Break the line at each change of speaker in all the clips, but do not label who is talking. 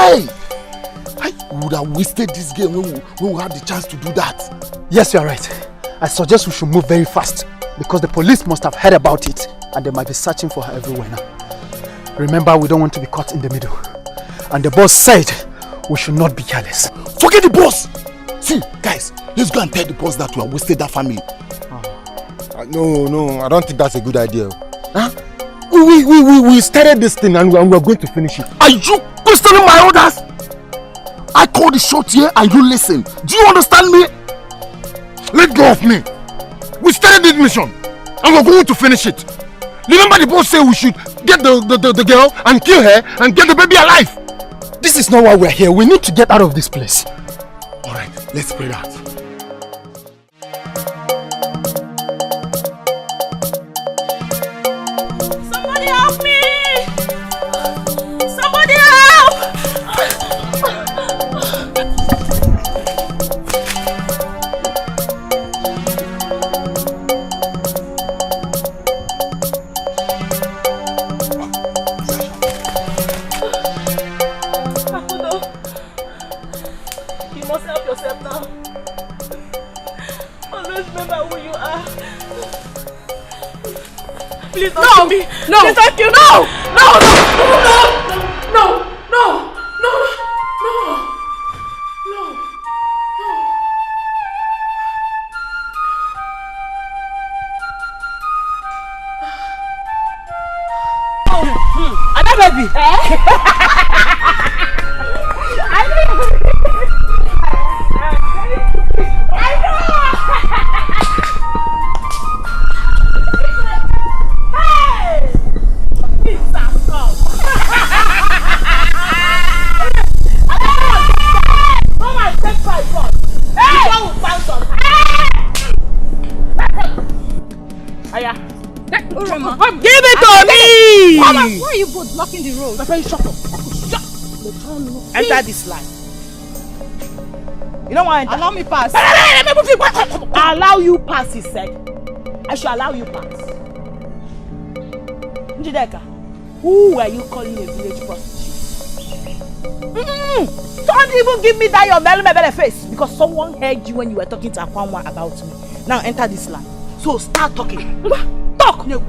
Hey! I would have wasted this game when we had the chance to do that.
Yes, you are right. I suggest we should move very fast because the police must have heard about it and they might be searching for her everywhere now. Remember, we don't want to be caught in the middle. And the boss said we should not be careless.
Forget the boss! See, guys, let's go and tell the boss that we have wasted that family.
No, I don't think that's a good idea.
Huh?
We started this thing and we're going to finish it.
Are you questioning my orders? I called the shot here and you listen. Do you understand me?
Let go of me. We started this mission and we're going to finish it. Remember the boss said we should get the girl and kill her and get the baby alive.
This is not why we're here. We need to get out of this place.
Alright, let's pray that.
Somebody help me! Somebody help! You must help yourself now. Always remember who you are. Please don't me. No. Please thank you. No. Ada baby. Give it to me!
Mama, why are you both blocking the road?
My friend, shut up. Enter this line. You don't want to enter?
Allow me pass.
Allow you pass, he said. I should allow you pass. Njideka, who were you calling a village prostitute? Don't even give me that your belly face because someone heard you when you were talking to Akwanwa about me. Now enter this line. So start talking. Talk! You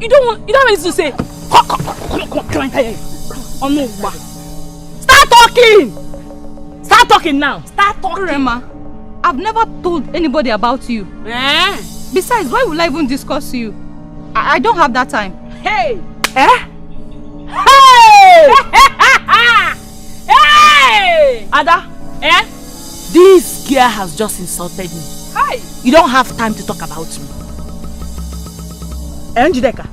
don't have anything to say. Come enter here. Oh no, start talking! Start talking now. Start talking.
Rema, I've never told anybody about you. Besides, why will I even discuss you? I don't have that time.
Hey!
Hey!
Hey! Ada, this girl has just insulted me.
Hi!
You don't have time to talk about me. Njideka,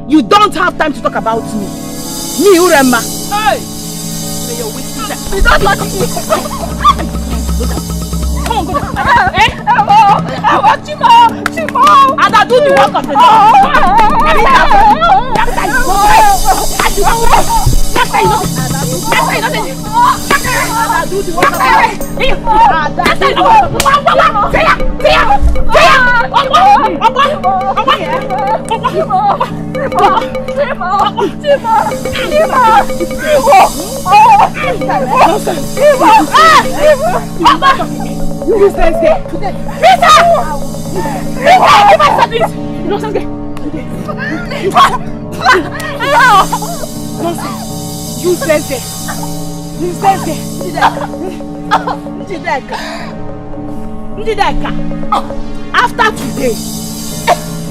you don't have time to talk about me. Me, Urema. Hey! You're wasting time. You don't like me. Come on, go down. Chimo! Ada, do the work of the Lord. You stand there. Peter! Give us this! No, stand there. Nonsense. You stand there. You stand there. Njideka. After today,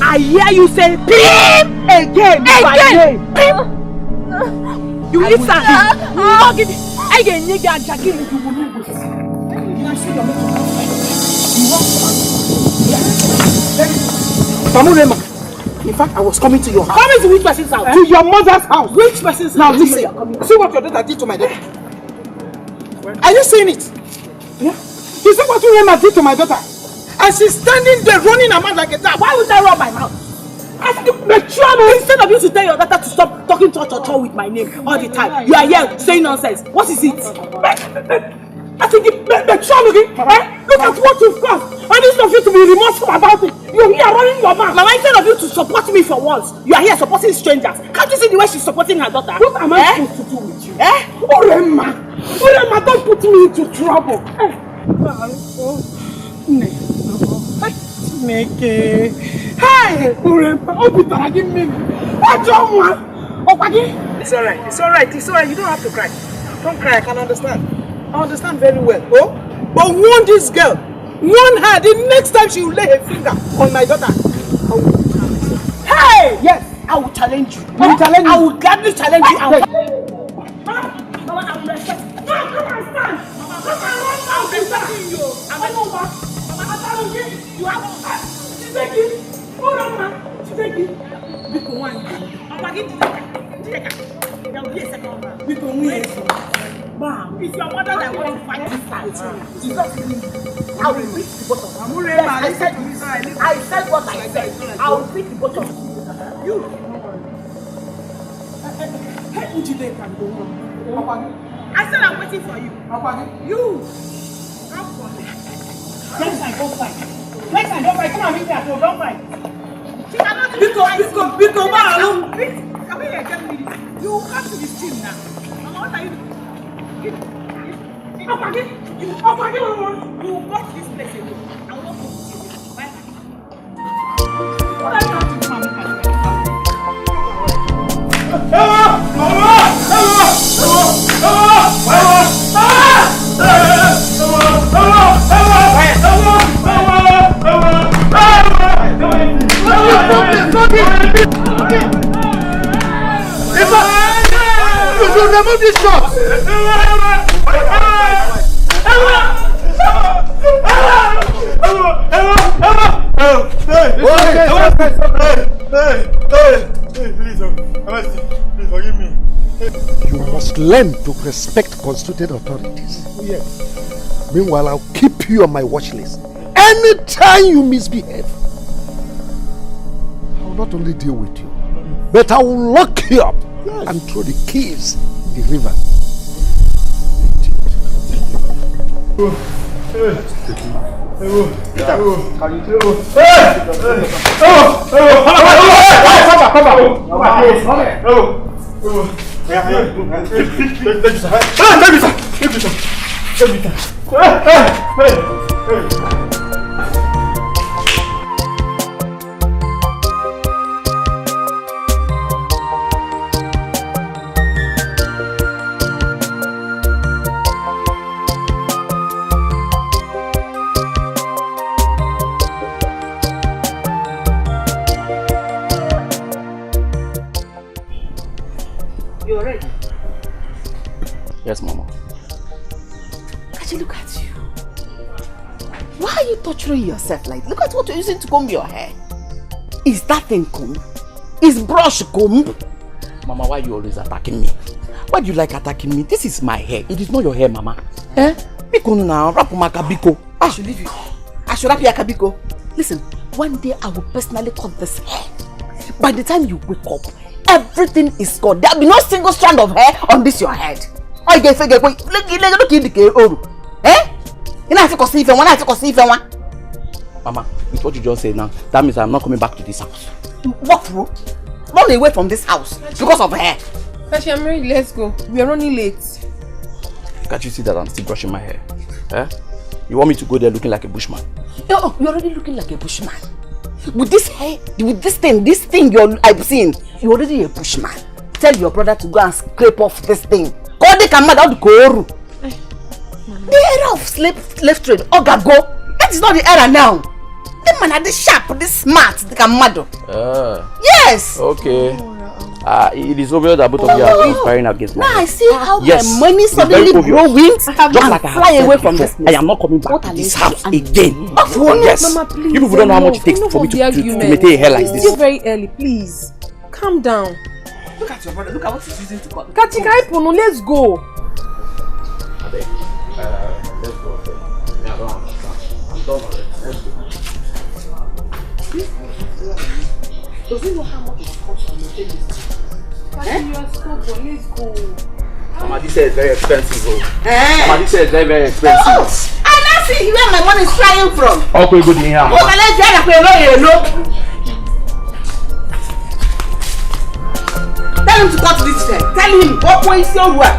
I hear you say PIM again. You listen. You not give it. Again, you get Jackie. You see your Rema. In fact, I was coming to your house. Coming to which person's house? To your mother's house. Which person's house? Now listen. See what your daughter did to my daughter. Are you seeing it? Yeah. You see what Rema did to my daughter? And she's standing there running her mouth like a dog. Why would I run my mouth? Instead of you to tell your daughter to stop talking to with my name all the time, you are here saying nonsense. What is it?
I think look at what you've caused. And instead of you to be remorseful about it, you're here running your mouth. Mama, instead of you to support me for once, you are here supporting strangers. Can't you see the way she's supporting her daughter? What am I supposed to do with you? Orema, don't put me into trouble. Hey, Orema, give me. It's alright. You don't have to cry. Don't cry, I can understand. I understand very well. Oh? But warn this girl. Warn her the next time she will lay her finger on my daughter. Hey! Yes, I will challenge you. You will challenge me? I will gladly challenge you. Mama, I will respect you. No, come and stand. Mama, I will be respecting you. I'm over. Mama, you have she's taking. Hold on, man. She's taking. Big one. Mama, get to there will be a second man. Big one. Mom, it's your mother that wants to fight this fight. She's not killing me. I will beat the both of you. Yes, I said what I said. I will beat the both of you. Hey, Ujide can go on. I said I'm waiting for you. You. Come for me. Next time, don't fight. Come and meet me at home. Don't fight. She cannot do it. Because, come here, tell me. You come to the stream now. Mama, what are you doing? You watch this place alone. I will not go with you. Bye. What are you going to do, Mama?
You should remove this shot. Please forgive me.
You must learn to respect constituted authorities.
Yes.
Meanwhile, I'll keep you on my watch list. Anytime you misbehave, I will not only deal with you, but I will lock you up and throw the keys in the river.
You're ready?
Yes, Mama.
Kachi, look at you. Why are you torturing yourself like? Look at what you're using to comb your hair. Is that thing comb? Is brush comb?
Mama, why are you always attacking me? Why do you like attacking me? This is my hair. It is not your hair, Mama. Biko now, rap makabiko.
I should leave you. I should wrap your kabiko. Listen, one day I will personally cut this hair. By the time you wake up, everything is gone. There will be no single strand of hair on this your head. Oh, you get look in the oru. You know, I have to see if one.
Mama, with what you just said now, that means I'm not coming back to this house.
What for? Run away from this house because of hair.
Kachi, I'm ready. Let's go. We are running late.
Can't you see that I'm still brushing my hair? You want me to go there looking like a bushman?
Oh, you're already looking like a bushman. With this hair, with this thing I've seen, you're already a bushman. Tell your brother to go and scrape off this thing. Call the camera out the koru. The era of slave trade, Ogago. That is not the era now. The man are this sharp, this smart, the kamado. Yes.
Okay. It is obvious that both of you are conspiring against me.
Now I see how my money suddenly grow wings and fly away from this place.
I am not coming back to this house again. Yes.
Mama, please.
You people don't know how much it takes for me to maintain a hair like this.
It's still very early, please. Calm down.
Look at your brother. Look at what he's using to cut.
Kachi, let's go.
Let's go. I don't understand. I'm done already. Let's go.
Does he know how much it costs to maintain this?
Kachi, you are stubborn. Let's go.
Mama, this hair is very expensive, bro.
Mama,
this hair is very, very expensive.
Oh, I now see where my money is flying from.
Okay, good in here, Mama.
Tell him to cut this hair. Tell him what is your work.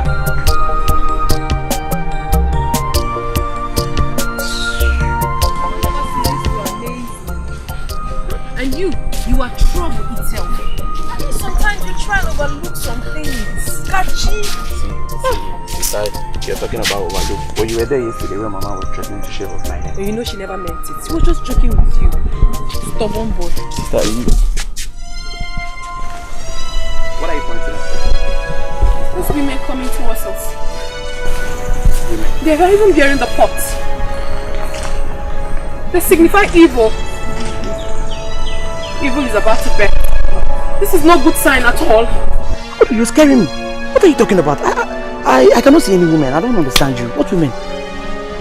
And you are trouble itself. I mean, sometimes you try and overlook some things. Catchy.
Sister, you're talking about overlook. When you were there yesterday when Mama was threatening to shave off my hair.
You know she never meant it. She was just joking with you. Stubborn boy.
Sister, what are you pointing at?
Those women coming towards us. Women? They are even bearing the pots. They signify evil. Evil is about to bear. This is no good sign at all.
You're scaring me. What are you talking about? I cannot see any women. I don't understand you. What women?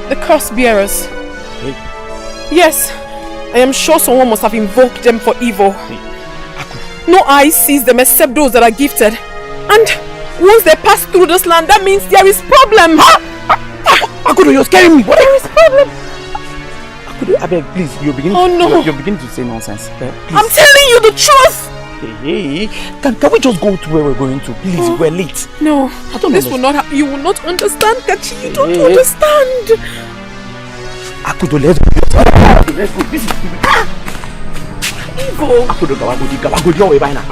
The curse bearers.
Hey.
Yes. I am sure someone must have invoked them for evil.
Hey.
No eye sees them except those that are gifted. And once they pass through this land, that means there is problem.
Akudo, you're scaring me. What? There is problem. Akudo, I beg, please. You're beginning to say nonsense.
I'm telling you the truth.
Hey, can we just go to where we're going to? Please, we're late.
No, this will not happen. You will not understand, Kachi. You don't understand.
Akudo, let's go. This is
evil.
Akudo, go your way by now.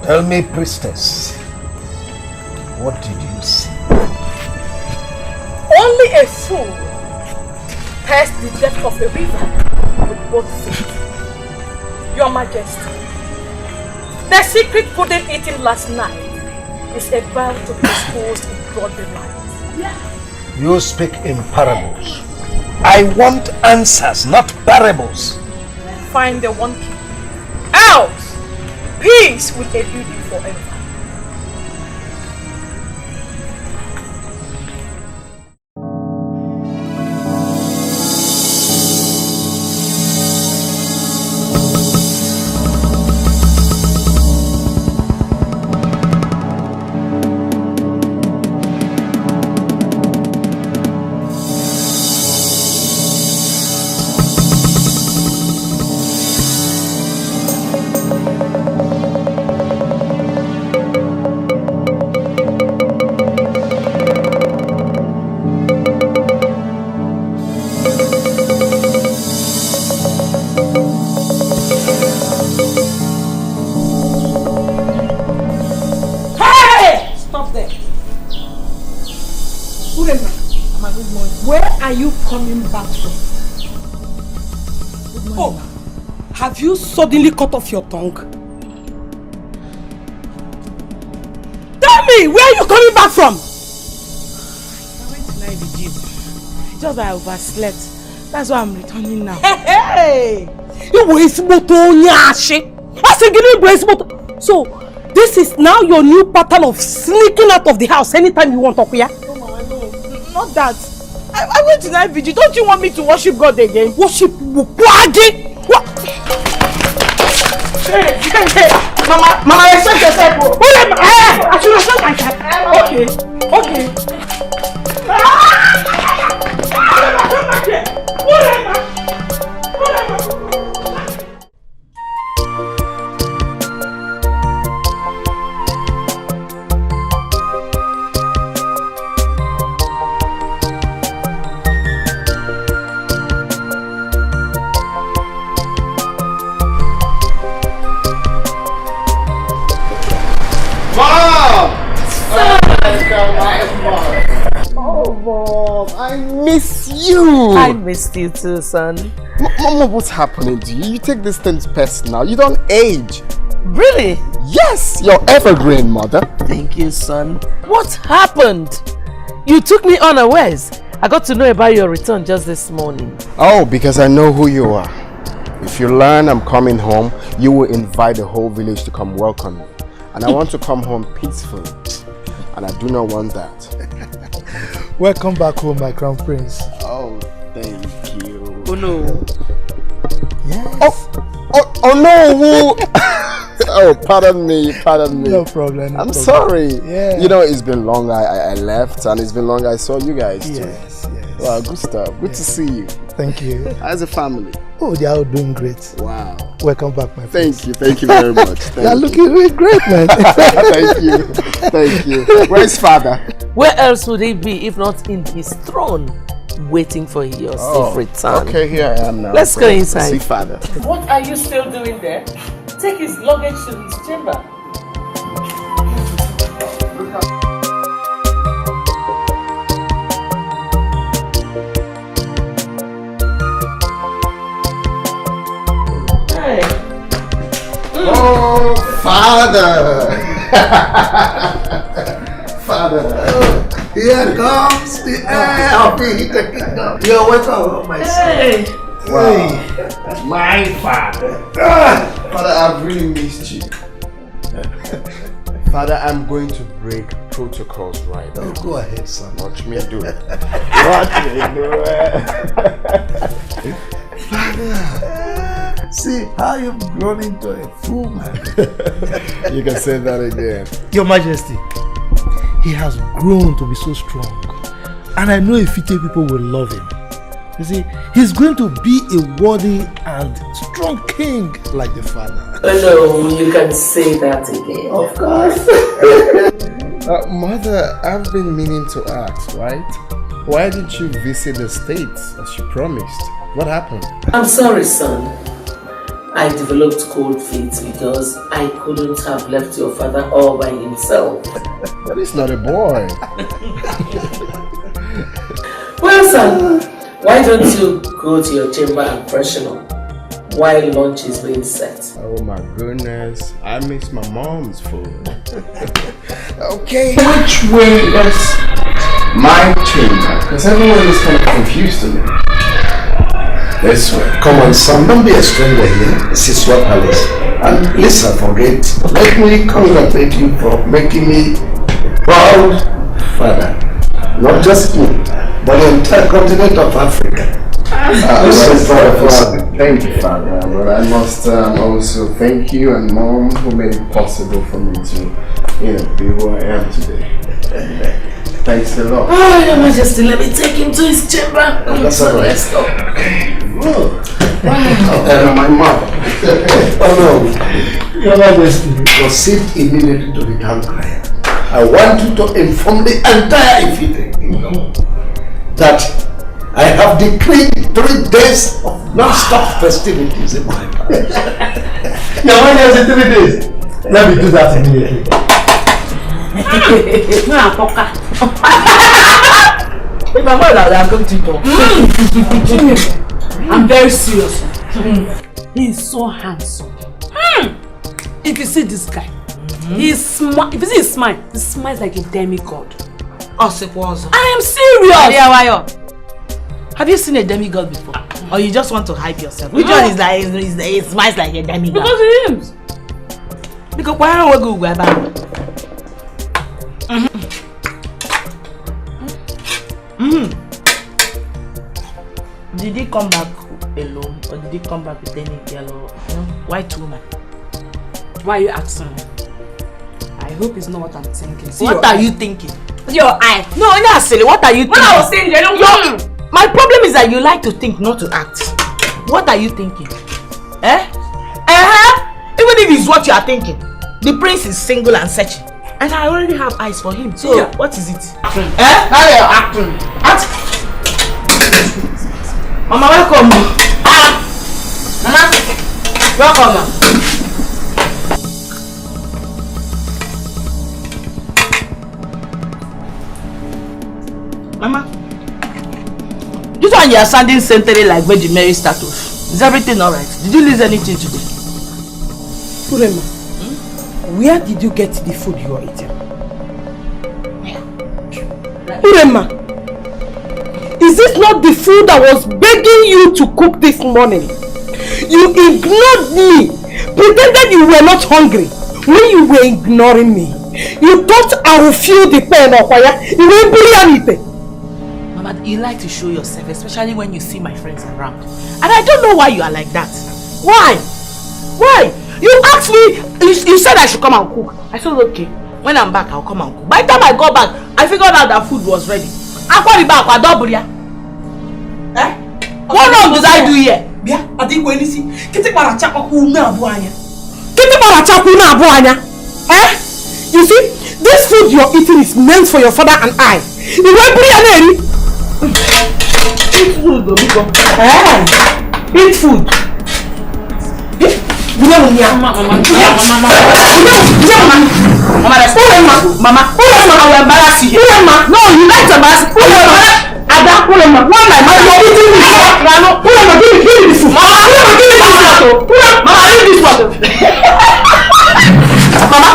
Tell me, priestess, what did you see?
Only a fool tests the depth of a river with both feet. Your Majesty, the secret pudding eaten last night is about to be exposed in broad daylight.
You speak in parables. I want answers, not parables.
Find the one key. Else! Peace will elude you forever.
Are you coming back from? Oh, have you suddenly cut off your tongue? Tell me, where are you coming back from? I went to night with you. Just that I overslept. That's why I'm returning now. Hey! So, this is now your new pattern of sneaking out of the house anytime you want to, yeah? No, Mama, no. Not that. I went to night vigil. Don't you want me to worship God again? Worship Wagi? What? Hey, Mama, respect yourself. I should respect myself. Okay.
Mom!
Mom, I miss you.
I missed you too, son.
Mama, what's happening to you? You take these things personal. You don't age.
Really?
Yes, you're evergreen, mother.
Thank you, son. What happened? You took me unawares. I got to know about your return just this morning.
Oh, because I know who you are. If you learn I'm coming home, you will invite the whole village to come welcome me. And I want to come home peacefully. And I do not want that.
Welcome back home, my crown prince.
Oh, thank you.
Oh no.
Yes.
Oh no, who? Oh, pardon me.
No problem.
I'm sorry.
Yeah.
You know, it's been long I left, and it's been long I saw you guys too.
Yes.
Wow, good stuff. Good to see you.
Thank you.
As a family.
Oh, they are all doing great.
Wow.
Welcome back, my friend.
Thank you very much.
You're looking really great, man.
Thank you. Where's father?
Where else would he be if not in his throne, waiting for your safe return?
Okay, here I am now.
Let's go inside.
See father.
What are you still doing there? Take his luggage to his chamber. Hey.
Oh, father! Father!
Here comes the heir of the kingdom. You're welcome, my son.
Hey.
Wow. My father. Father, I've really missed you. Father, I'm going to break protocols right now.
Oh, go ahead, son.
Watch me do it. Watch me do it.
Father, see how you've grown into a fool, man.
You can say that again.
Your Majesty, he has grown to be so strong. And I know Ifite people will love him. You see, he's going to be a worthy and strong king like the father.
Oh no, you can say that again.
Of course.
Mother, I've been meaning to ask, right? Why didn't you visit the States as you promised? What happened?
I'm sorry, son. I developed cold feet because I couldn't have left your father all by himself.
But he's not a boy.
Well, son, why don't you go to your chamber and freshen up while lunch is being set?
Oh my goodness, I miss my mom's food. Okay, which way is my chamber? Because everyone is kind of confused to me.
This way. Come on, son. Don't be a stranger here. This is your palace. And listen, forget. Let me congratulate you for making me proud father. Not just me, but the entire continent of Africa.
I'm so proud of Father. Thank you, Father. But I must also thank you and Mom who made it possible for me to, be who I am today. Thanks a lot.
Oh, Your Majesty, let me take him to his chamber.
That's all right.
Let's go.
Okay. Oh. Wow. My mother. Oh no.
Your Majesty.
Proceed immediately to the town crier. I want you to inform the entire Ifite kingdom that I have decreed 3 days of non-stop festivities in my palace.
Your Majesty, 3 days. Let me do that immediately.
If I'm not I'm going to go. I'm very serious. He is so handsome. If you see this guy, he's smart. If you see his smile, he smiles like a demigod. I am serious. Have you seen a demigod before? Or you just want to hype yourself? Which one is like, he smiles like a demigod? Because he is. Because why don't we go back? Did he come back alone or did he come back with any girl or white woman? Why are you asking me?
I hope it's not what I'm thinking.
What are you thinking?
Your eye.
No, not silly. What are you thinking?
When I was saying,
my problem is that you like to think, not to act. What are you thinking? Even if it's what you are thinking, the prince is single and searching. And I already have eyes for him. So, what is it? Acting. Now you're acting. Mama, welcome. Mama, welcome. Mama.
This one you are sounding centered like Virgin Mary status. Is everything alright? Did you lose anything today?
Urema, where did you get the food you are eating? Urema, is this not the food I was begging you to cook this morning? You ignored me, pretended you were not hungry. When you were ignoring me, you thought I would feel the pain of fire. You won't believe anything.
Mama, you like to show yourself, especially when you see my friends around. And I don't know why you are like that. Why? Why? You asked me, you said I should come and cook. I said, okay. When I'm back, I'll come and cook. By the time I got back, I figured out that food was ready. I called it back, I double ya. Eh? What wrong did I do here?
Bia, I think when you see, kiti para chapa kuna buanya. Kiti para chapa kuna buanya. Eh? You see, this food you're eating is meant for your father and I. You won't believe it. Eat food, Dobigo. Eat food. Mama, I will embarrass you. No, you like to embarrass me. Ada, one my you're eating this. Give me this food. Mama, give me this water. Mama, give me this water. Mama,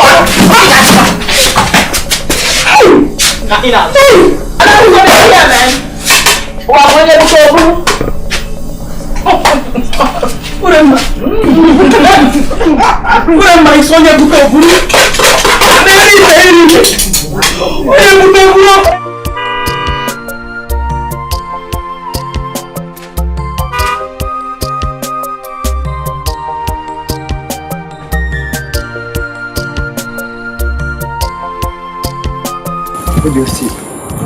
What do you see?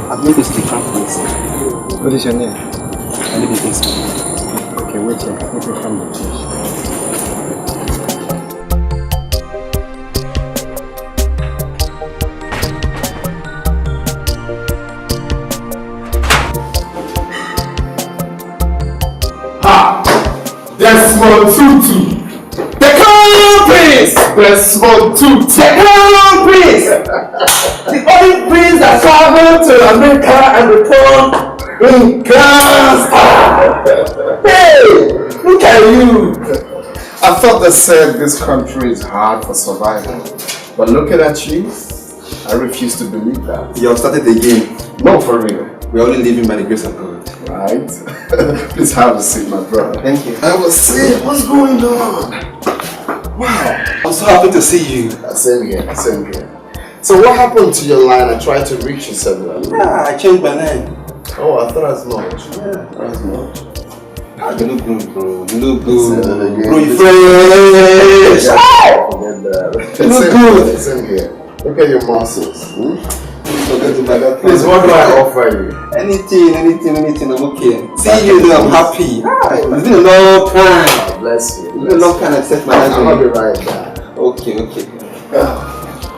I've made this different place. What is your name? I live in this. Okay, wait here. Let me find the place.
Desmond Tutu. The Crown Prince! Desmond Tutu. The Crown Prince! The only prince that traveled to America and returned in grand style. Hey! Look at you! I thought they said this country is hard for survival. But looking at you, I refuse to believe that.
You have started again.
No, for real.
We're only living by the grace of God.
Right? Please have a seat, my brother.
Thank you.
I was saying, what's going on? Wow.
I'm so happy to see you.
Same here, same here. So what happened to your line? I tried to reach you several times.
Yeah, I changed my name.
Oh, I thought as much. Yeah, as much.
You look good, bro. You look good.
Bro, you
fresh.
Forget that.
You look good.
Same here. Look at your muscles.
Please,
what do I offer you?
Anything, I'm okay. See you, I'm happy. It's been a long time.
God bless you.
It's been a long time I set my eyes on you.
I'll be right back.
Okay.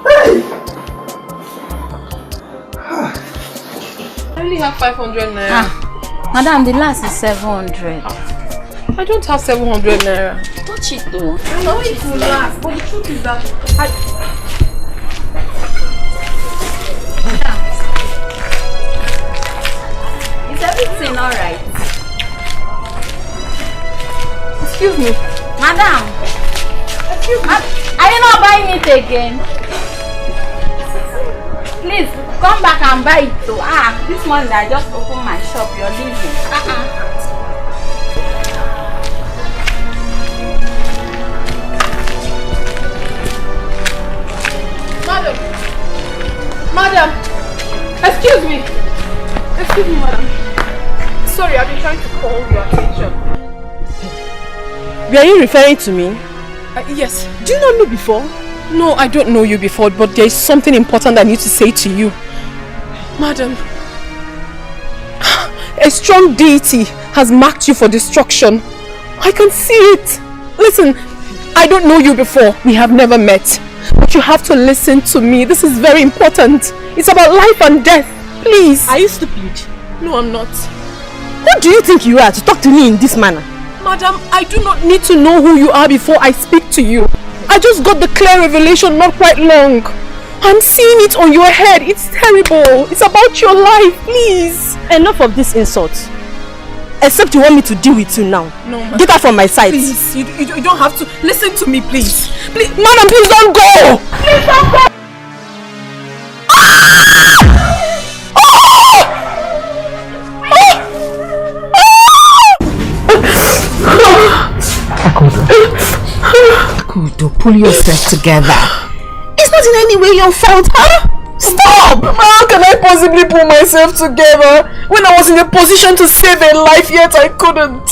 Hey!
I only have 500 naira.
Madam, the last is 700.
I don't have 700 naira.
Touch it though.
I know it will last, but the truth is that
Is everything alright?
Excuse me.
Madam! Excuse me. Are you not buying it again? Please, come back and buy it too. This morning I just opened my shop. You're leaving.
Madam! Excuse me, madam. Sorry, I've been trying to call your attention.
Were you referring to me?
Yes.
Do you know me before?
No, I don't know you before, but there is something important I need to say to you. Madam, a strong deity has marked you for destruction. I can see it. Listen, I don't know you before. We have never met. But you have to listen to me. This is very important. It's about life and death. Please.
Are you stupid?
No, I'm not.
Who do you think you are to talk to me in this manner?
Madam, I do not need to know who you are before I speak to you. I just got the clear revelation not quite long. I'm seeing it on your head. It's terrible. It's about your life, please.
Enough of this insult.
Except you want me to deal with you now.
No, ma.
Get out from my sight.
Please, you don't have to. Listen to me, please. Please, madam, please don't go. Please don't go.
Akudo, pull yourself together. It's not in any way your fault, huh? Stop!
How can I possibly pull myself together when I was in a position to save a life, yet I couldn't?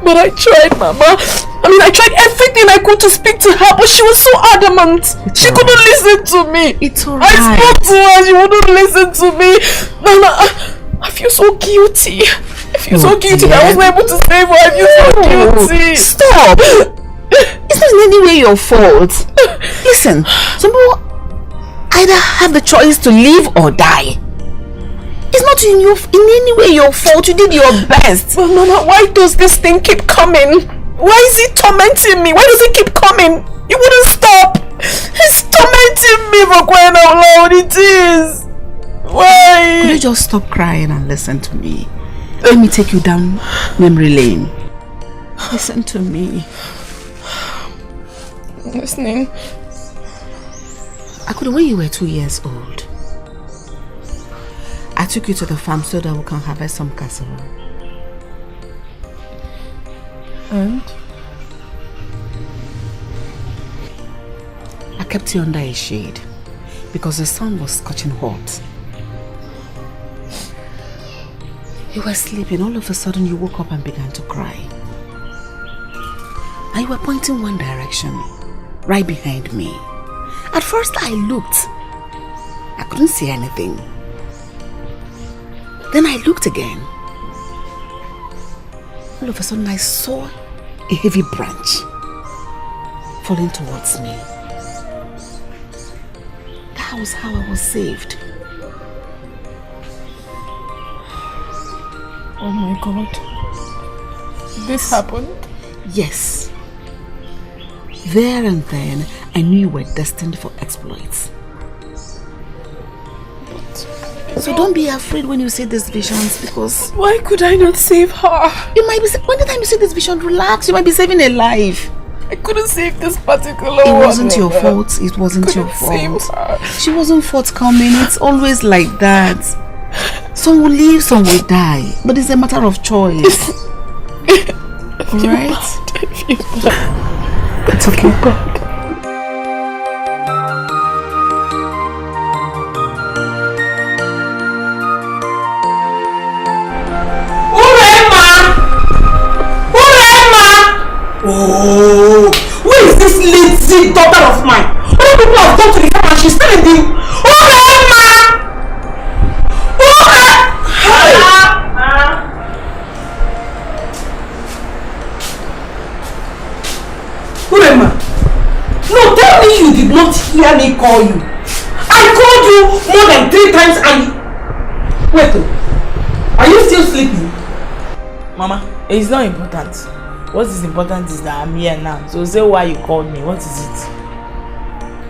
But I tried, Mama. I mean, I tried everything I could to speak to her, but she was so adamant. She couldn't listen to me.
It's alright.
I spoke to her, she wouldn't listen to me. Mama, I feel so guilty. I feel so guilty that I wasn't able to save her. I feel so guilty.
Stop! It's not in any way your fault. Listen, some people either have the choice to live or die. It's not in any way your fault. You did your best.
But Mama, why does this thing keep coming? Why is it tormenting me? Why does it keep coming? You wouldn't stop. It's tormenting me for crying out loud. It is. Why?
Could you just stop crying and listen to me? Let me take you down memory lane. Listen to me.
Listening.
Akudo, when you were 2 years old, I took you to the farm so that we can harvest some cassava.
And?
I kept you under a shade because the sun was scorching hot. You were sleeping. All of a sudden you woke up and began to cry. And you were pointing one direction, right behind me. At first I looked. I couldn't see anything. Then I looked again. All of a sudden I saw a heavy branch falling towards me. That was how I was saved.
Oh my God. This happened?
Yes. There and then, I knew you were destined for exploits. So don't be afraid when you see these visions, because...
Why could I not save her?
You might be... When the time you see this vision, relax. You might be saving a life.
I couldn't save this particular one.
It wasn't your fault. It wasn't your fault. She wasn't forthcoming. It's always like that. Some will live, some will die. But it's a matter of choice. Alright?
It's okay. God.
Oh, who is this lazy daughter of mine? All people have gone to the farm and she's still in the... Urema! No, tell me you did not hear me call you. I called you more than 3 times and... Wait, are you still sleeping?
Mama, it's not important. What is important is that I'm here now. So say why you called me. What is it?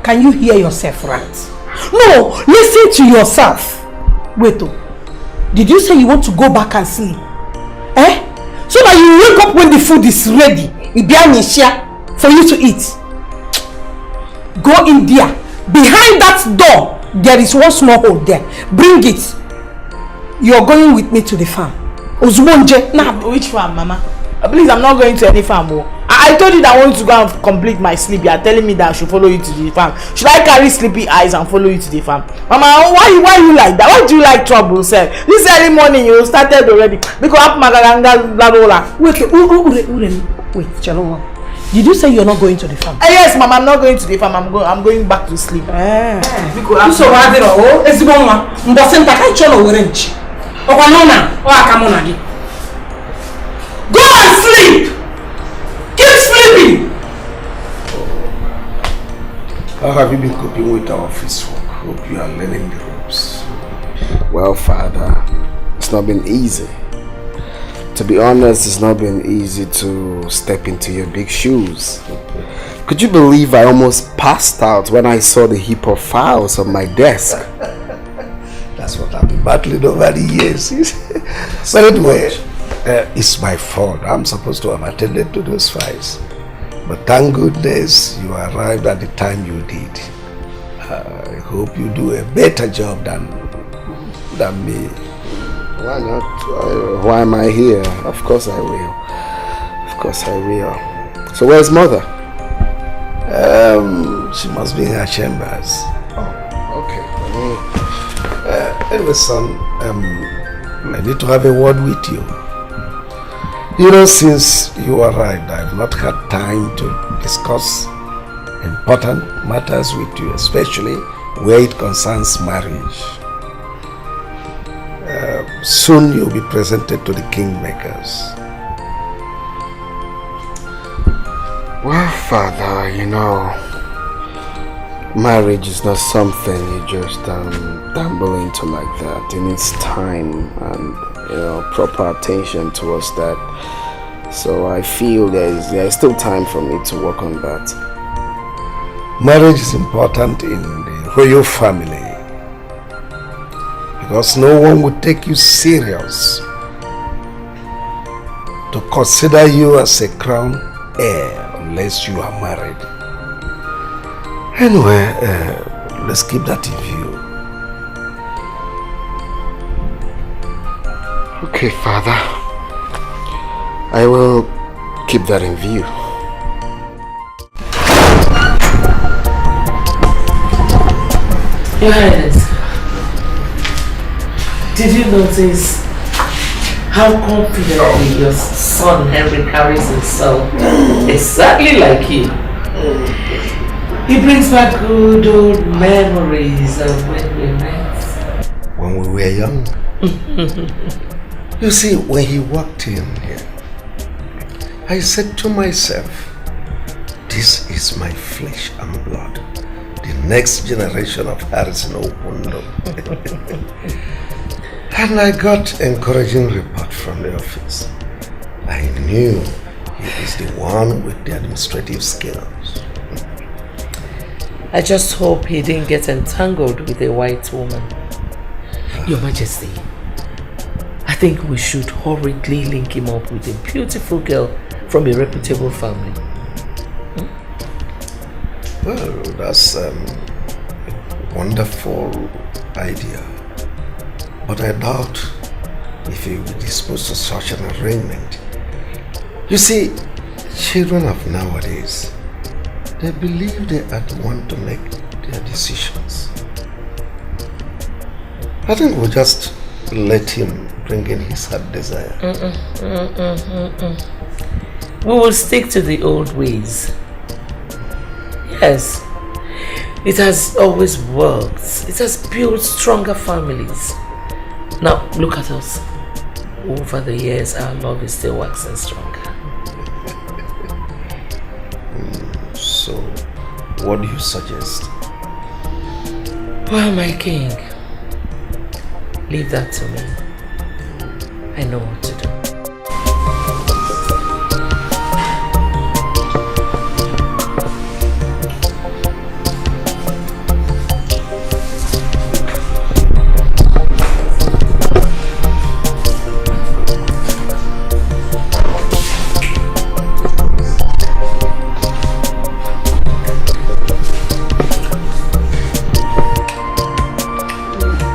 Can you hear yourself right? No, listen to yourself. Wait, did you say you want to go back and sleep? Eh? So that you wake up when the food is ready. For you to eat. Go in there. Behind that door, there is one small hole there. Bring it. You are going with me to the farm.
Now, which farm, Mama? Please, I'm not going to any farm. I told you that I want to go and complete my sleep. You are telling me that I should follow you to the farm. Should I carry sleepy eyes and follow you to the farm? Mama, why you like that? Why do you like trouble, sir? This early morning you started already. Because
wait, Chalonga. Did you say you're not going to the farm?
Yes, Mama, I'm not going to the farm. I'm going back to sleep.
Go and sleep! Keep sleeping!
How have you been coping with the office work? Hope you are learning the ropes.
Well, Father, it's not been easy. To be honest, it's not been easy to step into your big shoes. Could you believe I almost passed out when I saw the heap of files on my desk?
That's what I've been battling over the years. But anyway, It's my fault. I'm supposed to have attended to those files. But thank goodness you arrived at the time you did. I hope you do a better job than me.
Why not? Why am I here? Of course I will. Of course I will. So where's mother?
She must be in her chambers.
Oh, okay.
Anyway, son, I need to have a word with you. You know, since you arrived, I've not had time to discuss important matters with you, especially where it concerns marriage. Soon you'll be presented to the kingmakers.
Well, Father, you know, marriage is not something you just dabble into like that. It needs time and, you know, proper attention towards that. So I feel there is still time for me to work on that.
Marriage is important in the royal family because no one would take you serious to consider you as a crown heir unless you are married. Anyway, let's keep that in view.
Okay, Father. I will keep that in view.
Your Highness, did you notice how confidently your son Henry carries himself? Exactly like you. He brings back good old memories of when we met.
When we were young. You see, when he walked in here, I said to myself, this is my flesh and blood. The next generation of Harrison Okundo. And I got encouraging report from the office. I knew he is the one with the administrative skills.
I just hope he didn't get entangled with a white woman. Your Majesty, I think we should hurriedly link him up with a beautiful girl from a reputable family.
Well, that's a wonderful idea. But I doubt if he will be disposed to such an arrangement. You see, children of nowadays, they believe they are the one to make their decisions. I think we'll just let him bring in his heart desire.
We will stick to the old ways. Yes, it has always worked. It has built stronger families. Now, look at us. Over the years, our love is still waxing stronger.
So, what do you suggest?
Well, my king, leave that to me. I know what to do.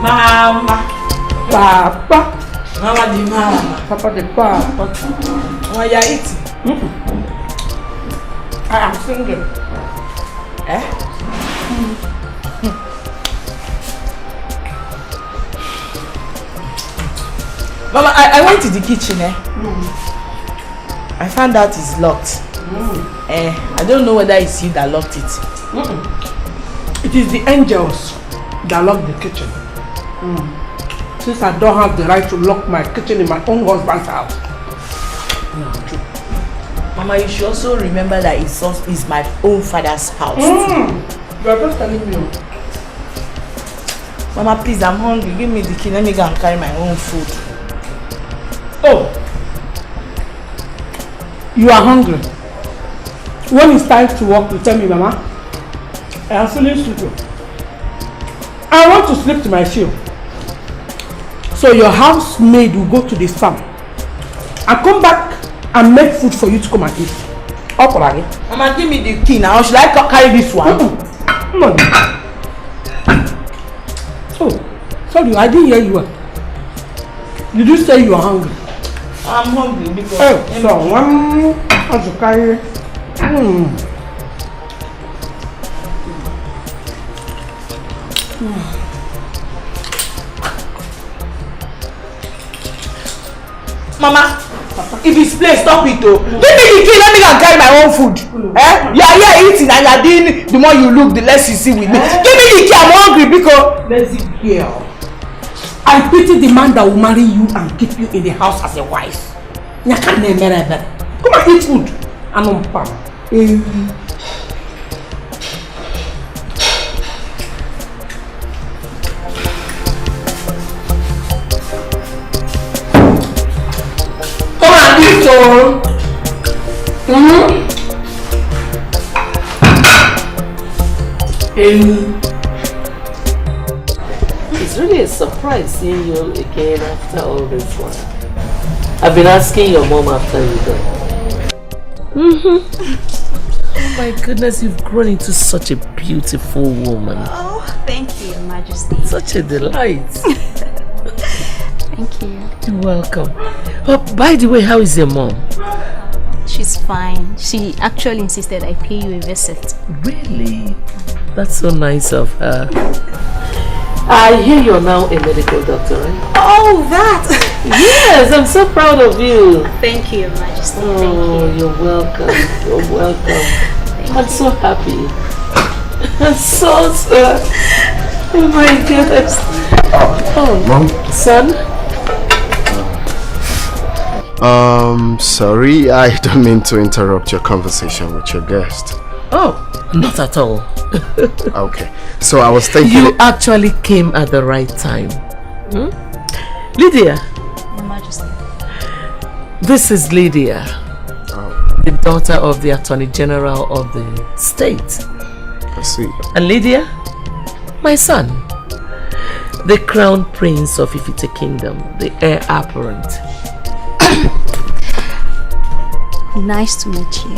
Mama, Papa, Mama the mama, Papa the papa. Why are you eating? I am single. Eh? Mama, I went to the kitchen. I found out it's locked. I don't know whether it's you that locked it. It is the angels that lock the kitchen. Since I don't have the right to lock my kitchen in my own husband's house.
Mama, you should also remember that it's my own father's house.
You are just telling me.
Mama, please, I'm hungry. Give me the key. Let me go and carry my own food.
Oh, you are hungry. When it's time to work, you tell me, Mama. I am feeling sleepy. I want to sleep to my shield. So your housemaid will go to the farm and come back and make food for you to come and eat.
Mama, give me the key now. Should I carry this one?
Come on. Oh, sorry, I didn't hear you. Did you say you are hungry?
I'm hungry because...
I should carry...
Mama, if it's place, stop it though. Give me the key, let me go and carry my own food. You are here eating and you are doing, the more you look, the less you see with me. Give me the key, I'm hungry because...
Lazy girl. I pity the man that will marry you and keep you in the house as a wife. Come and eat food. And on palm. Come and eat all.
It's really a surprise seeing you again after all this while. I've been asking your mom after you go. Oh my goodness, you've grown into such a beautiful woman.
Oh, thank you, Your Majesty.
Such a delight.
Thank you.
You're welcome. Oh, by the way, how is your mom?
She's fine. She actually insisted I pay you a visit.
Really? That's so nice of her. I hear you're now a medical doctor, right?
Oh, that!
Yes, I'm so proud of you.
Thank you, Your Majesty.
Oh,
Thank you.
You're welcome. You're welcome. I'm so happy. I'm so sad. Oh my goodness. Oh,
Mom?
Son?
Sorry, I don't mean to interrupt your conversation with your guest.
Oh, not at all.
Okay, so I was thinking...
You actually came at the right time. Lydia.
Your Majesty.
This is Lydia, the daughter of the Attorney General of the state.
I see.
And Lydia, my son, the Crown Prince of Ifite Kingdom, the heir apparent.
Nice to meet you.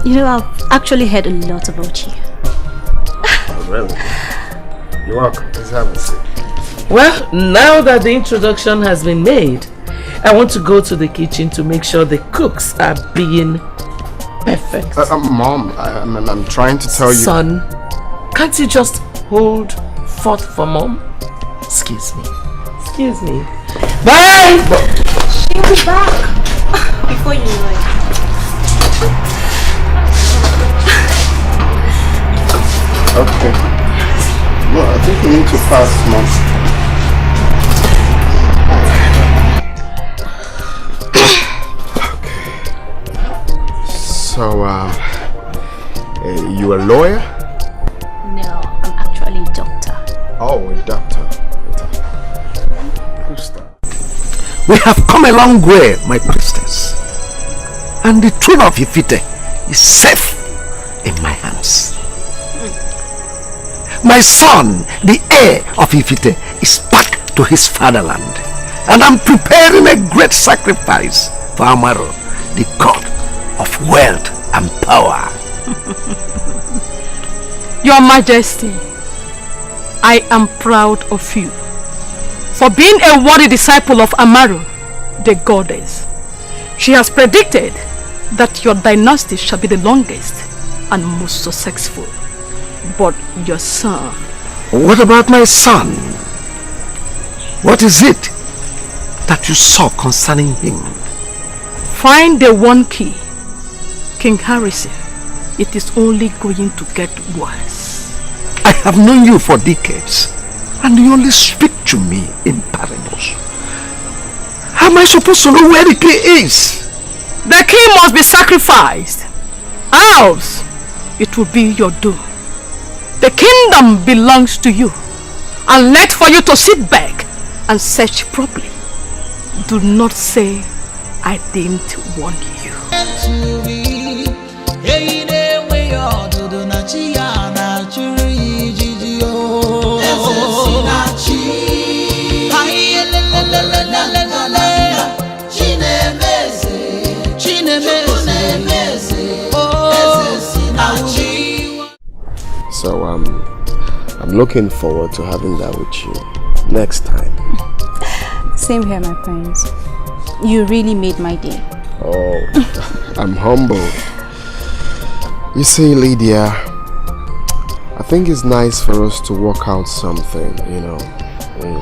You know, I've actually heard a lot about you.
Oh, really? You're welcome. Please have a seat.
Well, now that the introduction has been made, I want to go to the kitchen to make sure the cooks are being perfect.
Mom, I'm trying to tell you...
Son, can't you just hold forth for Mom? Excuse me. Excuse me. Bye!
She'll be back before you know it.
Okay. No, I think we need to pass, Mom. So, you a lawyer?
No, I'm actually a doctor.
Oh, a doctor. Who's that?
We have come a long way, my priestess. And the throne of Ifite is safe in my hands. My son, the heir of Ifite, is back to his fatherland. And I'm preparing a great sacrifice for Amaro, the god of wealth and power.
Your Majesty, I am proud of you for being a worthy disciple of Amaru, the goddess. She has predicted that your dynasty shall be the longest and most successful. But your son...
What about my son? What is it that you saw concerning him?
Find the one key, King Harrison. It is only going to get worse.
I have known you for decades, and you only speak to me in parables. How am I supposed to know where the key is?
The key must be sacrificed, else it will be your doom. The kingdom belongs to you, and left for you to sit back and search properly. Do not say I didn't warn you.
I'm looking forward to having that with you next time.
Same here, my prince. You really made my day.
Oh, I'm humbled. You see, Lydia, I think it's nice for us to work out something, you know,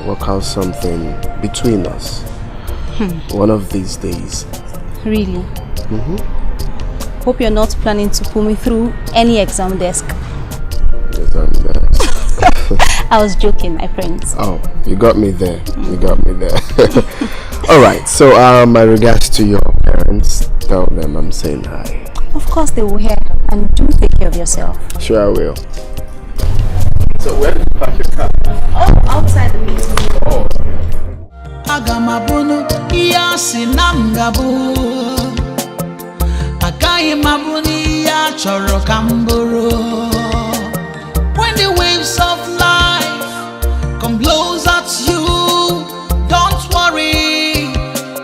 work out something between us. One of these days.
Really? Hope you're not planning to pull me through any exam desk.
Exam desk?
I was joking, my prince.
Oh, you got me there. You got me there. Alright, so my regards to your parents. Tell them I'm saying hi.
Of course they will hear, and do take care of yourself.
Sure I will.
So where did you park your car?
Oh, outside the meeting.
Oh.
Agamabuno iya sinamgabu Agai mabuni ya choro kamburu. When the waves of life come blows at you, don't worry,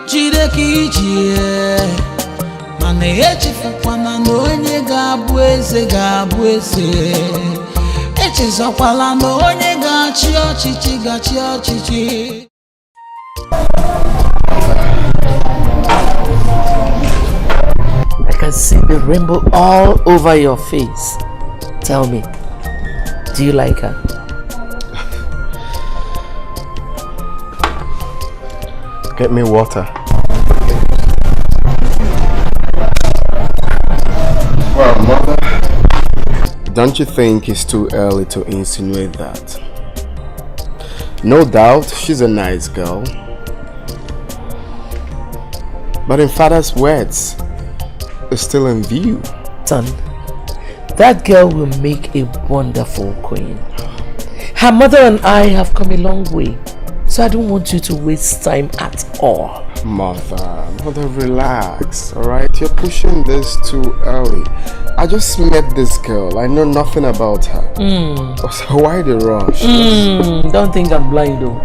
jide kijie. Mane echifukwana n'onye ga-abụ eze ga-abụ eze. Echezokwala n'onye ga-achị ọchịchị ga-achị ọchịchị.
I can see the rainbow all over your face. Tell me, do you like her?
Get me water. Well, mother, don't you think it's too early to insinuate that? No doubt, she's a nice girl. But in father's words, it's still in view.
Son, that girl will make a wonderful queen. Her mother and I have come a long way, so I don't want you to waste time at all.
Mother, relax, alright? You're pushing this too early. I just met this girl. I know nothing about her. So why the rush?
Don't think I'm blind though.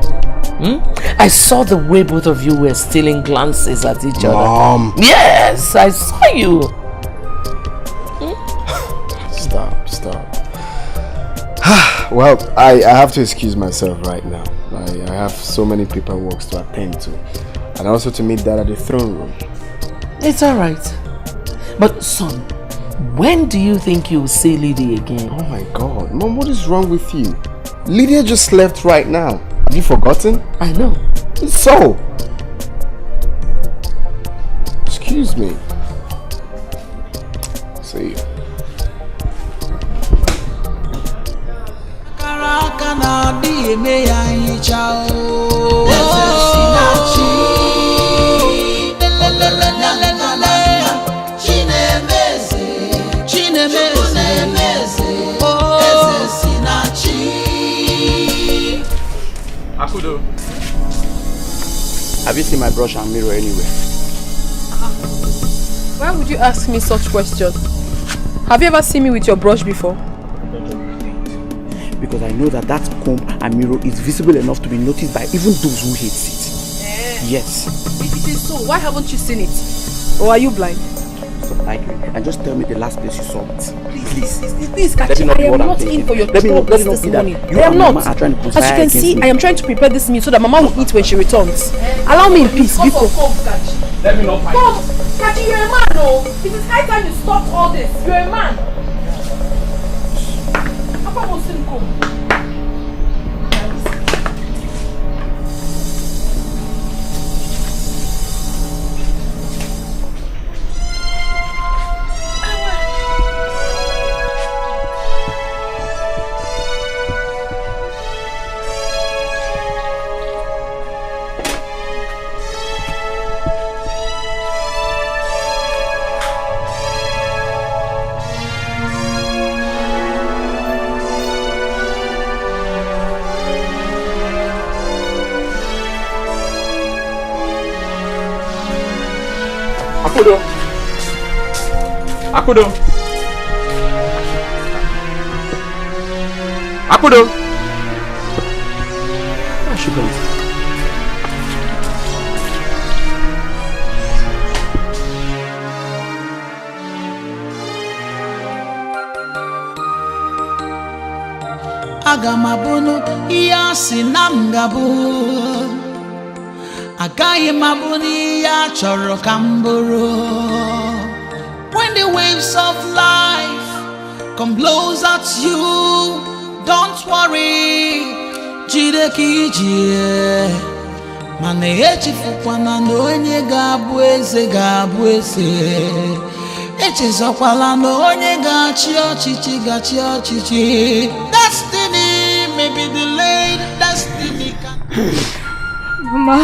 I saw the way both of you were stealing glances at each other.
Mom!
Yes, I saw you.
Stop. Well, I have to excuse myself right now. I have so many paperwork to attend to. And also to meet Dad at the throne room.
It's alright. But son, when do you think you'll see Lydia again?
Oh my God. Mom, what is wrong with you? Lydia just left right now. Have you forgotten?
I know.
So? Excuse me. See you.
Akudo,
have you seen my brush and mirror anywhere?
Why would you ask me such questions? Have you ever seen me with your brush before?
Because I know that comb and mirror is visible enough to be noticed by even those who hate it. Yes.
If it is so, why haven't you seen it? Or are you blind?
Stop arguing and just tell me the last place you saw it.
Please, Kachi, I am not in for your trouble this morning. I am not. As you can see, I am trying to prepare this meal so that Mama will eat when she returns. Allow me in peace, before.
let me not fight.
Come, Kachi, you're a man, no? It is high time you stop all this. You're a man. Papa wants to come.
Akudo! Akudo!
Where is she going?
Agamabunu iyasi namgabu Agaye mabuni ya choro kamburu. When the waves of life come blows at you, don't worry. Jide kijie Mane echi fukwana no onye gabu eze Echi zokwala no onye gachi ochichi Destiny may be delayed, destiny can
Mama.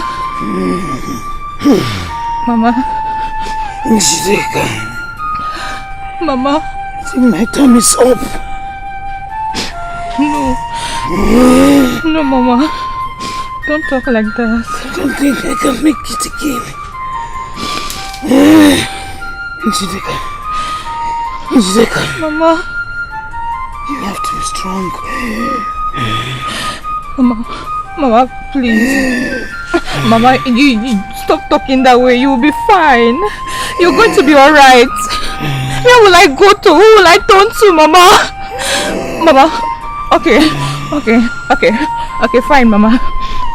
Mama.
Njideka.
Mama.
I think my time is up.
No. No, Mama. Don't talk like that.
I don't think I can make it again. Njideka.
Mama.
You have to be strong.
Mama, please. Mama, you stop talking that way. You will be fine. You're going to be alright. Where will I go to? Who will I turn to, Mama? Mama, okay, fine, Mama.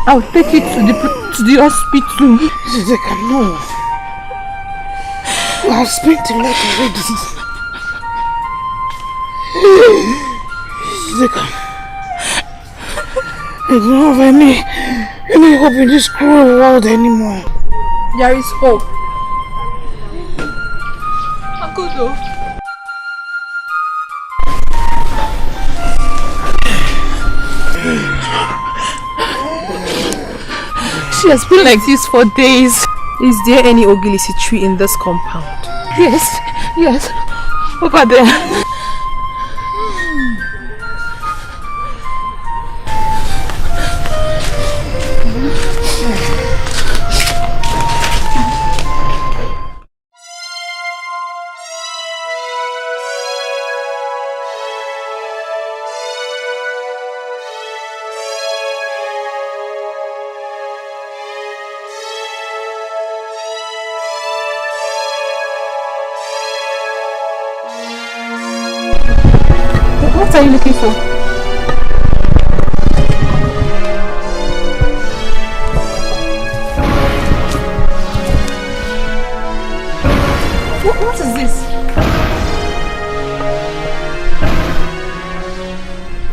I'll take you to the hospital.
Njideka, no. I have spent a lot already. Njideka, I don't have any hope in this cruel world anymore.
There is hope. Uncle though. She has been like this for days.
Is there any ogilisi tree in this compound?
Yes. Over there. What are you looking for? What is this?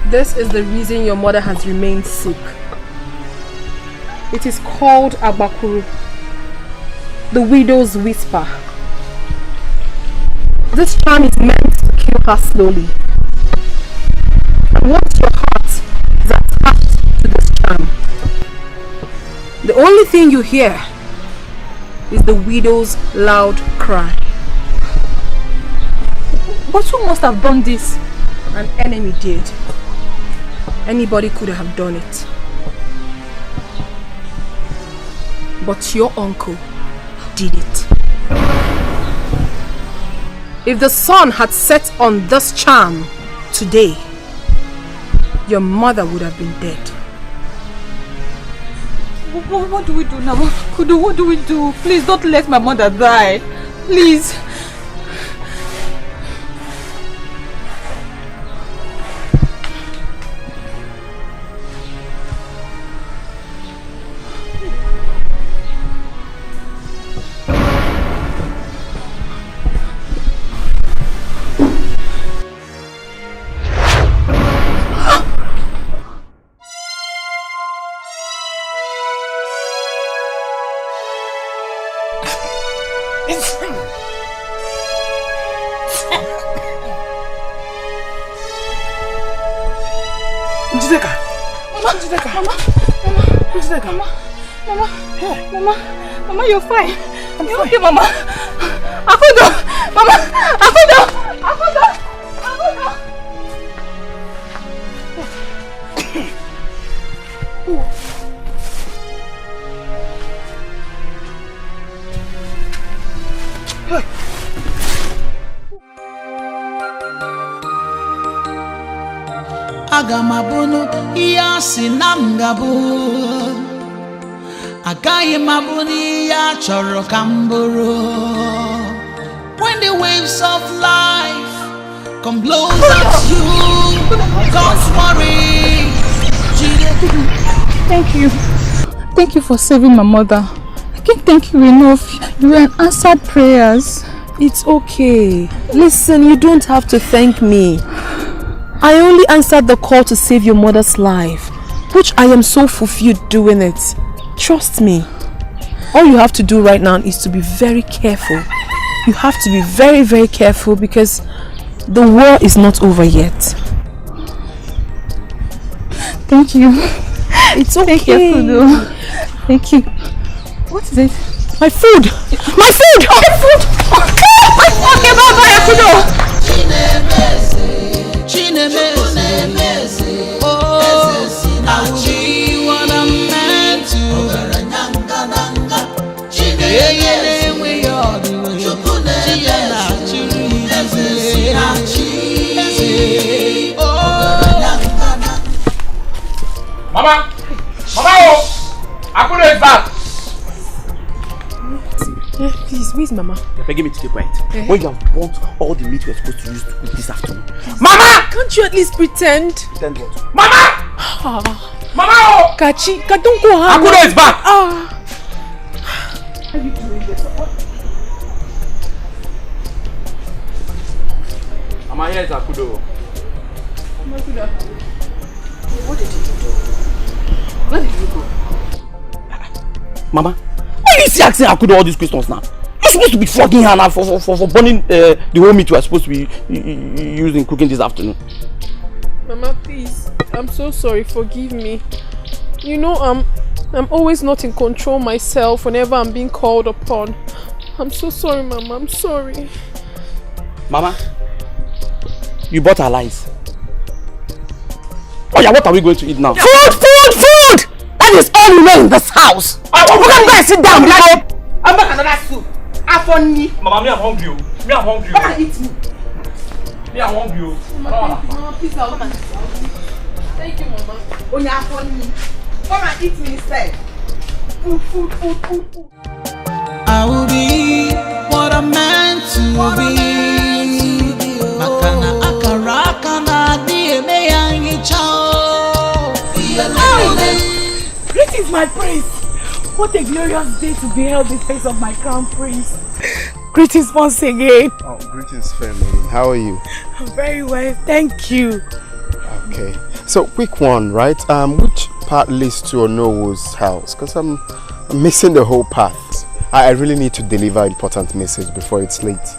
This is the reason your mother has remained sick. It is called Agbakuru, the widow's whisper. This charm is meant to kill her slowly. And once your heart is attached to this charm, the only thing you hear is the widow's loud cry.
But who must have done this?
An enemy did. Anybody could have done it. But your uncle did it. If the sun had set on this charm today, your mother would have been dead.
What do we do now? Kudu, what do we do? Please don't let my mother die. Please. Mama, you're fine. You're okay, Mama. Akudo! Mama! Akudo!
Agamabunu iyasi namgabu Agaye mabuni ya choro kamburu. When the waves of life come blows at you, don't worry.
Thank you. Thank you for saving my mother. I can't thank you enough. You were answered prayers.
It's okay. Listen, you don't have to thank me. I only answered the call to save your mother's life, which I am so fulfilled doing it. Trust me. All you have to do right now is to be very careful. You have to be very, very careful because the war is not over yet.
Thank you.
It's okay.
Thank you. Thank you. What is it?
My food! My food! My food! Okay, bye-bye, Akudo!
Mama! Mama! Akudo is back!
Please, where's Mama?
You're begging me to keep quiet. When you have burnt all the meat we're supposed to use to cook this afternoon.
Mama!
Can't you at least pretend?
Pretend what?
Mama! Mama!
Kachi, don't go hard.
Akudo is back!
Are you doing this?
Mama, here is Akudo.
What did you do? Where did you go?
Mama, why are you asking Akudo all these questions now? You're supposed to be flogging her now for burning the whole meat we're supposed to be using cooking this afternoon.
Mama, please. I'm so sorry. Forgive me. You know, I'm always not in control myself whenever I'm being called upon. I'm so sorry, Mama. I'm sorry.
Mama, you bought our lies. Oh yeah, what are we going to eat now?
Food! That is all you know in this house. You can go and sit down.
I'm back another soup. After me. Mama, me I'm hungry. Come and eat me. Me I'm hungry.
Mama, please, I'll come and eat. Thank you, Mama.
On your phone me. Come and eat me instead. Food.
I will be what I'm meant to be. Makana akarakana dieme yangi chao.
Greetings, my prince. What a glorious day to behold the face of my crown prince. Greetings once again.
Oh, greetings, family. How are you?
I'm very well, thank you.
Okay. So, quick one, right? Which part leads to Onowo's house? Because I'm missing the whole path. I really need to deliver an important message before it's late.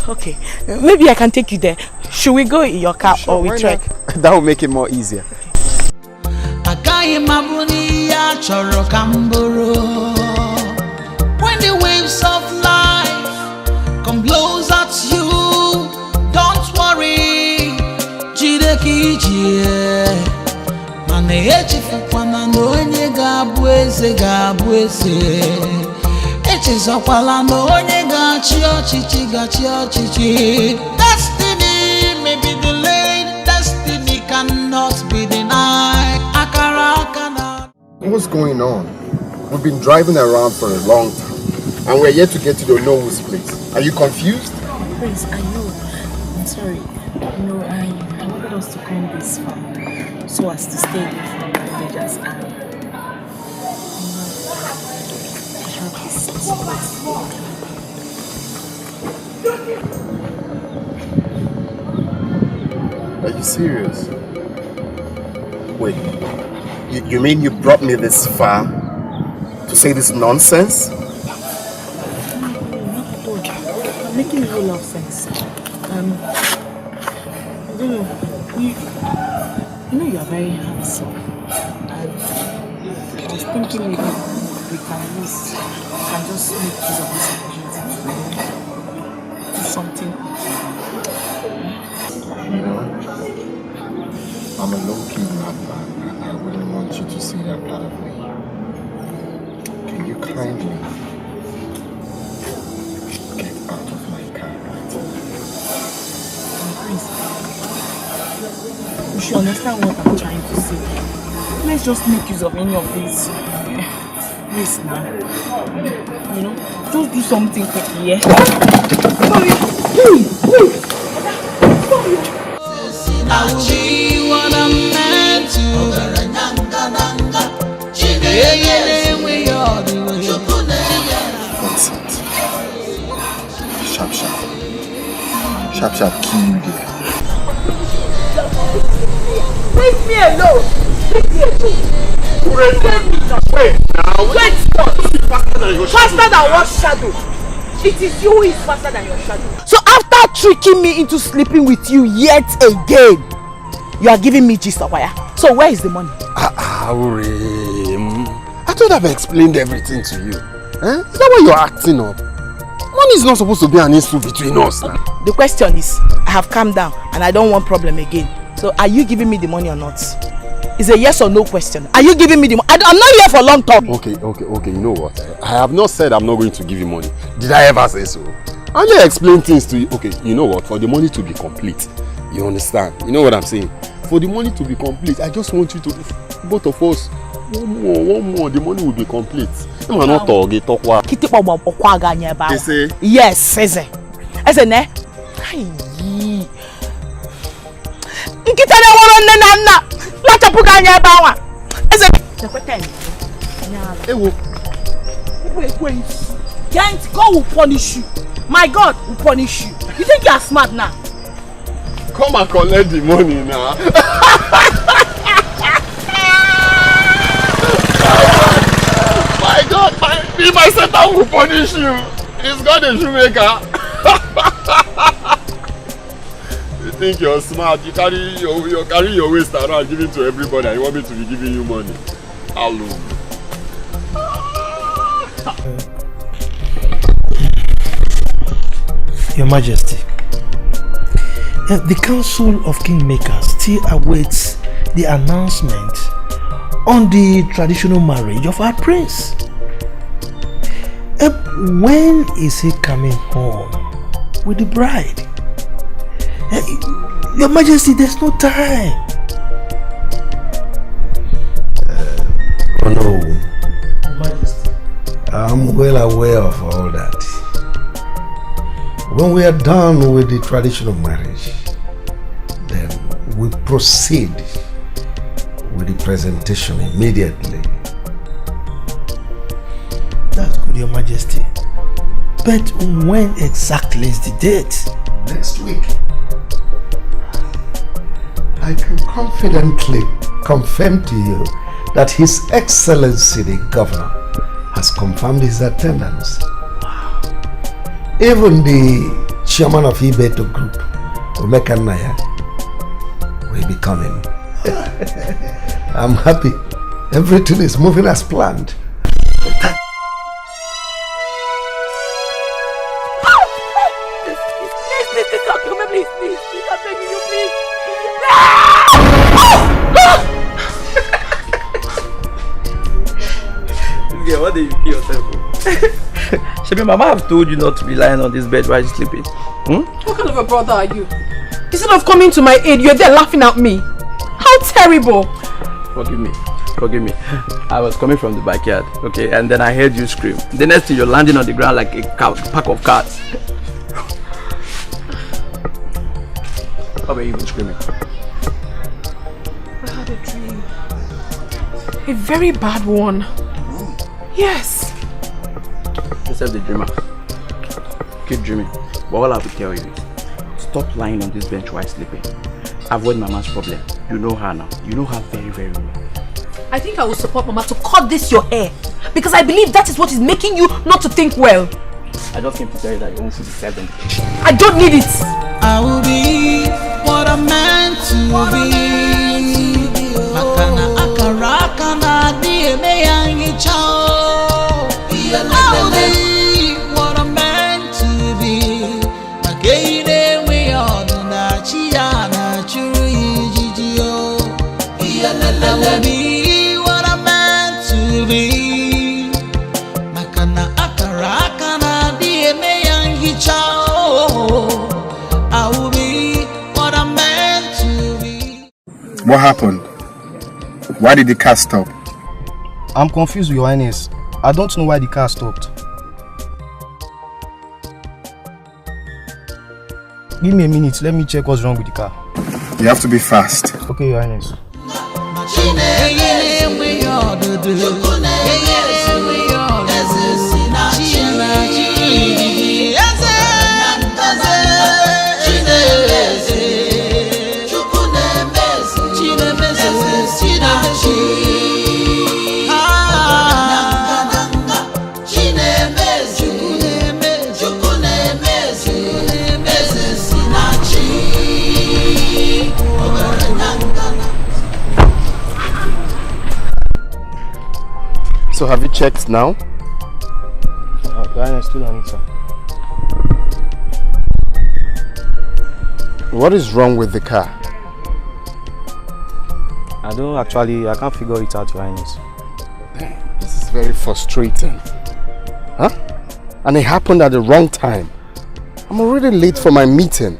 Okay, maybe I can take you there. Should we go in your car or we trek?
That will make it more easier.
When the waves of life come blows at you, don't worry. Jidekije mane echifukwana n'onye ga-abụ eze echizokwala n'onye ga-achị ọchịchị. Destiny may be delayed, destiny cannot be denied.
What's going on? We've been driving around for a long time and we're yet to get to the Onowo's place. Are you confused?
Prince, I know. I'm sorry. No, I wanted us to come this far so as to stay away from the villagers and have this support.
Are you serious? Wait, you mean you brought me this far to say this nonsense?
No, not at all. I'm making a whole lot of sense. I don't know. You know you are very handsome. And I was thinking maybe we can just make use of this opportunity to do something.
You know, I'm a low-key rapper. I wouldn't want you to see that part of me. Can you kindly get out of my car right
Please, you should understand what I'm trying to say. Let's just make use of any of these ways now. You know, just do something quickly, yeah? Sorry.
I will be what I'm meant to be.
Sharp, kill you there.
Leave me alone. Leave me alone. Wait now. Wait what? Faster than what shadow? It is you who is faster than your shadow. So after tricking me into sleeping with you yet again, you are giving me gist of wire. So where is the money?
I thought I've explained everything to you. Is that why you're acting up? Money is not supposed to be an issue between us now.
The question is, I have calmed down and I don't want problem again. So are you giving me the money or not? It's a yes or no question. Are you giving me the money? I'm not here for long talk.
Okay. You know what? I have not said I'm not going to give you money. Did I ever say so? I only explain things to you. Okay, you know what? For the money to be complete, you understand? You know what I'm saying? For the money to be complete, I just want you to, both of us, one more, the money will be complete.
Yes, says it. God will punish you. My God will punish you. You think you are smart now?
Come and collect the money now. My God, my Satan will punish you. He's got a shoemaker. You think you're smart? You carry your waist around, giving to everybody, and you want me to be giving you money? Hello.
Your Majesty, the Council of Kingmakers still awaits the announcement on the traditional marriage of our prince. When is he coming home with the bride? Your Majesty, there's no time.
Oh no. Your Majesty, I'm well aware of all that. When we are done with the traditional marriage, then we proceed with the presentation immediately.
That's good, Your Majesty. But when exactly is the date?
Next week. I can confidently confirm to you that His Excellency the Governor has confirmed his attendance. Even the chairman of Ibeto Group, Omeka Naya, will be coming. I'm happy. Everything is moving as planned.
Please, I'm begging you, please.
What did you kill yourself for? Shebi, Mama have told you not to be lying on this bed while you're sleeping.
What kind of a brother are you? Instead of coming to my aid, you're there laughing at me. How terrible!
Forgive me. I was coming from the backyard, okay, and then I heard you scream. The next thing, you're landing on the ground like a pack of cats. How were you even screaming?
I had a dream. A very bad one. Yes.
Yourself the dreamer. Keep dreaming. But all I will tell you is, stop lying on this bench while sleeping. Avoid Mama's problem. You know her now. You know her very, very well.
I think I will support Mama to cut this your hair. Because I believe that is what is making you not to think well.
I just came to tell you that you won't see the servant.
I don't need it.
I will be what I'm meant to be. Makana akaraka na dieme yangi chao. I will be what I'm meant to be. Magaine we are na chiana churu ijijio. I will be what I'm meant to be. Makana akaraka na dieme yangi chao. I will be what I'm meant to be.
What happened? Why did the car stop?
I'm confused, Your Highness. I don't know why the car stopped. Give me a minute, let me check what's wrong with the car.
You have to be fast.
Okay, Your Highness.
So have you checked now?
Diana, still on it, sir.
What is wrong with the car?
I can't figure it out, Your Highness.
This is very frustrating. Huh? And it happened at the wrong time. I'm already late for my meeting.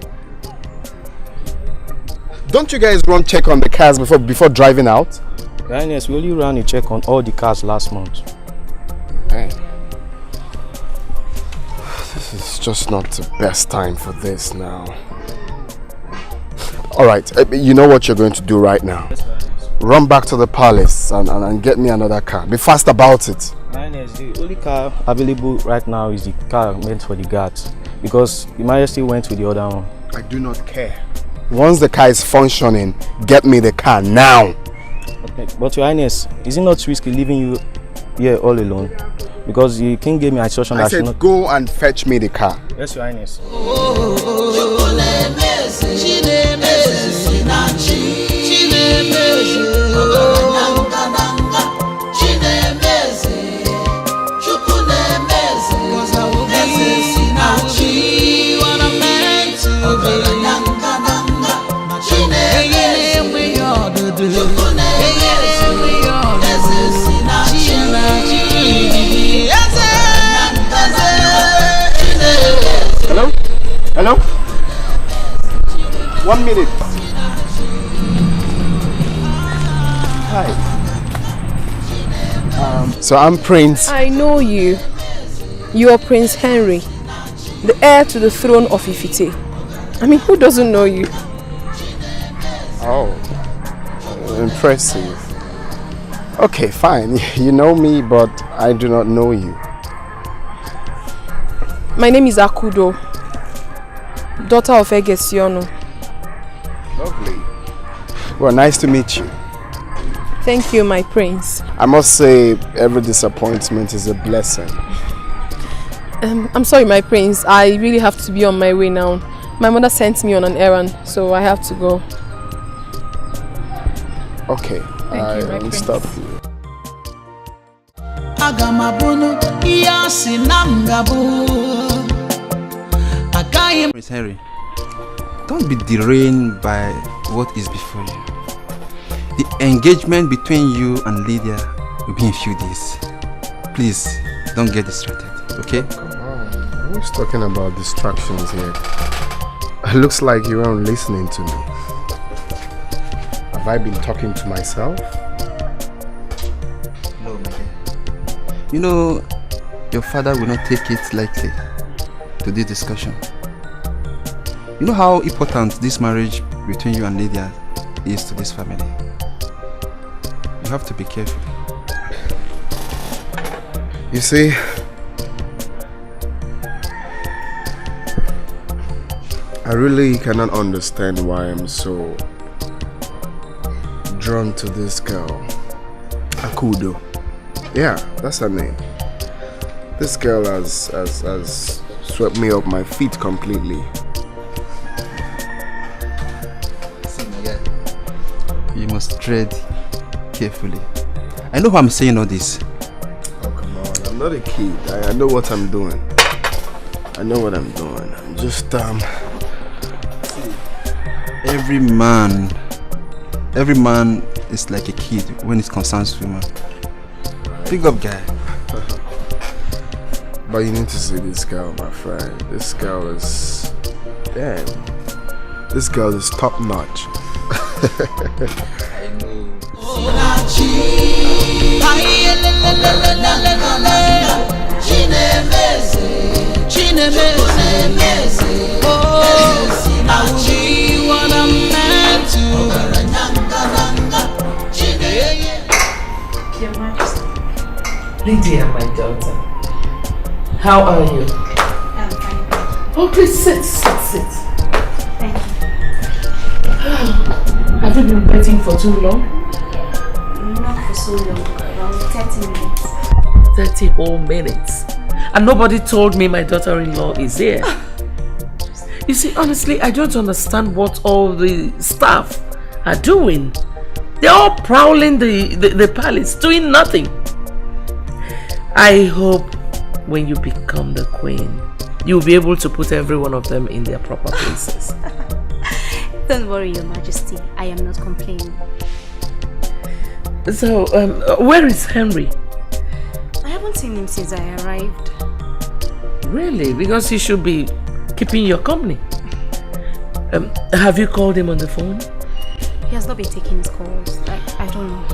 Don't you guys run check on the cars before driving out?
Your Highness, we only ran a check on all the cars last month.
Hey. This is just not the best time for this now. Alright, you know what you're going to do right now. Run back to the palace and get me another car. Be fast about it.
Your Highness, the only car available right now is the car meant for the guards. Because the Majesty went with the other one.
I do not care. Once the car is functioning, get me the car now.
Okay, but Your Highness, is it not risky leaving you here all alone? Because the king gave me an instruction that I should not...
go and fetch me the car.
Yes, Your Highness.
Hello? 1 minute. Hi. So I'm Prince.
I know you. You are Prince Henry, the heir to the throne of Ifite. I mean, who doesn't know you?
Oh, impressive. Okay, fine. You know me, but I do not know you.
My name is Akudo, daughter of Egesiono.
Lovely. Well, nice to meet you.
Thank you, my prince.
I must say, every disappointment is a blessing.
I'm sorry, my prince. I really have to be on my way now. My mother sent me on an errand, so I have to go.
Okay, I will stop you.
Prince Henry, don't be derailed by what is before you. The engagement between you and Lydia will be in a few days. Please, don't get distracted, okay?
Come on, who's talking about distractions here? It looks like you aren't listening to me. Have I been talking to myself?
No, my dear. You know, your father will not take it lightly to this discussion. You know how important this marriage between you and Lydia is to this family. You have to be careful.
You see, I really cannot understand why I'm so drawn to this girl, Akudo. Yeah, that's her name. This girl has swept me off my feet completely.
You must tread carefully. I know why I'm saying all this.
Oh, come on. I'm not a kid. I know what I'm doing. I know what I'm doing. I'm just,
Every man is like a kid when it concerns women. Big up, guy.
But you need to see this girl, my friend. This girl is... Damn. This girl is top notch.
I know.
Lydia, my daughter. How are you?
I'm fine.
Oh, please sit.
Thank you.
Have you been waiting for too long?
Not for so long, around 30 minutes.
30 whole minutes. And nobody told me my daughter-in-law is here. You see, honestly, I don't understand what all the staff are doing. They're all prowling the palace, doing nothing. I hope when you become the queen, you'll be able to put every one of them in their proper places.
Don't worry, Your Majesty. I am not complaining.
So, where is Henry?
I haven't seen him since I arrived.
Really? Because he should be keeping your company. Have you called him on the phone?
He has not been taking his calls. I don't know.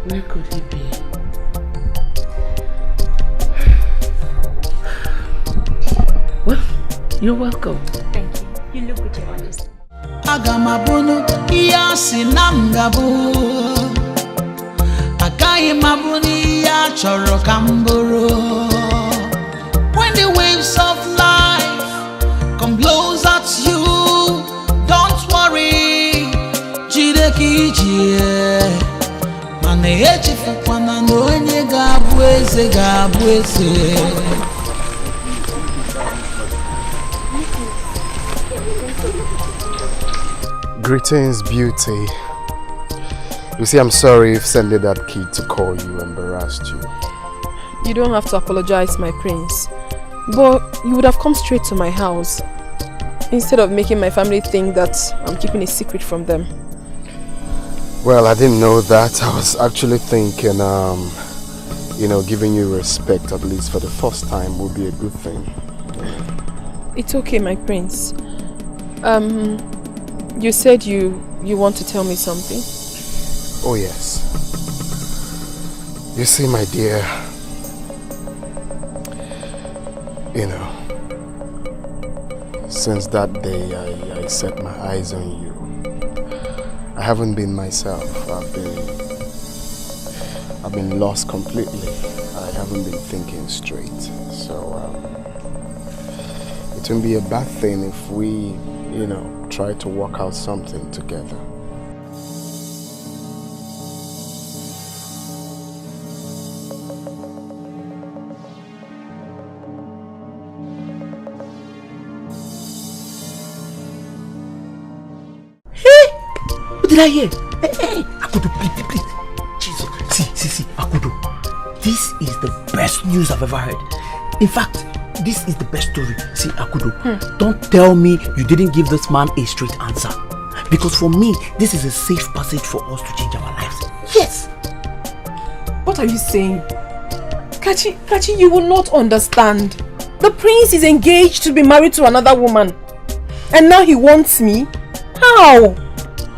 Where could he be? Well, you're welcome.
Thank you. You look good, Your Majesty.
Agamabunu iyasi namgabu Akai mabuni ya choro kamburu. When the waves of life come blows at you, don't worry, jideki jie. Mane echifu kwana no enye gabu eze.
Greetings, beauty. You see, I'm sorry if sending that kid to call you embarrassed you.
You don't have to apologize, my prince. But you would have come straight to my house instead of making my family think that I'm keeping a secret from them.
Well, I didn't know that. I was actually thinking, you know, giving you respect, at least for the first time, would be a good thing.
It's okay, my prince. You said you want to tell me something?
Oh yes. You see, my dear, you know, since that day I set my eyes on you, I haven't been myself. I've been lost completely. I haven't been thinking straight. So it wouldn't be a bad thing if we, you know, try to work out something together.
What did I hear? Hey, Akudo, please. Jesus. See, Akudo. This is the best news I've ever heard. In fact, this is the best story. See, Akudo, don't tell me you didn't give this man a straight answer. Because for me, this is a safe passage for us to change our lives. Yes!
What are you saying? Kachi, you will not understand. The prince is engaged to be married to another woman. And now he wants me? How?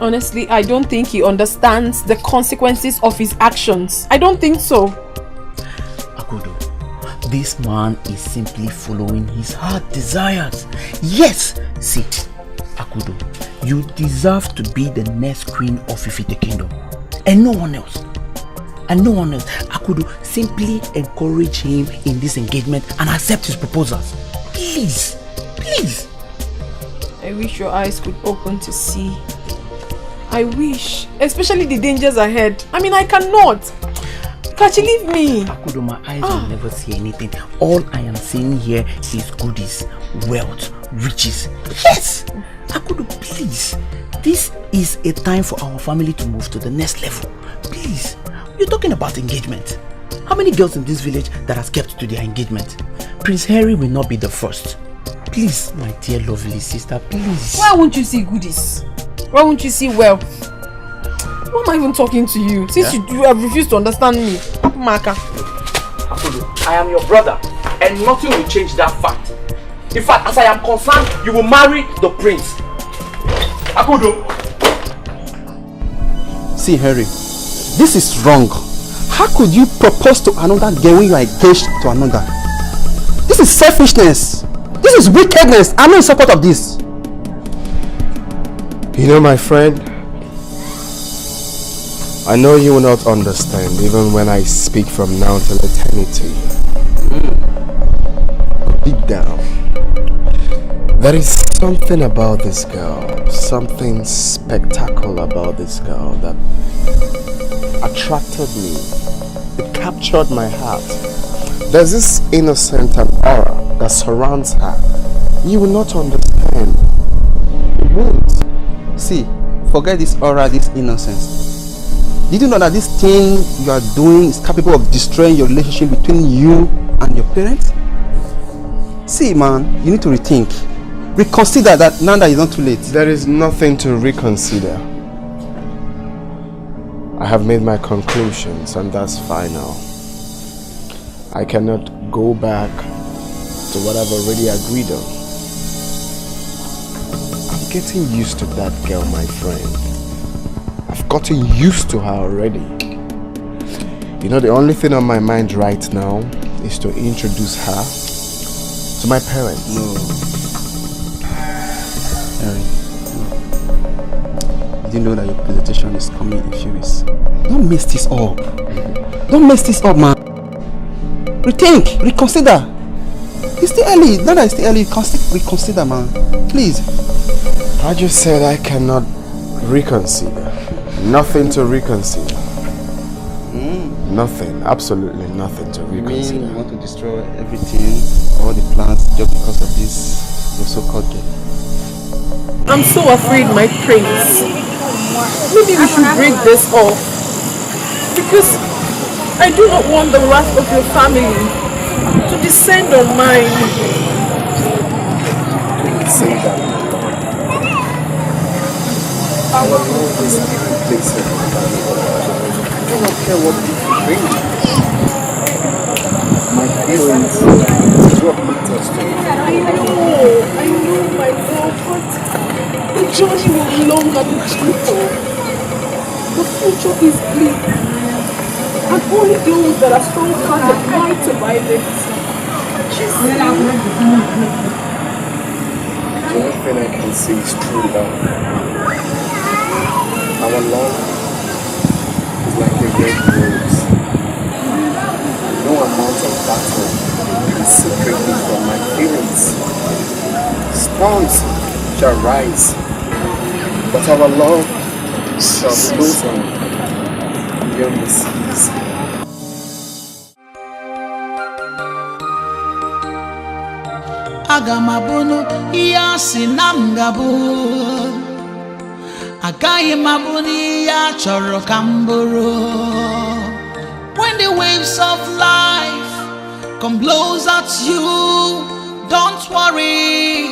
Honestly, I don't think he understands the consequences of his actions. I don't think so.
Akudo, this man is simply following his heart desires. Yes! See, Akudo, you deserve to be the next queen of Ifite Kingdom. And no one else. Akudo, simply encourage him in this engagement and accept his proposals. Please.
I wish your eyes could open to see. I wish. Especially the dangers ahead. I mean, I cannot. Kachi, leave me.
Akudo, my eyes will never see anything. All I am seeing here is goodies, wealth, riches. Yes! Akudo, please. This is a time for our family to move to the next level. Please. You're talking about engagement. How many girls in this village that has kept to their engagement? Prince Harry will not be the first. Please, my dear lovely sister, please.
Why won't you see goodies? Why won't you see wealth? Why am I even talking to you? Since you have refused to understand me. Maka.
Akudo, I am your brother and nothing will change that fact. In fact, as I am concerned, you will marry the prince. Akudo.
See, Harry, this is wrong. How could you propose to another girl when you are engaged to another? This is selfishness. This is wickedness. I'm not in support of this.
You know, my friend, I know you will not understand even when I speak from now till eternity. Deep down, there is something about this girl, something spectacular about this girl that attracted me. It captured my heart. There's this innocent and aura that surrounds her. You will not understand. You won't.
See, forget this aura, this innocence. Did you know that this thing you are doing is capable of destroying your relationship between you and your parents? See, man, you need to rethink. Reconsider that now that it's not too late.
There is nothing to reconsider. I have made my conclusions and that's final. I cannot go back to what I've already agreed on. I'm getting used to that girl, my friend. I've gotten used to her already. You know, the only thing on my mind right now is to introduce her to my parents.
No. Harry, no. Did you know that your presentation is coming in a few weeks? Don't mess this up. Don't mess this up, man. Rethink, reconsider. It's still early. Now that it's still early, you can still reconsider, man. Please.
I just said I cannot reconsider. Nothing to reconsider. Nothing, absolutely nothing to reconsider.
You mean you want to destroy everything, all the plans, just because of this, your so-called girl?
I'm so afraid, my prince. Maybe we should break this off. Because I do not want the wrath of your family to descend on mine.
Say that. Our love is irreplaceable. I don't care what people bring. My feelings is what matters to me.
I know, my lord, but the journey will be long and painful. The future is bleak, and only those that are strong-hearted might survive it.
The only thing I can see is true love. Our love is like a red rose. No amount of battle can separate me from my feelings. Storms shall rise, but our love shall blossom beyond the seas.
Agamabunu iyasi namgabu Agaghị mabuni ya chọrọ kamburu. When the waves of life come blows at you, don't worry,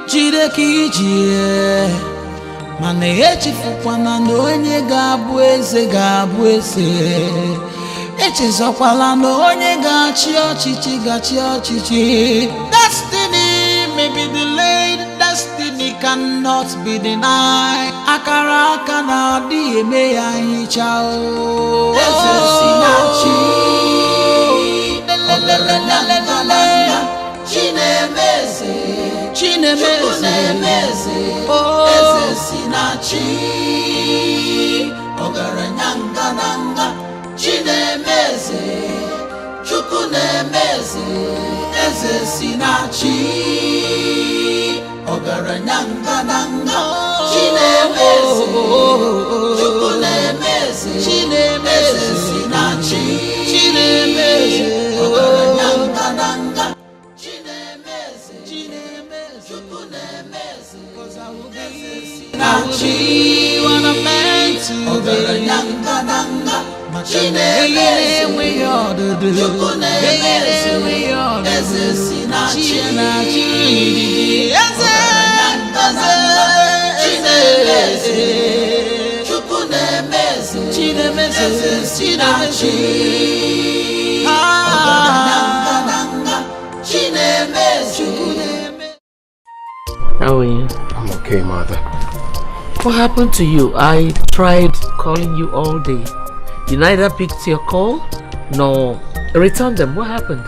jide kijie. Mana echifukwana na onye ga-abụ eze ga-abụ eze. Echezokwala na onye ga-achị ọchịchị ga-achị ọchịchị. Destiny may be delayed, destiny cannot be denied. Akara aka na-adị eme ya nhicha o. Eze si na chi. Chinemeze, Chinemeze, Eze si na chi. Ogaranya ngananga. Chinemeze, Chukwu nemeze, Eze si na chi. Ogaranya ngananga. Chinemeze, Chukwu nemeze, Eze si na chi. Chinemeze, Ogaranya ngananga. Chinemeze, Chukwu nemeze, Eze si na chi. What I'm meant to be. Ogaranya ngananga. Chinemeze, Chukwu nemeze, Eze si na chi. Chinemeze, Chukwu nemeze, Eze si na chi.
How are you?
I'm okay, mother.
What happened to you? I tried calling you all day. You neither picked your call nor returned them. What happened?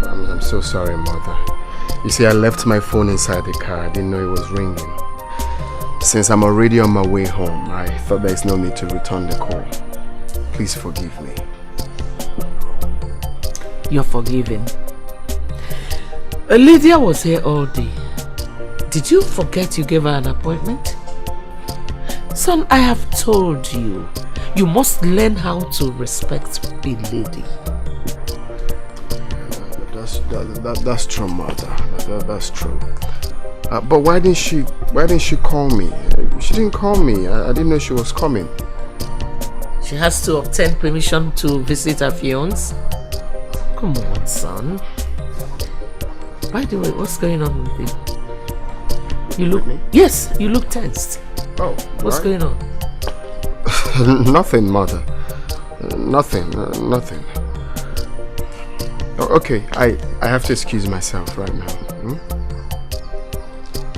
I'm so sorry, mother. You see, I left my phone inside the car. I didn't know it was ringing. Since I'm already on my way home, I thought there's no need to return the call. please forgive me.
You're forgiven. Lydia was here all day. Did you forget you gave her an appointment? Son, I have told you, you must learn how to respect a lady.
That's true, mother. That's true. But why didn't she call me? She didn't call me. I didn't know she was coming.
She has to obtain permission to visit her fiancé. Come on, son. By the way, what's going on with you? You look... Yes, you look tensed.
Oh,
what's going on?
Nothing, mother. Nothing. Okay, I have to excuse myself right now.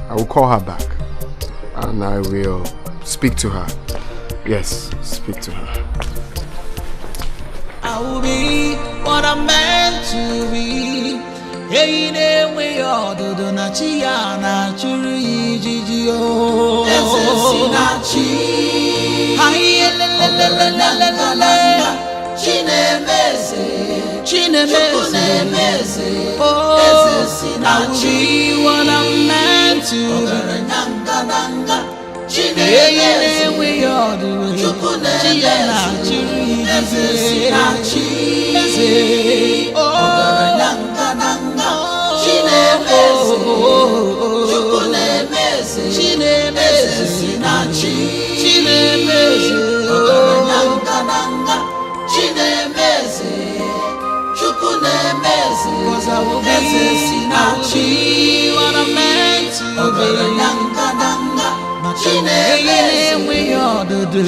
I will call her back. And I will speak to her. Yes, speak to her.
I will be what I'm meant to be. Hey, ne we all do na chia na churi jiji o. Esesinachi. Hai le le le le le le le. Chinemeze. Oh, I will be what I'm meant to be. Hey, we all do chia na churi jiji. Oh. Cause I will be what I'm meant to be. We all do. We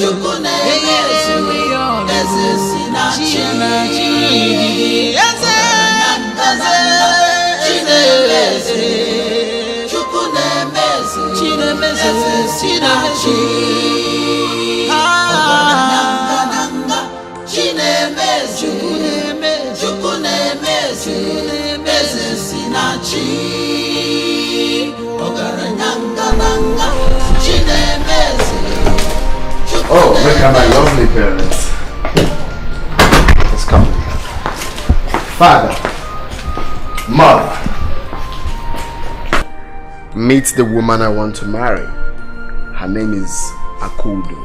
all do.
Oh, look at my lovely parents. Let's come. Father, mother, meet the woman I want to marry. Her name is Akudo.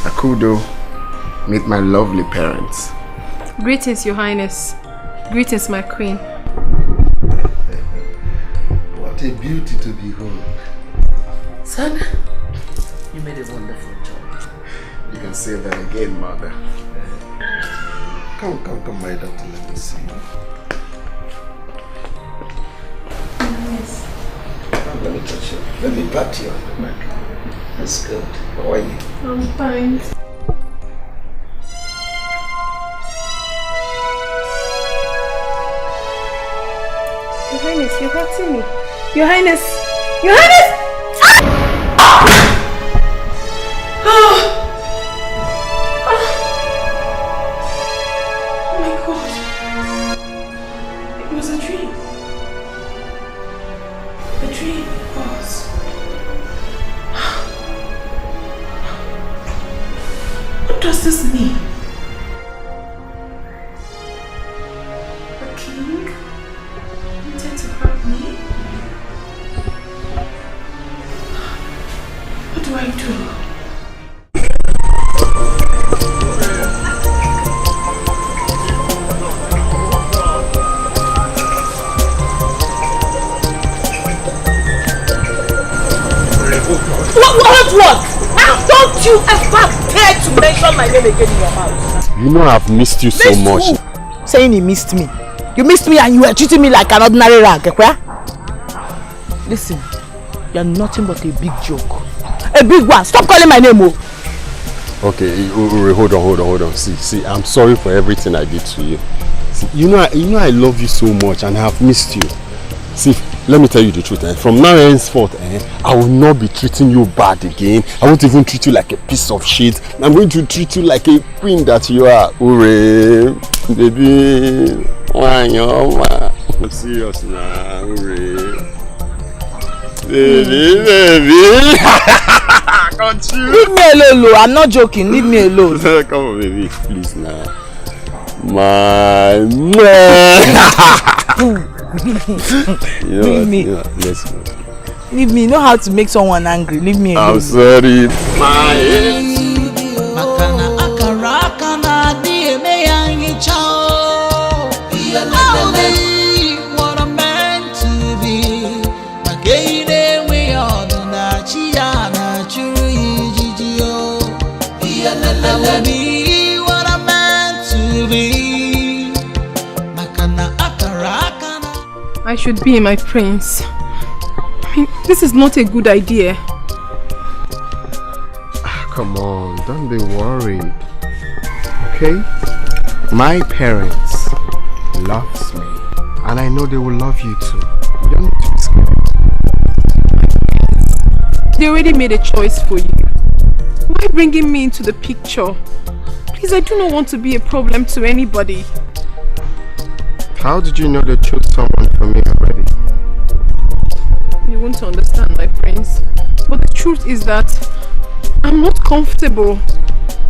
Akudo, meet my lovely parents.
Greetings, Your Highness. Greetings, my queen.
What a beauty to behold.
Son, you made a wonderful job.
You can say that again, mother.
Come, my daughter, let me see you.
Yes.
Let me touch you. Let me pat you on the back. That's good. How are you?
I'm fine. Your Highness, you're hurting me. Your Highness! Your Highness! Oh my God. It was a dream. A dream was. What does this mean? A king wanted to hurt me? What do I do?
What? Don't you ever dare to mention my name again in your mouth.
You know I've missed you so much.
Who? Saying he missed me. You missed me and you were treating me like an ordinary rag. Listen, you're nothing but a big joke. A big one. Stop calling my name.
Okay, hold on. See, I'm sorry for everything I did to you. See, you know I love you so much and I have missed you. See, let me tell you the truth. From now henceforth, I will not be treating you bad again. I won't even treat you like a piece of shit. I'm going to treat you like a queen that you are. Hooray, baby. I'm serious now. Hooray. Baby. got you.
Leave me alone, Lo. I'm not joking. Leave me alone.
Come on, baby. Please now. My man.
Leave me.
Let's go.
Leave me. You know how to make someone angry. Leave me alone.
I'm sorry.
What I'm meant to be. I will be what I'm meant to be.
I should be my prince. I mean, this is not a good idea.
Come on, don't be worried. Okay? My parents loves me, and I know they will love you too. You don't need to be scared.
They already made a choice for you. Why bringing me into the picture? Please, I do not want to be a problem to anybody.
How did you know they chose someone for me already?
You won't understand, my prince. But the truth is that I'm not comfortable.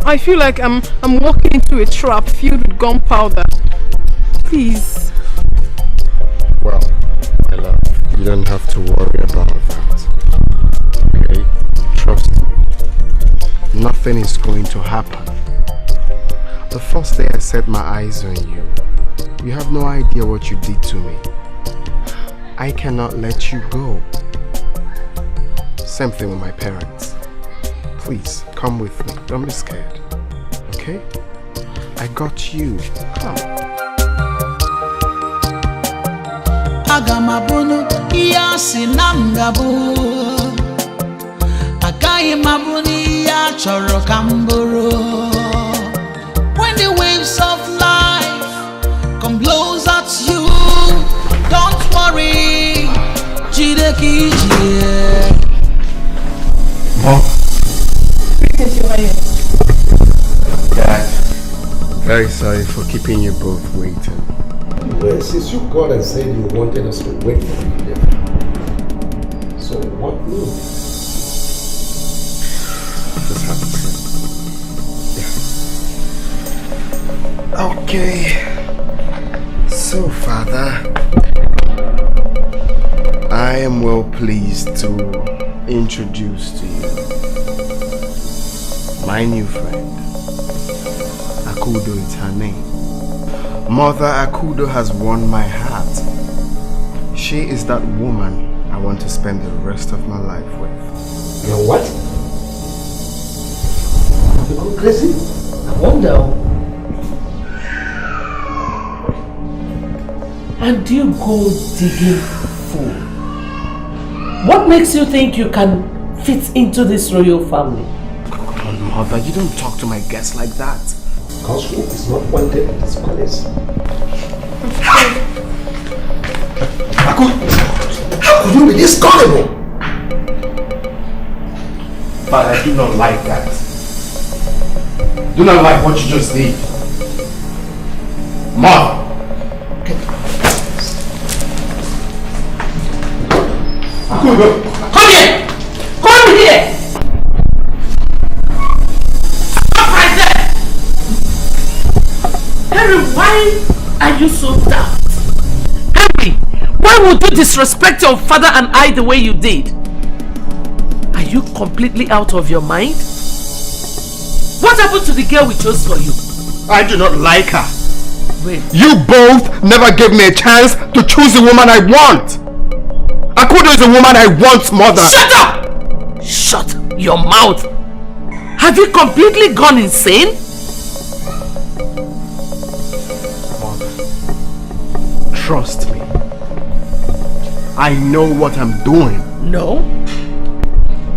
I feel like I'm walking into a trap filled with gunpowder. Please.
Well, my love, you don't have to worry about that. Okay? Trust me. Nothing is going to happen. The first day I set my eyes on you, you have no idea what you did to me. I cannot let you go. Same thing with my parents. Please, come with me. Don't be scared. Okay? I got you. Come.
Agamabunu iyasi namgabu. Akayi mabuni ya choro kamburu. When the waves of life come blows at you, don't worry. Jideki jie.
Mom. Dad, very sorry for keeping you both waiting.
Well, since you called and said you wanted us to wait for you here, so what new?
Just have a second. Okay. So, Father, I am well pleased to introduce to you my new friend. Akudo is her name. Mother Akudo has won my heart. She is that woman I want to spend the rest of my life with.
You know what? You go crazy? I wonder.
And you go digging fool. What makes you think you can fit into this royal family?
Come on, Mother, you don't talk to my guests like that.
Because who is not wanted at this palace? How could you be this gullible?
But I do not like that. Do not like what you just did. Mom!
Come here! Come here! Stop right there! Henry, why are you so daft? Henry, why would you disrespect your father and I the way you did? Are you completely out of your mind? What happened to the girl we chose for you?
I do not like her.
Wait.
You both never gave me a chance to choose the woman I want. Akudo is the woman I want, Mother.
Shut up! Shut your mouth. Have you completely gone insane?
Mother, trust me. I know what I'm doing.
No.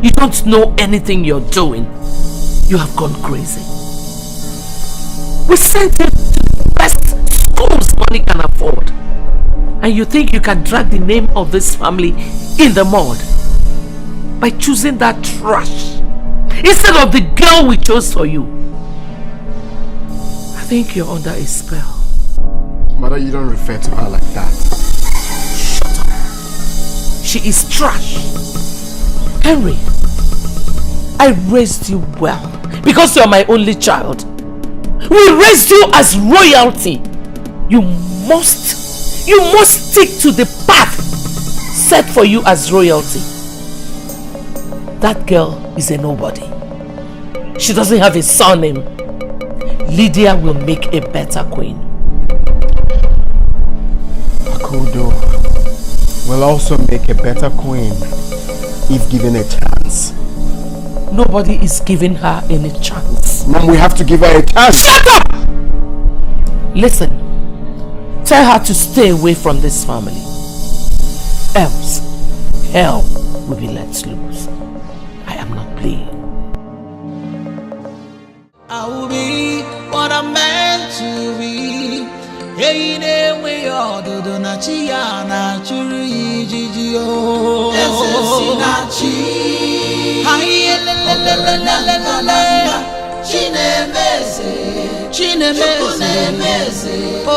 You don't know anything you're doing. You have gone crazy. We sent you to the best schools money can afford. And you think you can drag the name of this family in the mud by choosing that trash instead of the girl we chose for you? I think you're under a spell.
Mother, you don't refer to her like that.
Shut up. She is trash. Henry, I raised you well because you're my only child. We raised you as royalty. You must stick to the path set for you as royalty. That girl is a nobody. She doesn't have a surname. Lydia will make a better queen.
Akudo will also make a better queen if given a chance.
Nobody is giving her any chance.
Mom, we have to give her a chance.
Shut up! Listen, tell her to stay away from this family. Else, hell will be let loose. I am not playing.
I will be what I'm meant to be. Hey, there we are, do na chiana churi jijio. Hi, Chinemeze. Oh,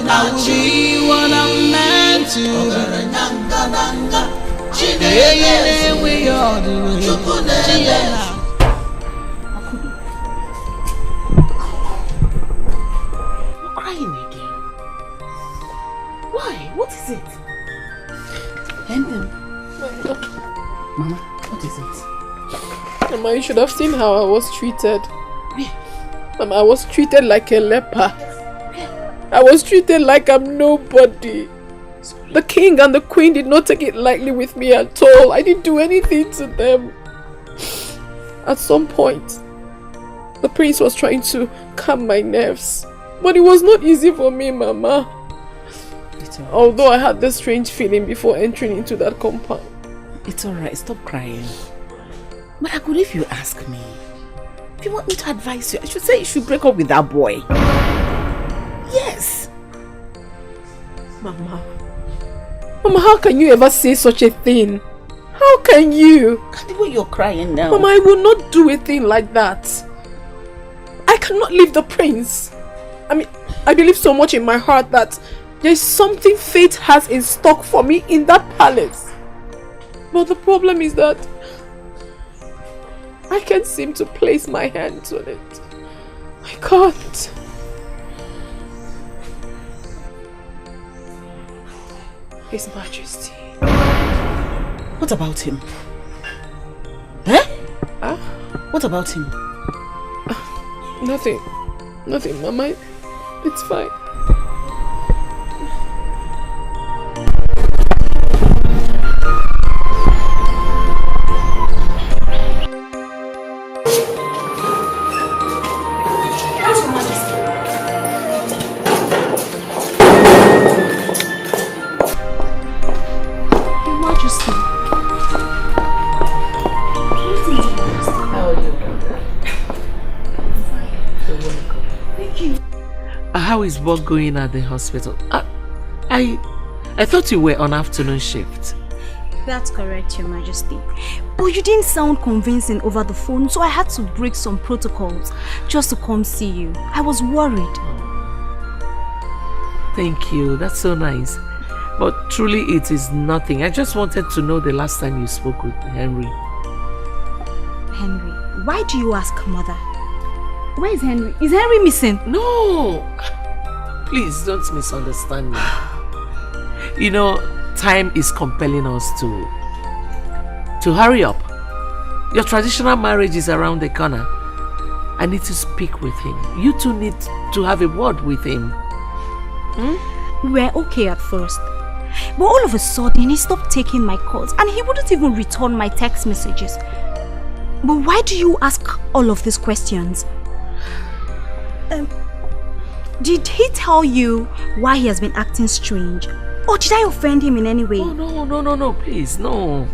I will be what I'm meant to be. Hey, there we are, do chiana.
Crying again. Why? What is it? Mama, what is it?
Mama, you should have seen how I was treated. Mama, I was treated like a leper. I was treated like I'm nobody. The king and the queen did not take it lightly with me at all. I didn't do anything to them. At some point, the prince was trying to calm my nerves. But it was not easy for me, Mama. Although I had this strange feeling before entering into that compound.
It's alright, stop crying. But I could, if you ask me, if you want me to advise you, I should say you should break up with that boy. Yes.
Mama, how can you ever say such a thing? How can you?
The way you're crying now.
Mama, I will not do a thing like that. I cannot leave the prince. I mean, I believe so much in my heart that there's something fate has in stock for me in that palace. But the problem is that I can't seem to place my hands on it. I can't. His Majesty.
What about him? Eh? What about him?
Nothing. Nothing, Mama. It's fine.
How is work going at the hospital? I thought you were on afternoon shift.
That's correct, Your Majesty. But you didn't sound convincing over the phone, so I had to break some protocols just to come see you. I was worried.
Thank you. That's so nice. But truly it is nothing. I just wanted to know the last time you spoke with Henry.
Henry? Why do you ask, Mother? Where is Henry? Is Henry missing?
No! Please don't misunderstand me. You know, time is compelling us to hurry up. Your traditional marriage is around the corner. I need to speak with him. You two need to have a word with him.
We were okay at first. But all of a sudden, he stopped taking my calls and he wouldn't even return my text messages. But why do you ask all of these questions? Did he tell you why he has been acting strange? Or did I offend him in any way?
Oh, no, please, no.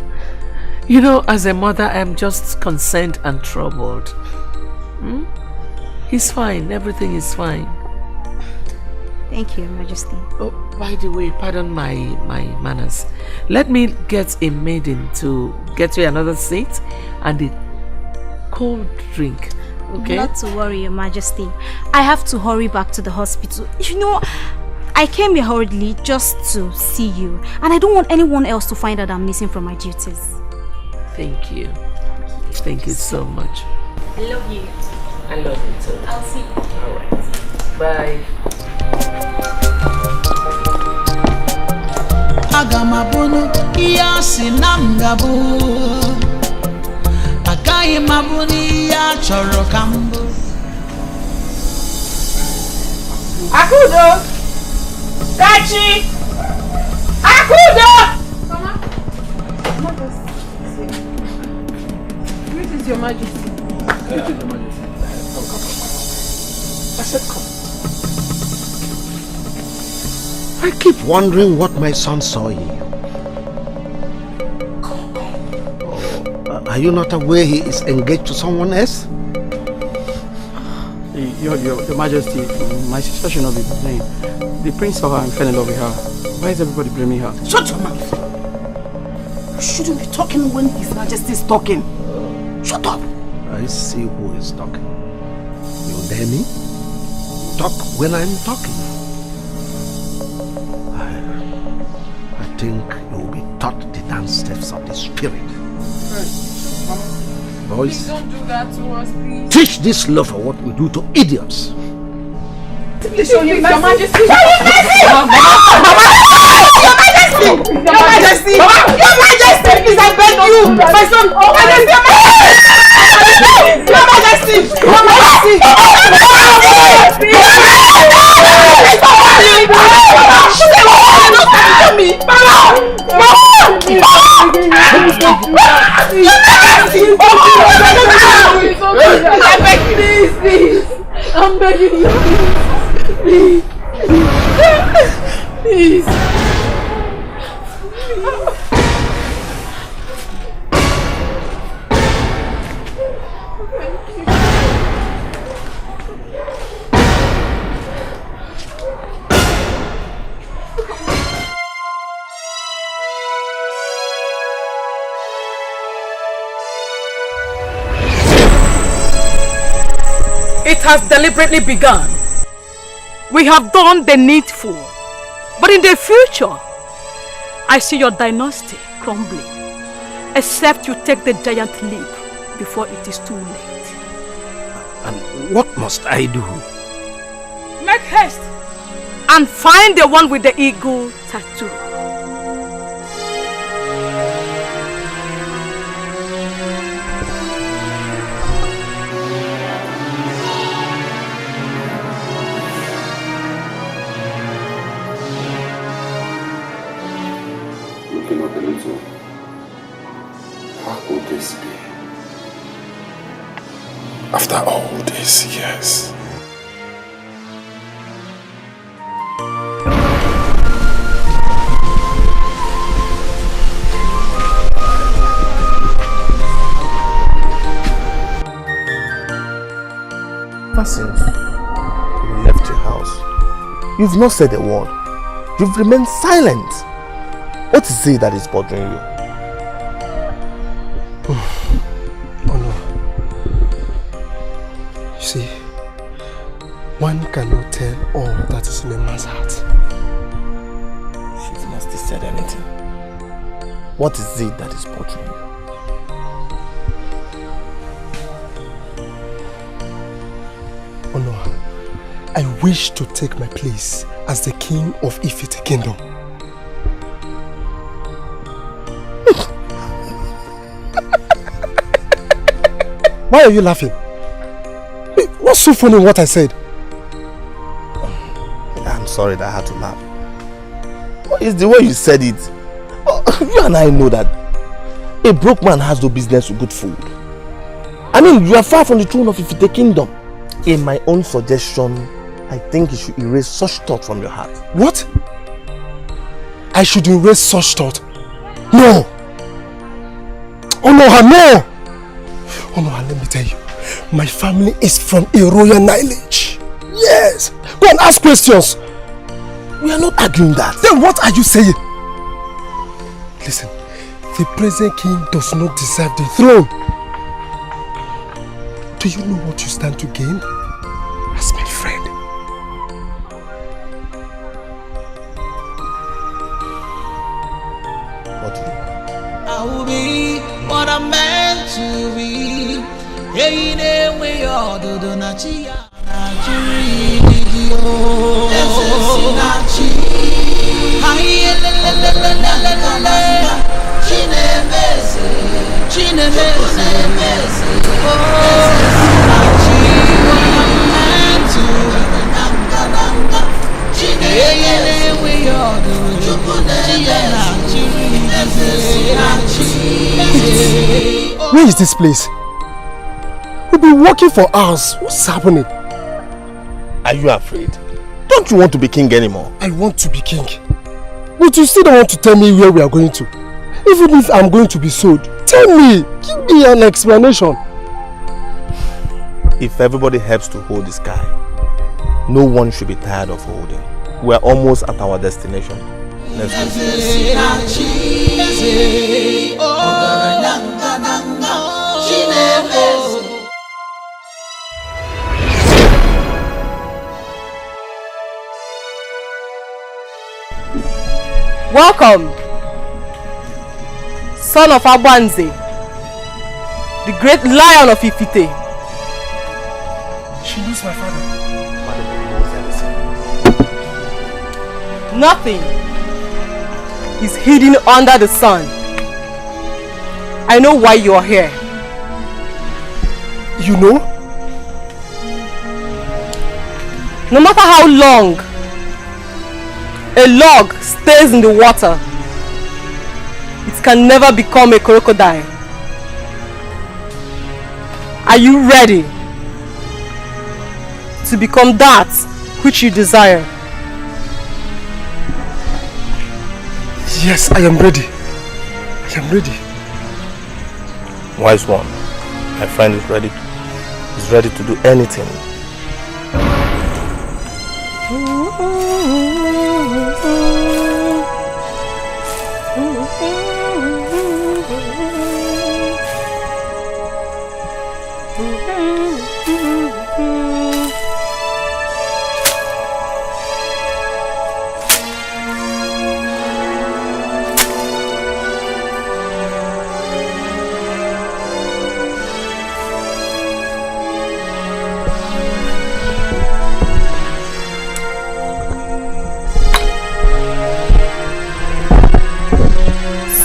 You know, as a mother, I'm just concerned and troubled. He's fine, everything is fine.
Thank you, Your Majesty.
Oh, by the way, pardon my manners. Let me get a maiden to get you another seat and a cold drink. Okay?
Not to worry, Your Majesty. I have to hurry back to the hospital. You know, I came here hurriedly just to see you. And I don't want anyone else to find out I'm missing from my duties.
Thank you. Thank you so much.
I love you.
I love you too.
I'll see you.
Alright. Bye.
Agamabunu iya sinamgabu Akai mabuni ya choro kambu
Akudo! Kachi! Akudo!
Mama. This is your majesty.
Your Majesty. Come. I said come.
I keep wondering what my son saw in you. Are you not aware he is engaged to someone else?
Your Majesty, my sister should not be playing. The prince saw her and fell in love with her. Why is everybody blaming her?
Shut your mouth! You shouldn't be talking when His Majesty is talking. Shut up!
I see who is talking. You dare me? Talk when I'm talking. I think you will be taught the dance steps of the spirit. Boys,
Please don't do that to us, please.
teach this lover what we do to idiots.
Please show him
Your
mercy.
Majesty! Your Majesty! Your Majesty! Please, I beg you! My son! Your Majesty! Your Majesty! Your Majesty! Please! I'm begging you! Please! Please!
It has deliberately begun. We have done the needful. But in the future, I see your dynasty crumbling. Except you take the giant leap before it is too late.
And what must I do?
Make haste and find the one with the eagle tattoo.
Looking up a little. How could this be? After all these years.
Ever since you left your house, you've not said a word. You've remained silent. What is it that is bothering you?
Oh no. You see, one cannot tell all that is in a man's heart.
She's not still said anything. What is it that is bothering you?
Oh no. I wish to take my place as the king of Ifite Kingdom. Why are you laughing? What's so funny in what I said?
I'm sorry that I had to laugh. It's the way you said it. You and I know that a broke man has no business with good food. I mean, you are far from the throne of Ifite Kingdom. In my own suggestion, I think you should erase such thought from your heart.
What? I should erase such thought? No! Oh no, no! Oh no, let me tell you, my family is from a royal lineage. Yes! Go and ask questions!
We are not arguing that.
Then what are you saying? Listen, the present king does not deserve the throne. Do you know what you stand to gain as my friend?
What do you want?
I will be what I'm meant to be. Hey, ne we all do do na chia na chiri yo. This is na chi. Hi la la la la la la la. Chine mese, chine mese. Oh, this is na chi. What I'm meant to be. Chine ne we all do do chia na chiri.
Where is this place? We've been working for hours. What's happening?
Are you afraid? Don't you want to be king anymore?
I want to be king. But you still don't want to tell me where we are going to. Even if I'm going to be sold, tell me. Give me an explanation.
If everybody helps to hold the sky, no one should be tired of holding. We are almost at our destination. Let's go.
Welcome, son of Abanze, the great lion of Ifite.
She knows my father.
Nothing is hidden under the sun. I know why you are here.
You know?
No matter how long a log stays in the water, it can never become a crocodile. Are you ready to become that which you desire?
Yes, I am ready. I am ready.
Wise one, my friend is ready to do anything.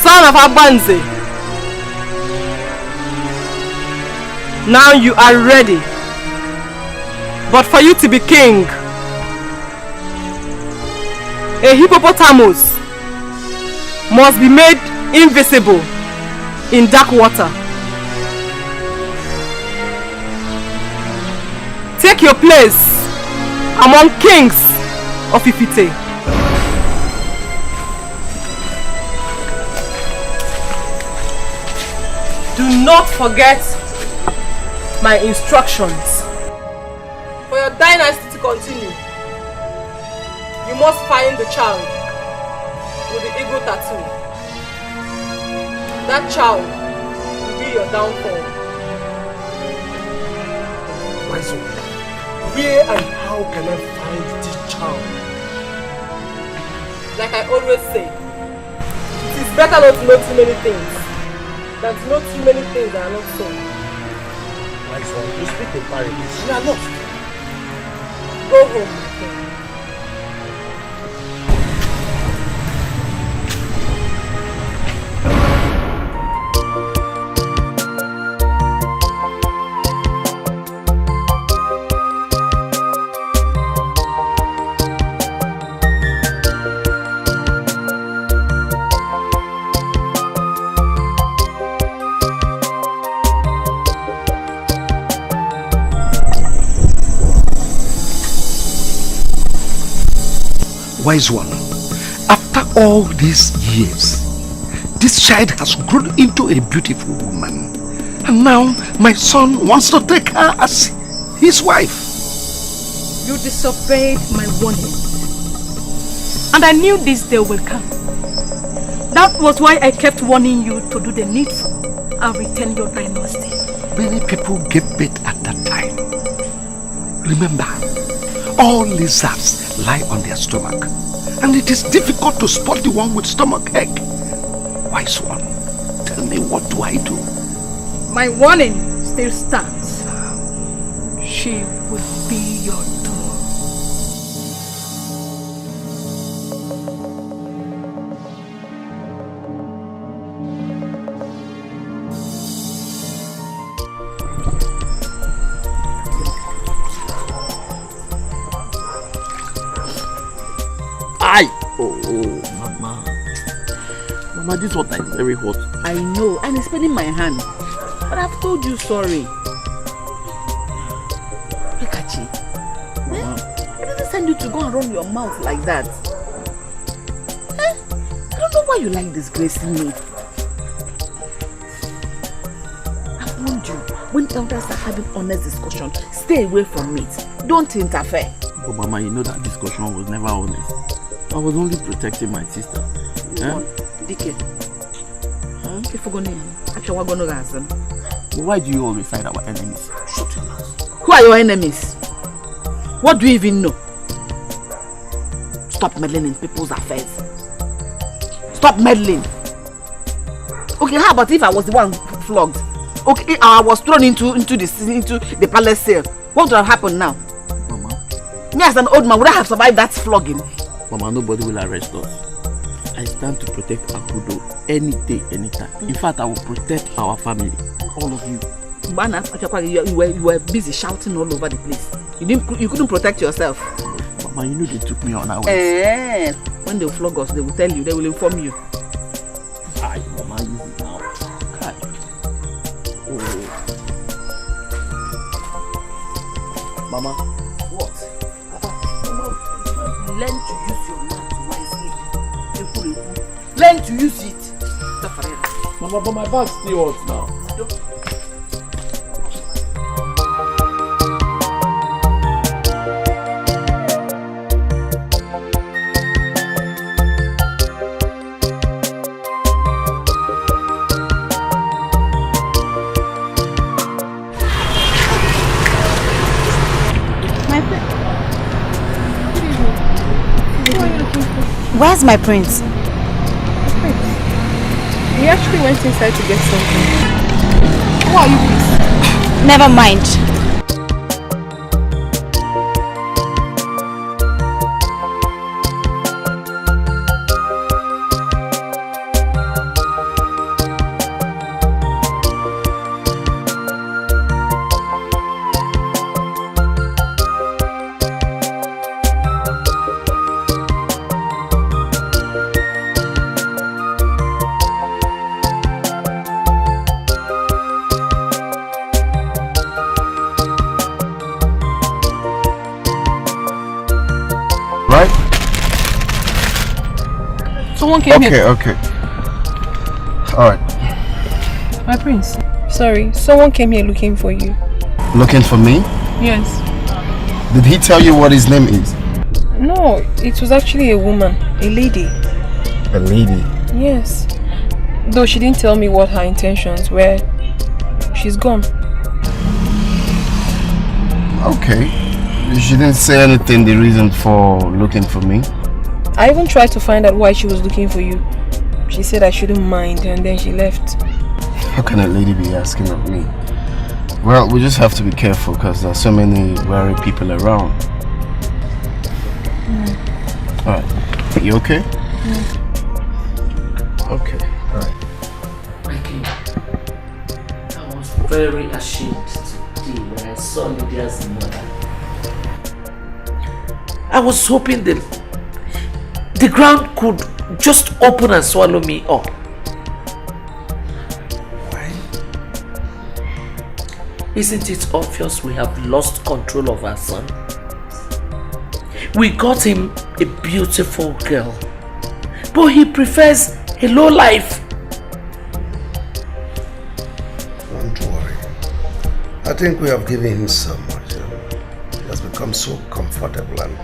Son of Abanze, now you are ready, but for you to be king, a hippopotamus must be made invisible in dark water. Take your place among kings of Ifite. Do not forget my instructions. For your dynasty to continue, you must find the child with the eagle tattoo. That child will be your downfall.
Wise one, where and how can I find this child?
Like I always say, it is better not to know too many things than to know too many things that are not so.
Wise one, you speak in parables. You are lost.
Go home, my friend.
Wise one, after all these years, this child has grown into a beautiful woman. And now my son wants to take her as his wife.
You disobeyed my warning. And I knew this day will come. That was why I kept warning you to do the needful and retain your dynasty.
Many people gave birth at that time. Remember, all lizards lie on their stomach, and it is difficult to spot the one with stomach ache. Wise one,
Tell me, what do I do?
My warning still stands. She would be your doom.
Oh, Mama. Mama, this water is very hot.
I know, and it's paining my hand. But I've told you sorry. Pikachi, I didn't send you to go and run your mouth like that. I don't know why you like disgracing me. I've warned you, when elders are having honest discussion, stay away from it. Don't interfere.
But Mama, you know that discussion was never honest. I was only protecting my sister.
Dike. If we're gonna actually, we're gonna answer.
But why do you always side our enemies?
Shut your mouth. Who are your enemies? What do you even know? Stop meddling in people's affairs. Stop meddling. Okay, how about if I was the one flogged? Okay, I was thrown into the palace cell. What would have happened now?
Mama.
Me as an old man, would I have survived that flogging?
Mama, nobody will arrest us. I stand to protect Akudo any day, anytime. In fact, I will protect our family. All of you.
You were busy shouting all over the place. You couldn't protect yourself.
Mama, you know they took me on our way.
When they flog us, they will tell you, they will inform you.
Aye, Mama, use it now. Mama.
What? Mama, learn to use your mouth wisely. Learn to use it.
Mama, but my bag's still hot now.
Where's my prince?
He actually went inside to get something. Who are you with?
Never mind.
Someone came here.
Okay. Alright.
My prince. Sorry, someone came here looking for you.
Looking for me?
Yes.
Did he tell you what his name is?
No, it was actually a woman. A lady.
A lady?
Yes. Though she didn't tell me what her intentions were. She's gone.
Okay. She didn't say anything, the reason for looking for me?
I even tried to find out why she was looking for you. She said I shouldn't mind and then she left.
How can a lady be asking of me? Well, we just have to be careful because there are so many wary people around. Alright. Are you okay? Okay. Alright.
Mikey, I was very ashamed today when I saw Lydia's mother. I was hoping that the ground could just open and swallow me up. Why? Isn't it obvious we have lost control of our son? We got him a beautiful girl, but he prefers a low life.
Don't worry. I think we have given him so much. He has become so comfortable and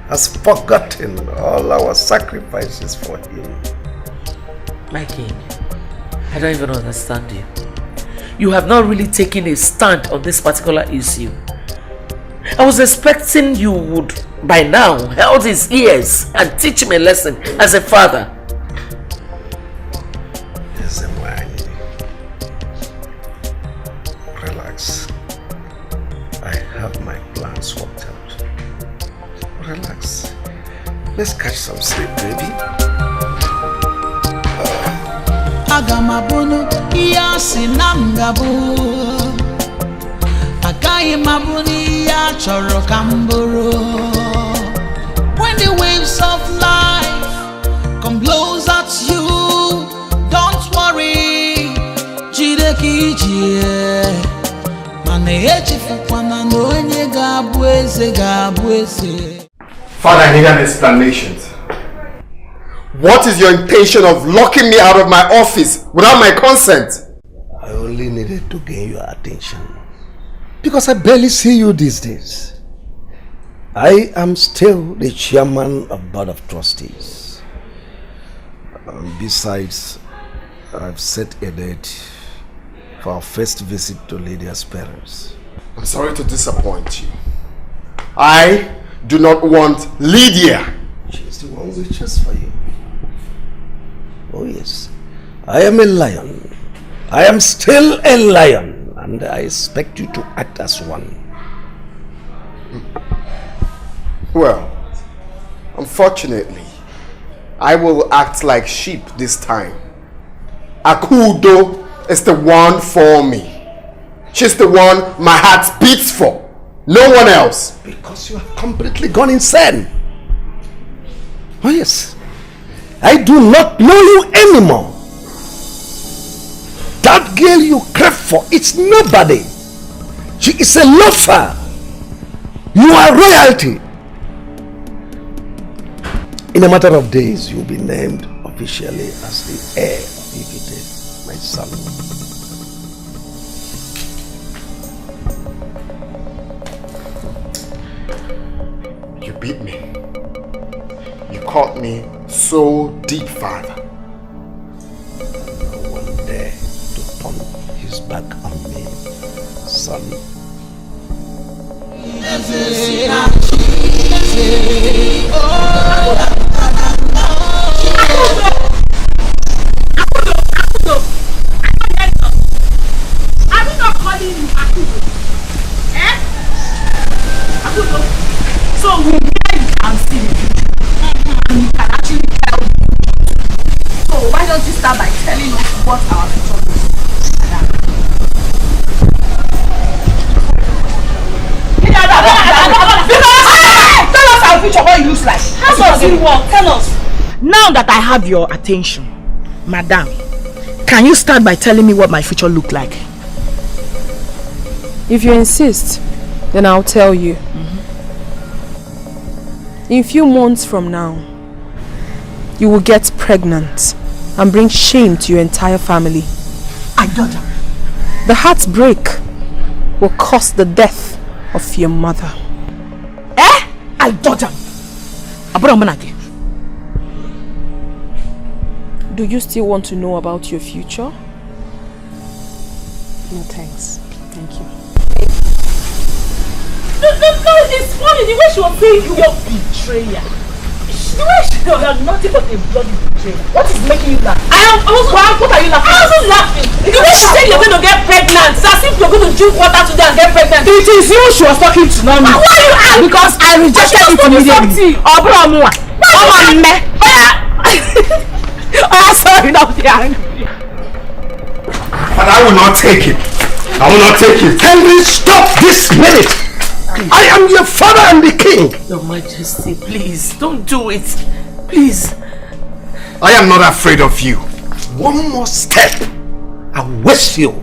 has forgotten all our sacrifices for him.
My king, I don't even understand you. You have not really taken a stand on this particular issue. I was expecting you would, by now, hold his ears and teach him a lesson as a father.
Relax. I have my plans worked out. Relax. Let's catch some sleep, baby.
Agamabunu iya sinamgabu. Agai mabuni ya choro kamburu. When the waves of life come blows at you, don't worry. Jideki jie. Mane echi fukwana no enye gabuese.
Father, I need an explanation. What is your intention of locking me out of my office without my consent?
I only needed to gain your attention because I barely see you these days. I am still the chairman of Board of Trustees. Besides, I've set a date for our first visit to Lydia's parents.
I'm sorry to disappoint you. I do not want Lydia.
She's the one we chose for you. Oh yes, I am a lion. I am still a lion, and I expect you to act as one.
Well, unfortunately, I will act like sheep this time. Akudo is the one for me. She's the one my heart beats for. No one else.
Because you have completely gone insane. Oh yes. I do not know you anymore. That girl you crave for, it's nobody. She is a loafer. You are royalty. In a matter of days, you'll be named officially as the heir of Ikite, my son.
You beat me. You caught me so deep, Father.
No one dare to turn his back on me, son.
Are we not calling you Akudo? Eh? Akudo. So we can see the future. And you can actually tell the future. So why don't you start by telling us what our future is? Tell us our future, what it looks like. How does it work? Tell us. Now that I have your attention, Madam, can you start by telling me what my future look like?
If you insist, then I'll tell you. In a few months from now, you will get pregnant and bring shame to your entire family.
I daughter.
The heartbreak will cause the death of your mother.
Eh? I daughter.
Do you still want to know about your future?
No thanks. Thank you.
No, it's funny the way she was saying you were betrayer. The way she was nothing but a bloody betrayer. What is making you laugh? What are you laughing? I wasn't laughing. The way she said you're going to get pregnant, it's as if you're going to drink water today and get pregnant. It is you she was talking to, not me. Why are you angry? Because I rejected it immediately. Oh, sorry, not be angry.
But I will not take it. I will not take it. Henry, stop this minute. I am your father and the king.
Your Majesty, please, don't do it. Please.
I am not afraid of you. One more step, I will waste you.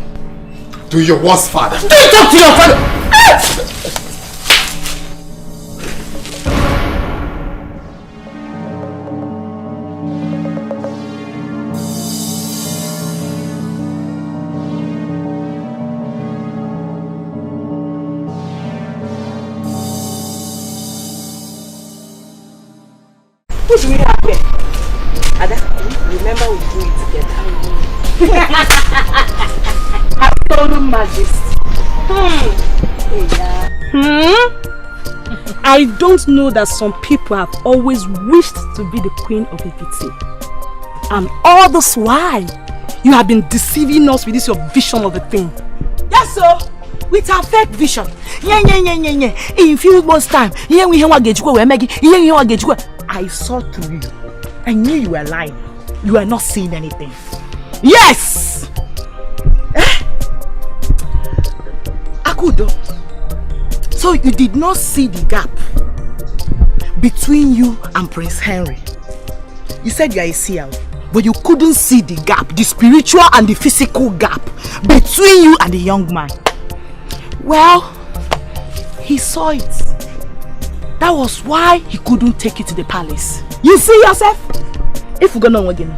Do your worst, Father.
Don't talk to your father.
Who do we have here? Ada, remember we do it together. Her total majesty. I don't know that some people have always wished to be the queen of Ikiti. And all this while, You have been deceiving us with this your vision of the thing. Yes, sir. With our fake vision. In few months' time, I saw through you. I knew you were lying. You were not seeing anything. Yes! Akudo. So you did not see the gap between you and Prince Henry. You said you are a CL, but you couldn't see the gap, the spiritual and the physical gap between you and the young man. Well, he saw it. That was why he couldn't take it to the palace. You see yourself? If we're gonna again.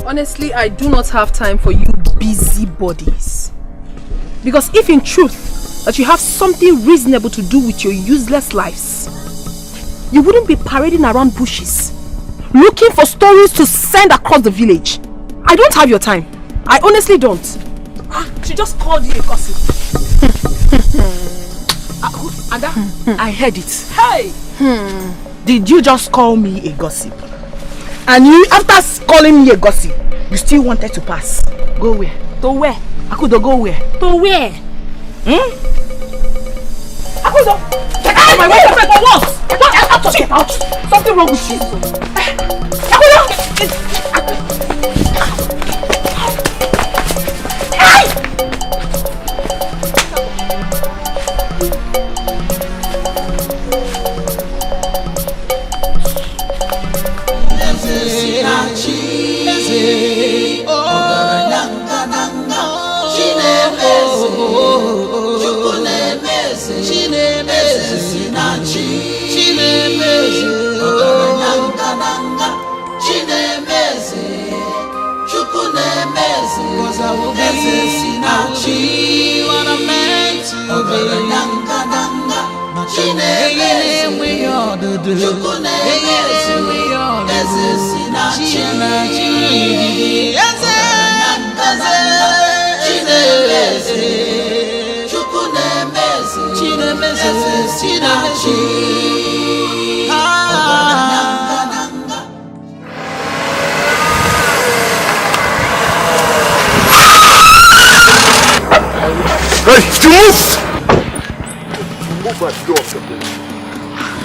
Honestly, I do not have time for you busybodies. Because if in truth that you have something reasonable to do with your useless lives, you wouldn't be parading around bushes, looking for stories to send across the village. I don't have your time. I honestly don't.
She just called you a gossip. Ada, I heard it. Hey! Did you just call me a gossip? And you, after calling me a gossip, you still wanted to pass? Go where? To where? Akudo, go where? To where? Akudo! Get out of my way! For what? Get out! Something wrong with you. Akudo!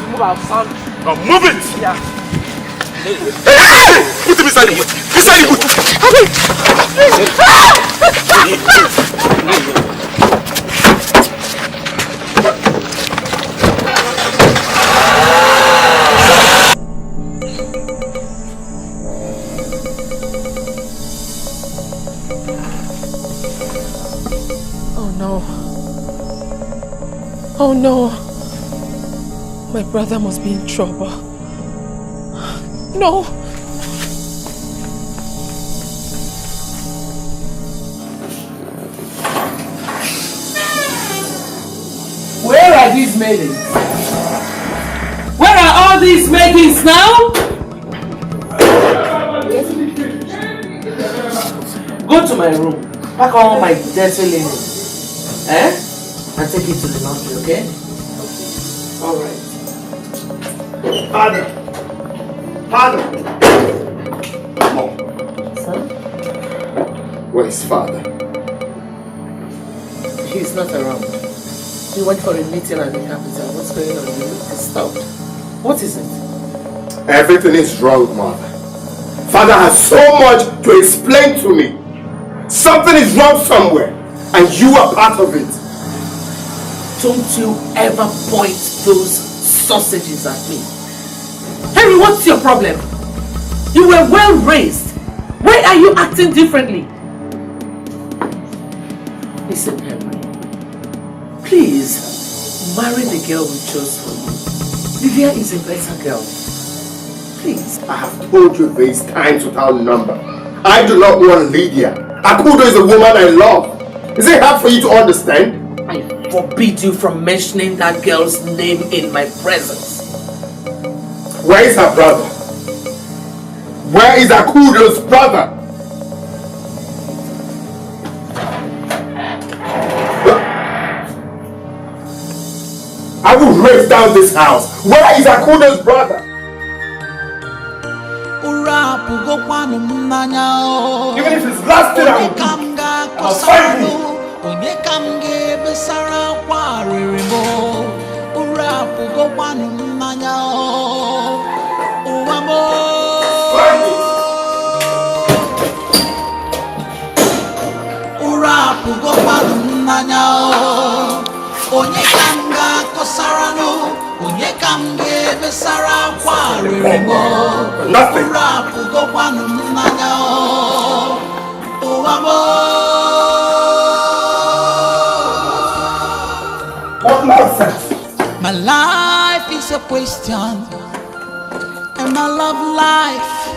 Move out, son. Now move it! Yeah. Hey! Put him inside the boot! Inside the boot!
Oh no. Oh no. My brother must be in trouble. No.
Where are these maidens? Where are all these maidens now? Go to my room. Pack all my dirty linen. And take it to the laundry, okay? Alright.
Father! Father! Mom.
Son?
Where is father?
He's not around. He went for a meeting at the capital. What's going on? You look disturbed. What is it?
Everything is wrong, mother. Father has so much to explain to me. Something is wrong somewhere, and you are part of it.
Don't you ever point those sausages at me. Henry, what's your problem? You were well raised. Why are you acting differently? Listen, Henry. Please, marry the girl we chose for you. Lydia is a better girl. Please.
I have told you this times without number. I do not want Lydia. Akudo is a woman I love. Is it hard for you to understand?
I forbid you from mentioning that girl's name in my presence.
Where is her brother? Where is Akudo's brother? I will raise down this house. Where is Akudo's brother?
Ura
Even if it's last thing I'll find him. What nonsense?
My life is a question, and my love life,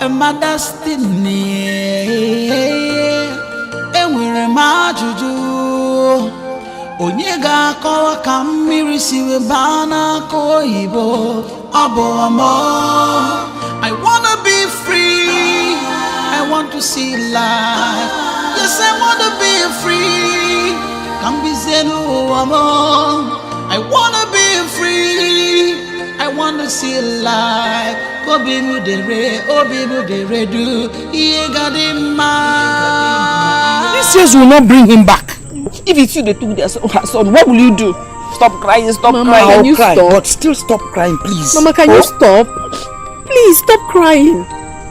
and my destiny. And where am I, Juju? Onyega kawa kamiri siwe bana koibo abo amo. I wanna be free. I want to see life. Yes, I wanna be free. Kambizenu amo. I wanna be free. I wanna see life. Obimu de redu.
These years will not bring him back. If it's you they took their son, what will you do? Stop crying, stop
Mama,
crying.
can you stop?
But still stop crying, please.
Mama, can you stop? Please stop crying.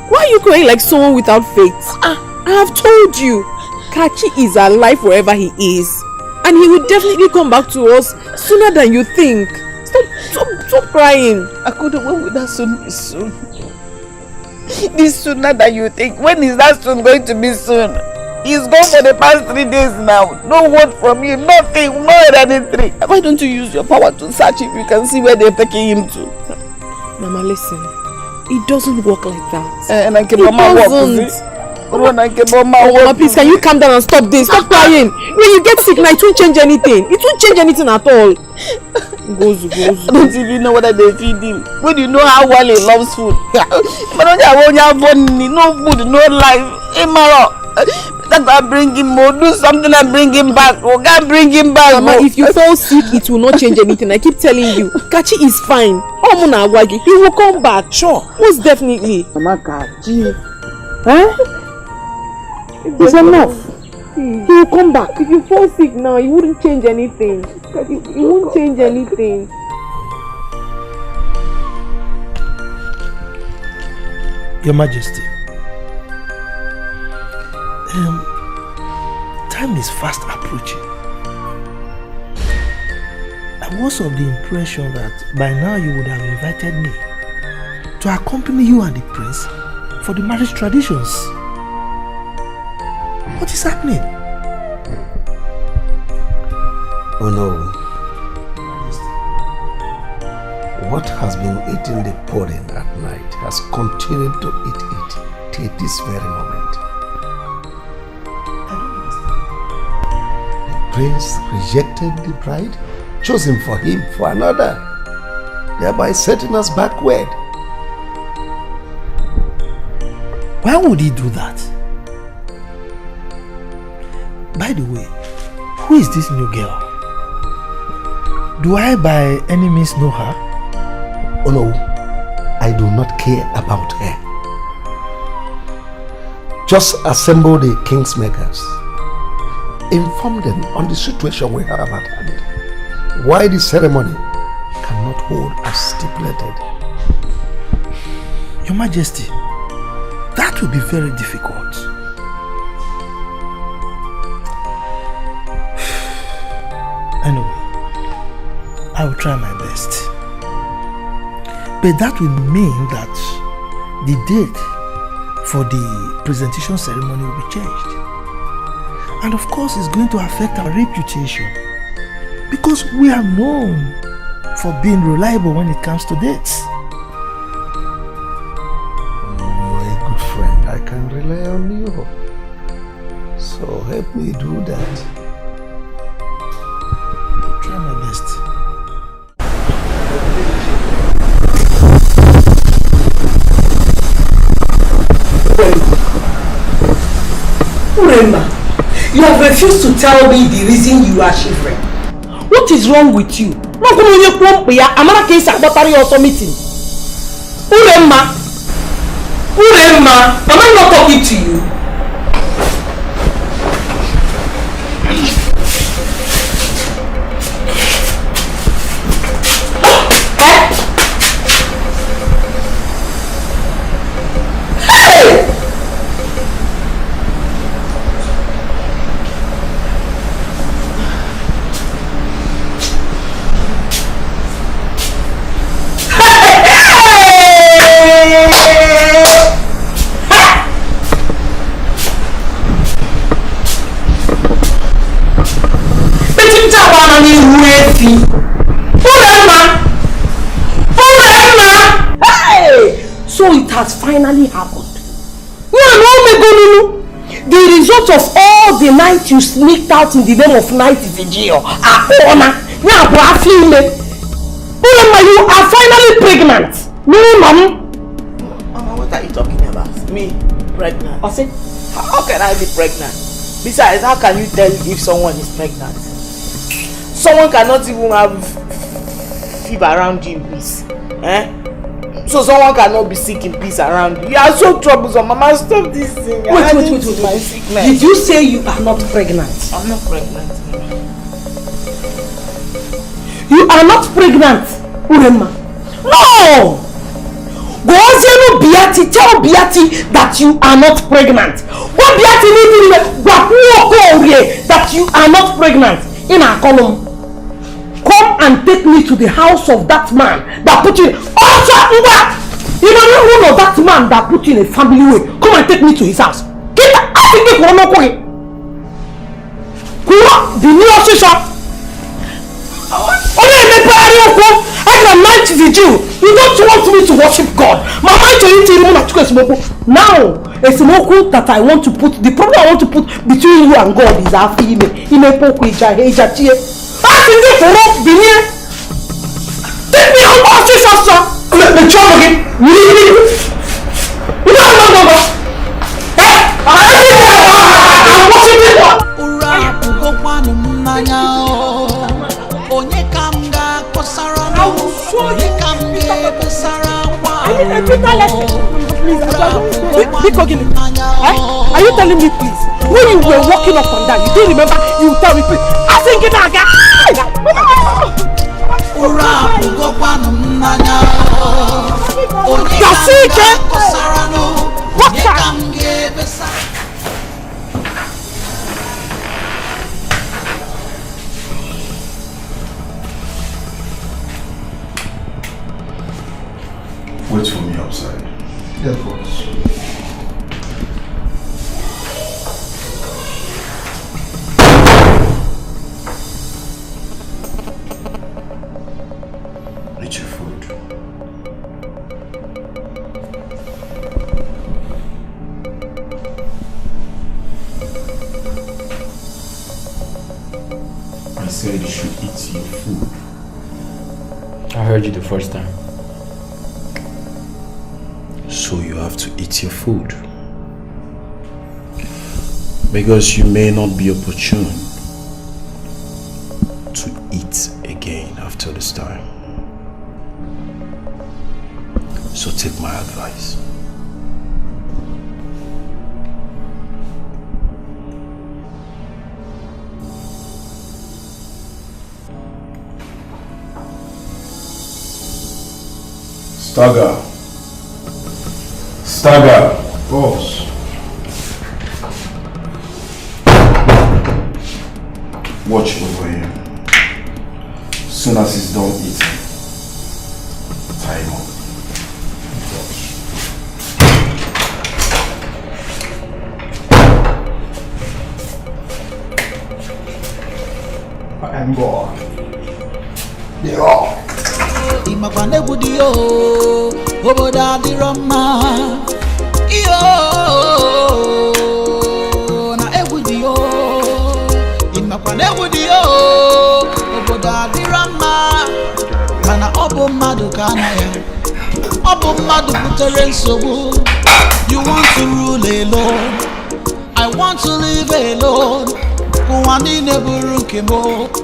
Why are you crying like someone without faith? I have told you, Kachi is alive wherever he is. And he will definitely come back to us sooner than you think. Stop crying.
I couldn't wait with that soon. This sooner than you think. When is that soon going to be soon? He's gone for the past 3 days now. No word from you, nothing, no anything. Why don't you use your power to search if you can see where they're taking him to?
Mama, listen. It doesn't work like that.
And I can Mama,
please, can you calm down and stop this? Stop crying. When you get sick now, it won't change anything. It won't change anything at all. Goes.
I don't even know whether they feed him. When you know how well he loves food. No food, no life. That bring him more, do something and bring him back. We can't bring him back.
Mama, if you fall sick, it will not change anything. I keep telling you. Kachi is fine. He will come back. Sure. Most definitely.
Mama, Kachi.
It's enough. He will come back. If you fall sick now, it wouldn't change anything. It won't change anything.
Your Majesty, time is fast approaching. I was of the impression that by now you would have invited me to accompany you and the prince for the marriage traditions. What is happening?
Oh no. What has been eating the pudding at night has continued to eat it till this very moment. The prince rejected the bride, chosen for him for another, thereby setting us backward.
Why would he do that? By the way, who is this new girl? Do I by any means know her?
Oh no, I do not care about her. Just assemble the kingsmakers. Inform them on the situation we have at hand. Why the ceremony cannot hold as stipulated.
Your Majesty, that will be very difficult. Anyway, I will try my best. But that will mean that the date for the presentation ceremony will be changed. And of course, it's going to affect our reputation. Because we are known for being reliable when it comes to dates.
I can rely on you. So help me do that.
I'll try my best.
Uremma, you have refused to tell me the reason you are shivering. What is wrong with you? Uremma, Urema, am I not talking to you? So it has finally happened. The result of all the night you sneaked out in the name of night vigil. You are finally pregnant.
Mama, what are you talking about? Me? Pregnant? I said, how can I be pregnant? Besides, how can you tell if someone is pregnant? Someone cannot even have fever around you in peace. So someone cannot be sick in peace around you. You are so troublesome. Mama, stop this thing.
Wait.
My sickness.
Did you say you are not pregnant?
I'm not pregnant, Mama.
You are not pregnant, Urema. No! Go on, Beati, tell Beati that you are not pregnant. What Beati need that you are not pregnant in our column. Come and take me to the house of that man that put you in you know that man that put you in a family way. Come and take me to his house. Get the new officer. I can night vigil. You don't want me to worship God. My mind to eat now. It's smoke that I want to put. The problem I want to put between you and God is after him. Take me out of office, sir. Let me try again. No. I'm watching this one. Are you telling me, please? When you were walking up and down, you don't remember? You tell me, please. I think it again.
Wait for me outside. Yes, boss. Eat your food. I said you should eat your food.
I heard you the first time.
So you have to eat your food. Because you may not be opportune to eat again after this time. So take my advice. Stagger. Boss. Watch over him. Soon as he's done eating, tie him up. I'm gone.
You want to rule alone, I want to live alone.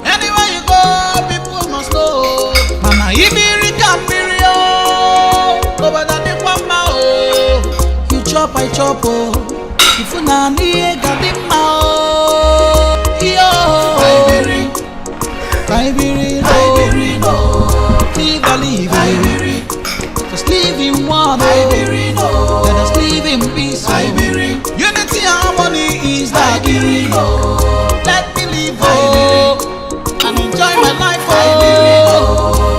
Anywhere you go, people must know. Mama, chop, oh. If you na need got the mouth, yo. Liberty, live, just live in one, let us live in peace. Unity, harmony is that. Let me live, and enjoy my life,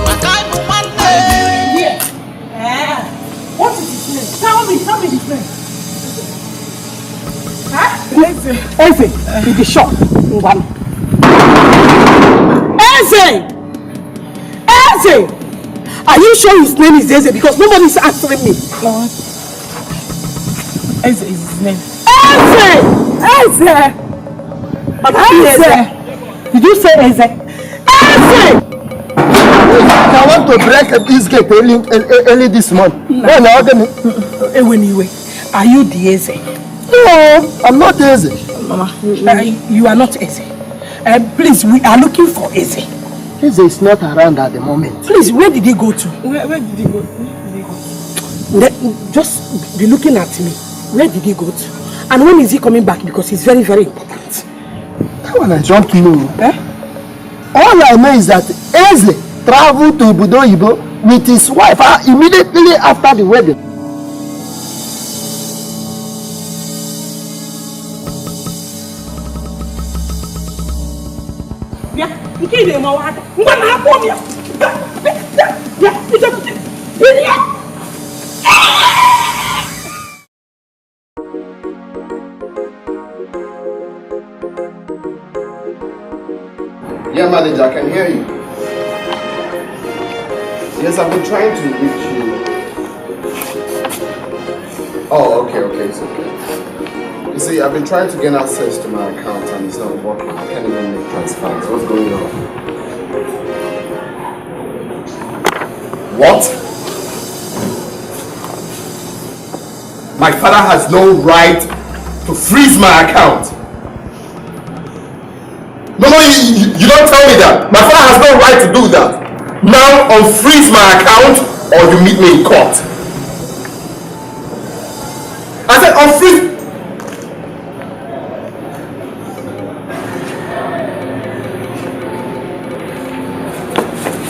my time one day.
What is his name? Tell me his name. Huh? Eze, in the shop. Eze! Are you sure his name is Eze? Because nobody is answering me. No. Eze is his name. Eze! Did you say Eze? Eze!
I want to break this gate early this month.
Anyway, are you the Eze?
No, I'm not Eze.
Mama, you are not Eze. Please, we are looking for Eze.
Eze is not around at the moment.
Please, where did he go to? Where did he go? Just be looking at me. Where did he go to? And when is he coming back? Because it's very, very important.
That one I don't know. All I know is that Eze traveled to Budo Ibo with his wife immediately after the wedding. Yeah, manager, I can hear you. Yes, I've been trying to reach you. Oh, okay, it's okay. You see, I've been trying to gain access to my account and it's not working. I can't even make transfers. What's going on?
What? My father has no right to freeze my account. No, you don't tell me that. My father has no right to do that. Now unfreeze my account or you meet me in court. I said unfreeze.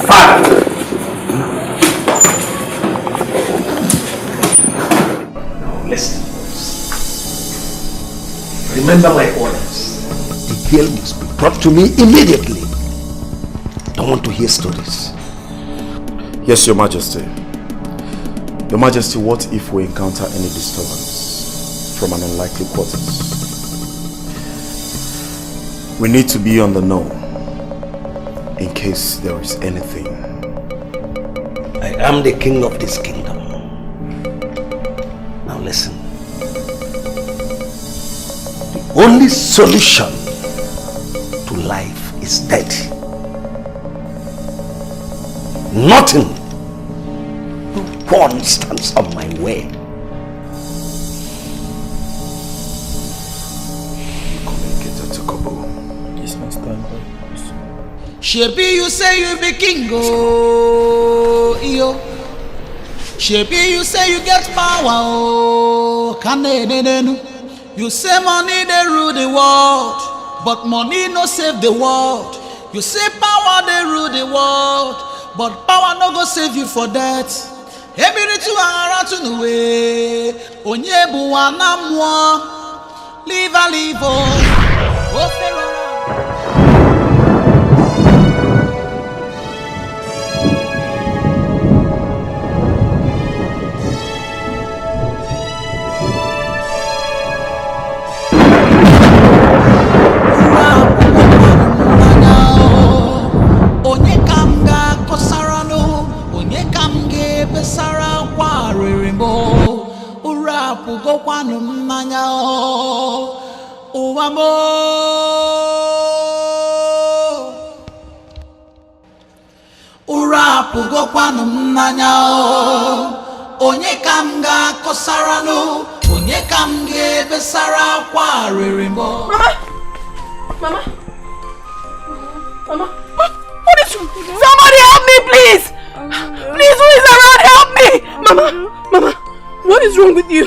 Father. Now listen. Remember my orders.
The girl must be brought to me immediately. Don't want to hear stories.
Yes, Your Majesty. Your Majesty, what if we encounter any disturbance from an unlikely quarters? We need to be on the know in case there is anything.
I am the king of this kingdom. Now listen. The only solution to life is death. Nothing. No one stands on my way.
Communicator to Kobo.
Yes, Master.
Shebi, you say you be king, oh, yo. Shebi, you say you get power, oh, you say money they rule the world, but money no save the world. You say power they rule the world, but power no go save you for that. Every to around to the way, onye buwana mwa, live a live oh, Sara Quarimbo, Urapu go one mania, Uamo Urapu go one mania, Onyekanga Kosarano, Onyekamge Besara Quarimbo.
Mama! What is you? Somebody help me, please! Please, who is around? Help me! Mama, what is wrong with you?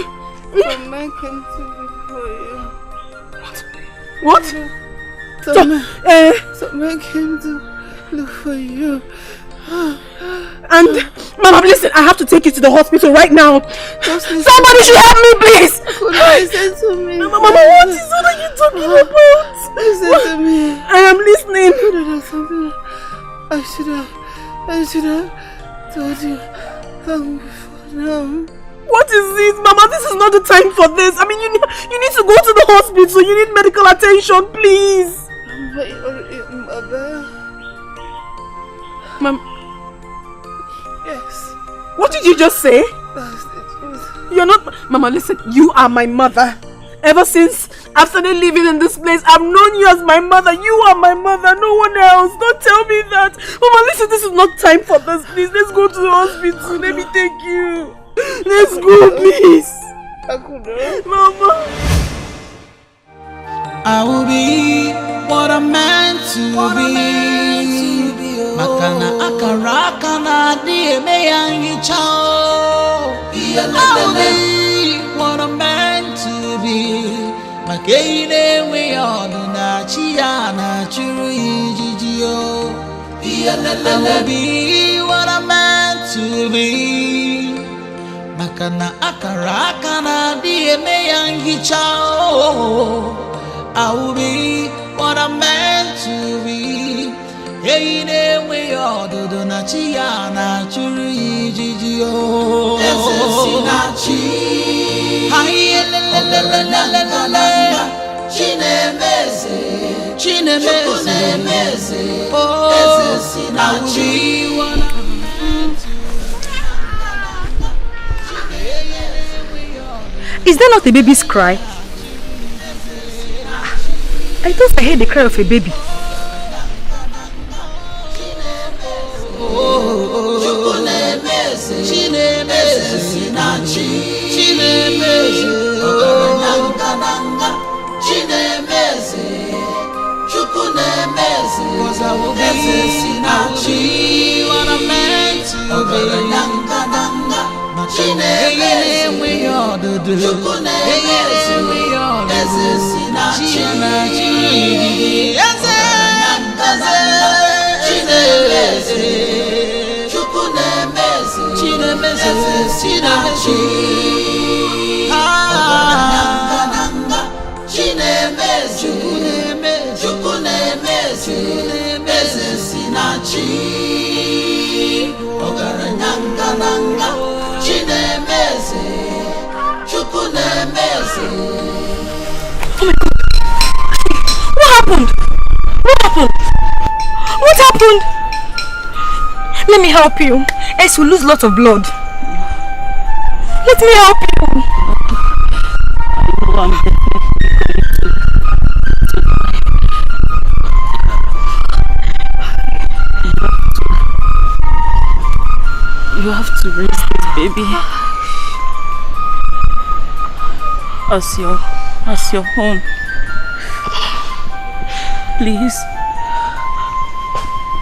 Some men came to look for you.
What?
Some men came to look for you.
And Mama, listen, I have to take you to the hospital right now. Somebody should help me, please.
Listen to me.
Mama, what is it that you're talking about?
Listen to me.
I am listening.
I should have told you long before now.
What is it, Mama? This is not the time for this. I mean, you need to go to the hospital. You need medical attention, please.
But you're your mother.
Mom.
Yes.
What did you just say?
That's the truth.
You're not... Mama, listen. You are my mother. Ever since I've started living in this place, I've known you as my mother. You are my mother, no one else. Don't tell me that. Mama, listen, this is not time for this. Please, let's go to the hospital. Let me take you. Let's go, please. Mama.
I will be what I'm meant to be. Makana akaraka na dieme yangi chao. I will be what I'm meant to be. Makene we all na chia na churu ijijio. I will be what I'm meant to be. Makana akaraka na dieme yangi chao. I will be what I'm meant to be. Hey, ne we all do na chia na churu ijijio. Esesinachi. Hai la la la la la la la. Chinemeze. Oh, esesinachi.
Is that not a baby's cry? I thought I heard the cry of a baby.
Cause I will be what I'm meant to be. We all do. We all do.
Oh my God! What happened? What happened? Let me help you. Else we'll lose lots of blood. Let me help you.
You have to raise this baby as your own. Please,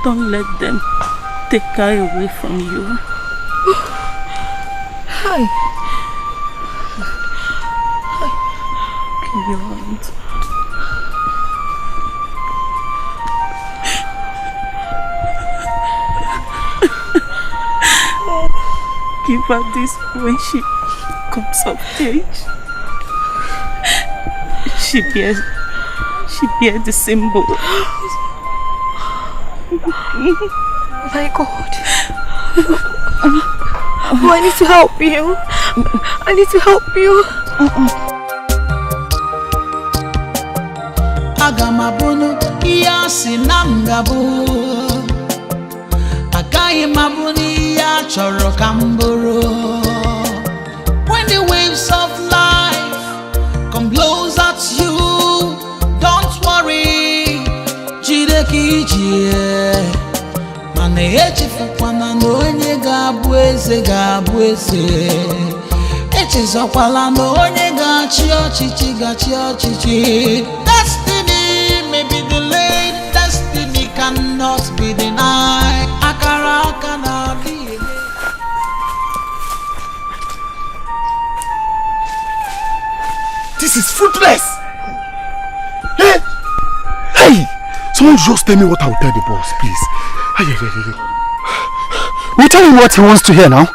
don't let them take her away from you.
Hi.
Give your hand. Give her this when she comes of age. She bears the symbol.
My God. Oh, I need to help you. I need to help you.
Agamabono iya sinamgabu. Agaye mabuni ya choro kamboro. When the waves of life come blows at you, don't worry. Jidekije. Mane echifukwana n'onye ga-abụ eze. Echezokwala n'onye ga-achị ọchịchị. Destiny may be delayed, destiny cannot be denied. Akara aka na-adị eme.
This is fruitless. Hey! Hey! Someone just tell me what I will tell the boss, please.
We tell him what he wants to hear now.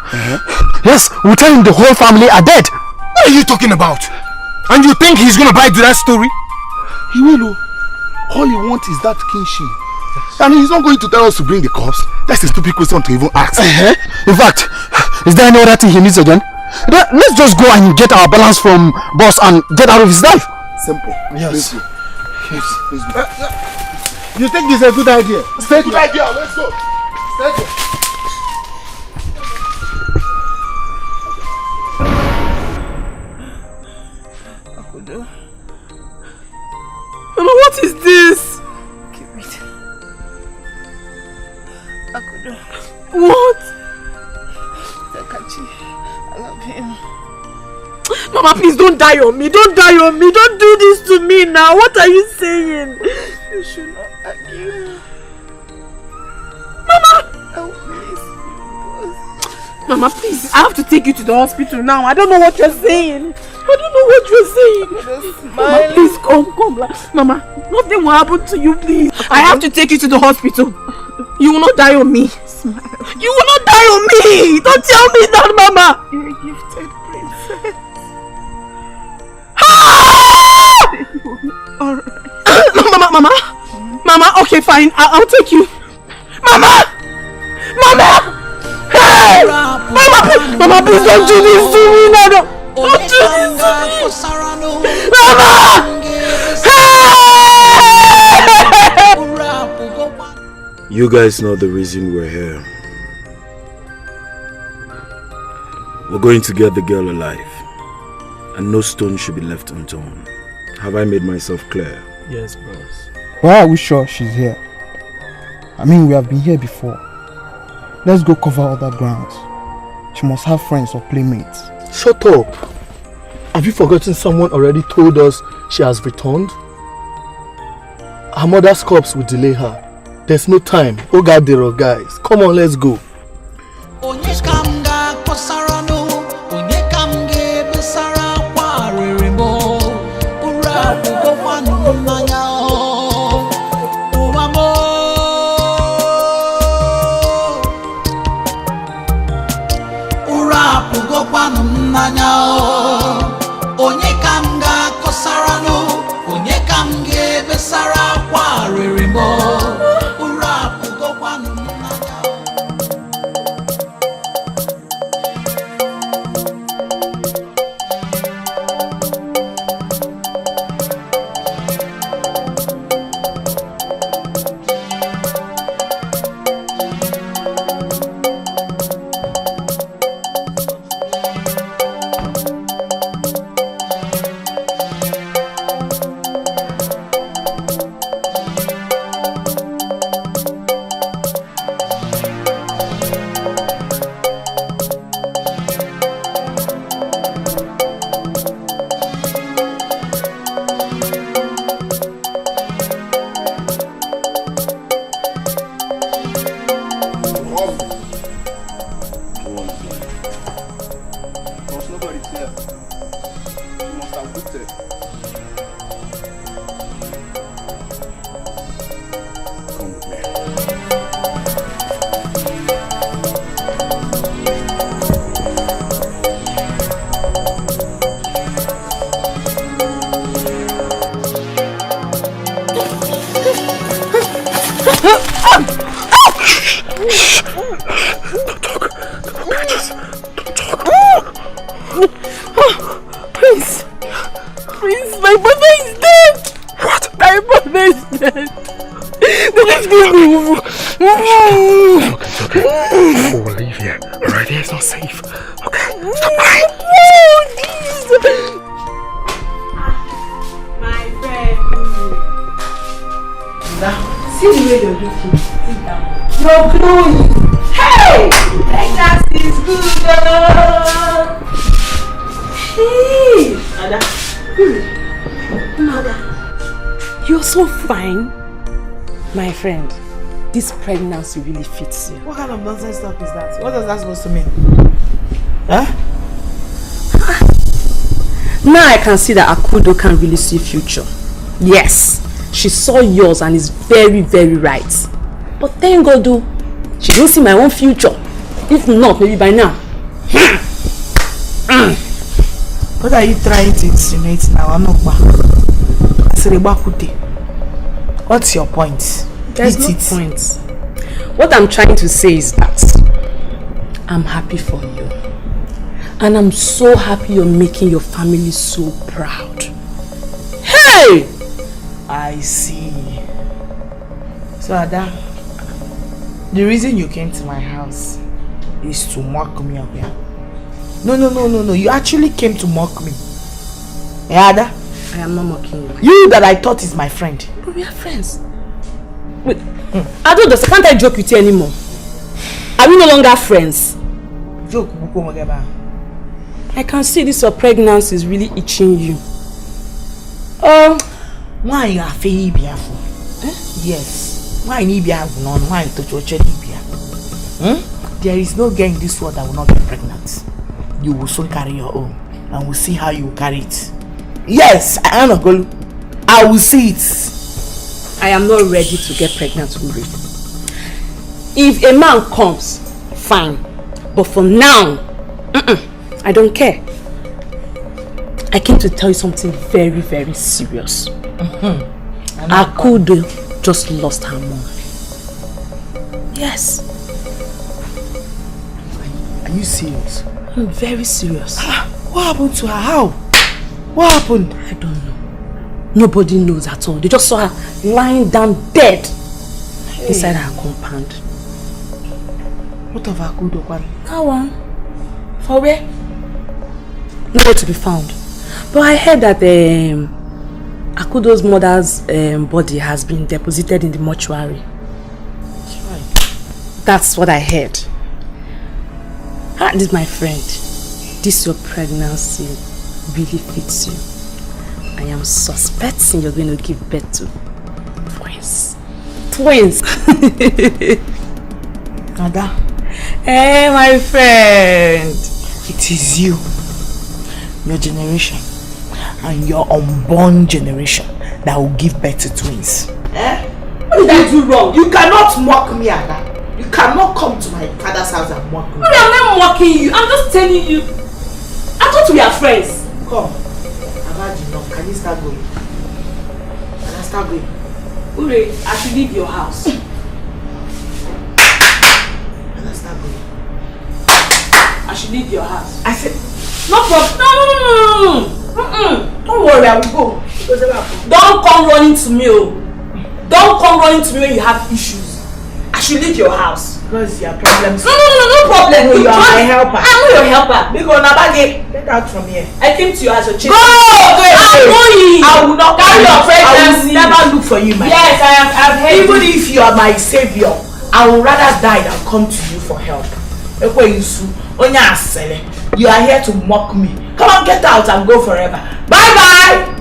Yes, we tell him the whole family are dead.
What are you talking about? And you think he's gonna buy that story? He will. All he wants is that kingship. And he's not going to tell us to bring the corpse. That's a stupid question to even ask.
In fact, is there any other thing he needs again? Let's just go and get our balance from boss and get out of his life.
Simple.
Yes.
Please go. You think this is a good idea? Stay good idea. Let's go. Stay good.
Mama, what is this?
Okay, wait.
What?
Takachi, I love him.
Mama, please don't die on me. Don't die on me. Don't do this to me now. What are you saying?
You should not argue.
Mama!
Help me.
Mama, please. I have to take you to the hospital now. I don't know what you're saying. I don't know what you're saying. Mama, please come. Mama, nothing will happen to you, please. I have to take you to the hospital. You will not die on me.
Smile.
You will not die on me. Don't tell me that, Mama.
You're a gifted princess.
Alright. Mama, okay, fine. I'll take you. Mama! Hey! Mama, please don't do this to me. No. Don't do this to me. Mama!
You guys know the reason we're here. We're going to get the girl alive. And no stone should be left unturned. Have I made myself clear?
Yes, boss.
Why are we sure she's here? I mean, we have been here before. Let's go cover other grounds. She must have friends or playmates.
Shut up. Have you forgotten someone already told us she has returned? Her mother's corpse will delay her. There's no time. Ogadero, guys. Come on, let's go.
My friend, this pregnancy really fits you.
What kind of nonsense stuff is that? What is that supposed to mean? Huh?
Now I can see that Akudo can really see future. Yes, she saw yours and is very, very right. But thank God, though, she don't see my own future. If not, maybe by now.
What are you trying to insinuate now, Anokba? What's your point?
There's no point. What I'm trying to say is that I'm happy for you. And I'm so happy you're making your family so proud. Hey!
I see. So Ada, the reason you came to my house is to mock me up here. No. You actually came to mock me. Yeah, Ada?
I am not mocking you.
You that I thought is my friend.
But we are friends. Wait, Ado, can't I joke with you anymore? Are we no longer friends?
Joke,
I can see this your pregnancy is really itching you.
Why you are fake biafo? Yes. Why need biafo? No, why to church There is no girl in this world that will not get pregnant. You will soon carry your own, and we'll see how you will carry it. Yes, I am not going. I will see it.
I am not ready to get pregnant, Uri. If a man comes, fine. But for now, I don't care. I came to tell you something very, very serious. Akudo just lost her mom. Yes.
Are you serious?
I'm very serious.
What happened to her? How? What happened?
I don't know. Nobody knows at all. They just saw her lying down dead inside her compound.
What of Akudo?
That one. For where? Nowhere to be found. But I heard that Akudo's mother's body has been deposited in the mortuary.
That's right.
That's what I heard. This, my friend, this your pregnancy really fits you. I am suspecting you're going to give birth to twins. Twins!
Ada.
Hey, my friend.
It is you, your generation, and your unborn generation that will give birth to twins. What did I do wrong? You cannot mock me, Ada. You cannot come to my father's house and mock me.
I'm not mocking you. I'm just telling you. I thought we are friends.
Come. I've had enough. Can you start going? Can I start going?
Ure, I should leave your house.
Can I start going?
I should leave your house.
I said,
no problem. No. Don't worry, I will go. Don't come running to me. Don't come running to me when you have issues. I should leave your house.
Because your problems.
No problem.
You are my helper.
I'm not your helper.
Because Nabage, get out from here.
I came to you as a child.
Go!
I'm going.
I will not
carry your pregnancy.
I will never look for you, my
Yes, I've heard.
Even if you are my savior, I would rather die than come to you for help. You are here to mock me. Come on, get out and go forever. Bye bye.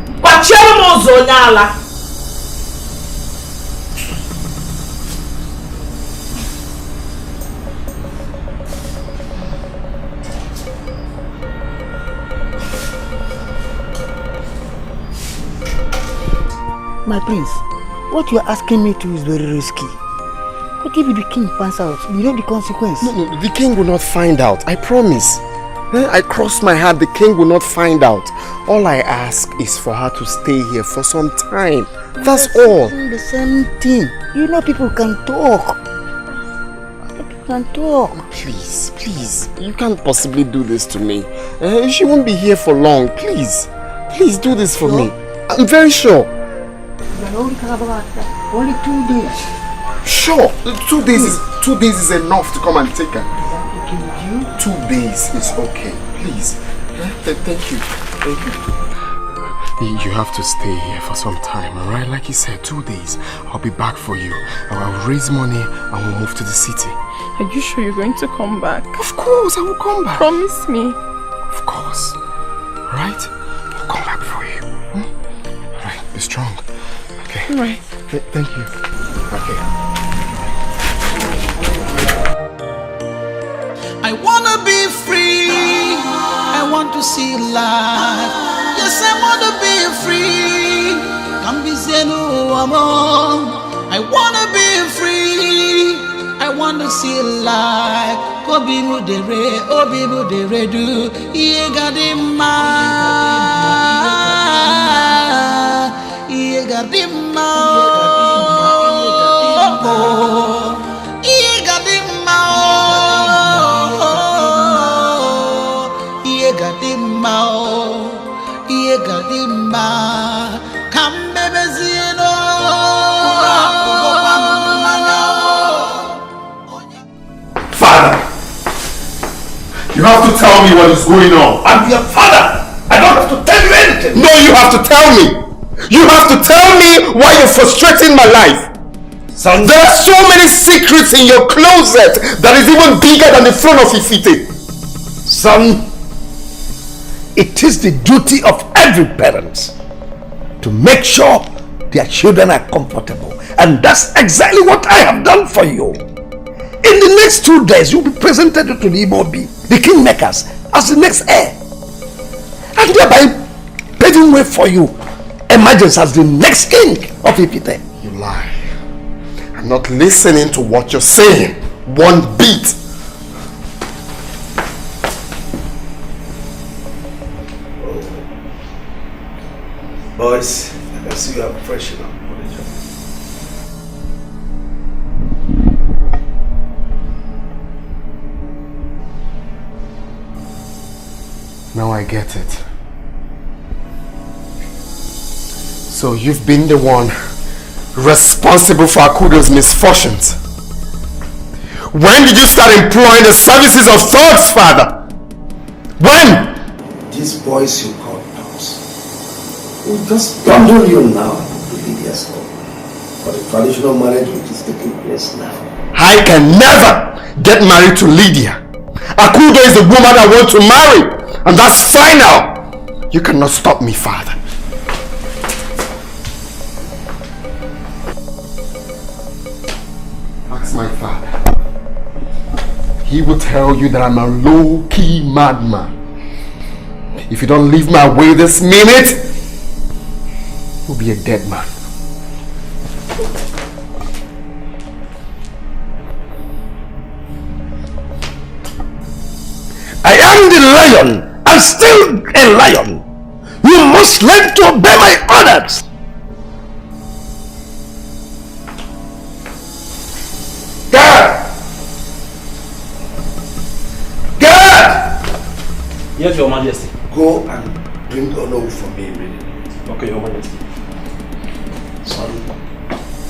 My prince, what you are asking me to is very risky. What if the king finds out? You know the consequence.
No, the king will not find out. I promise. I cross my heart, the king will not find out. All I ask is for her to stay here for some time. That's all.
The same thing. You know people can talk. People can talk.
Please. You can't possibly do this to me. She won't be here for long. Please do this for me. I'm very sure.
Only 2 days.
Sure, 2 days is enough to come and take her. 2 days is okay, please. Thank you. You have to stay here for some time, alright? Like you said, 2 days. I'll be back for you. I'll raise money and we'll move to the city.
Are you sure you're going to come back?
Of course, I will come back.
Promise me.
Of course. Alright? I'll come back for you. Alright, be strong. Okay.
Right.
Thank you. Okay.
I wanna be free. I want to see life. say wanna be free. Come be zenu among. I wanna be free. I wanna see life. Obi mudere do. Iye gadima. Iye gadima. Iye gadima. Iye gadima. Iye gadima. Come baby zeno.
Father, you have to tell me what is going on. I'm your father. I don't have to tell you anything.
No, you have to tell me. You have to tell me why you're frustrating my life.
Son,
there are so many secrets in your closet that is even bigger than the throne of Ifite.
Son, it is the duty of every parent to make sure their children are comfortable. And that's exactly what I have done for you. In the next 2 days, you'll be presented to the Imobi, the kingmakers, as the next heir. And thereby paving way for you, emergence as the next king of Ifite.
You lie. I'm not listening to what you're saying. One beat.
Boys, I can see you are fresh enough.
Now I get it. So you've been the one responsible for Akudo's misfortunes. When did you start employing the services of thugs, father? When?
These boys you call dogs will just bundle you now to Lydia's home for the traditional marriage which is taking place now.
I can never get married to Lydia. Akudo is the woman I want to marry. And that's final. You cannot stop me, father. Ask my father. He will tell you that I'm a low-key madman. If you don't leave my way this minute, you'll be a dead man.
I am the lion. I'm still a lion. You must learn to obey my orders. Guard! Guard!
Yes, Your Majesty.
Go and bring Ono for me immediately.
Okay, Your Majesty.
Son,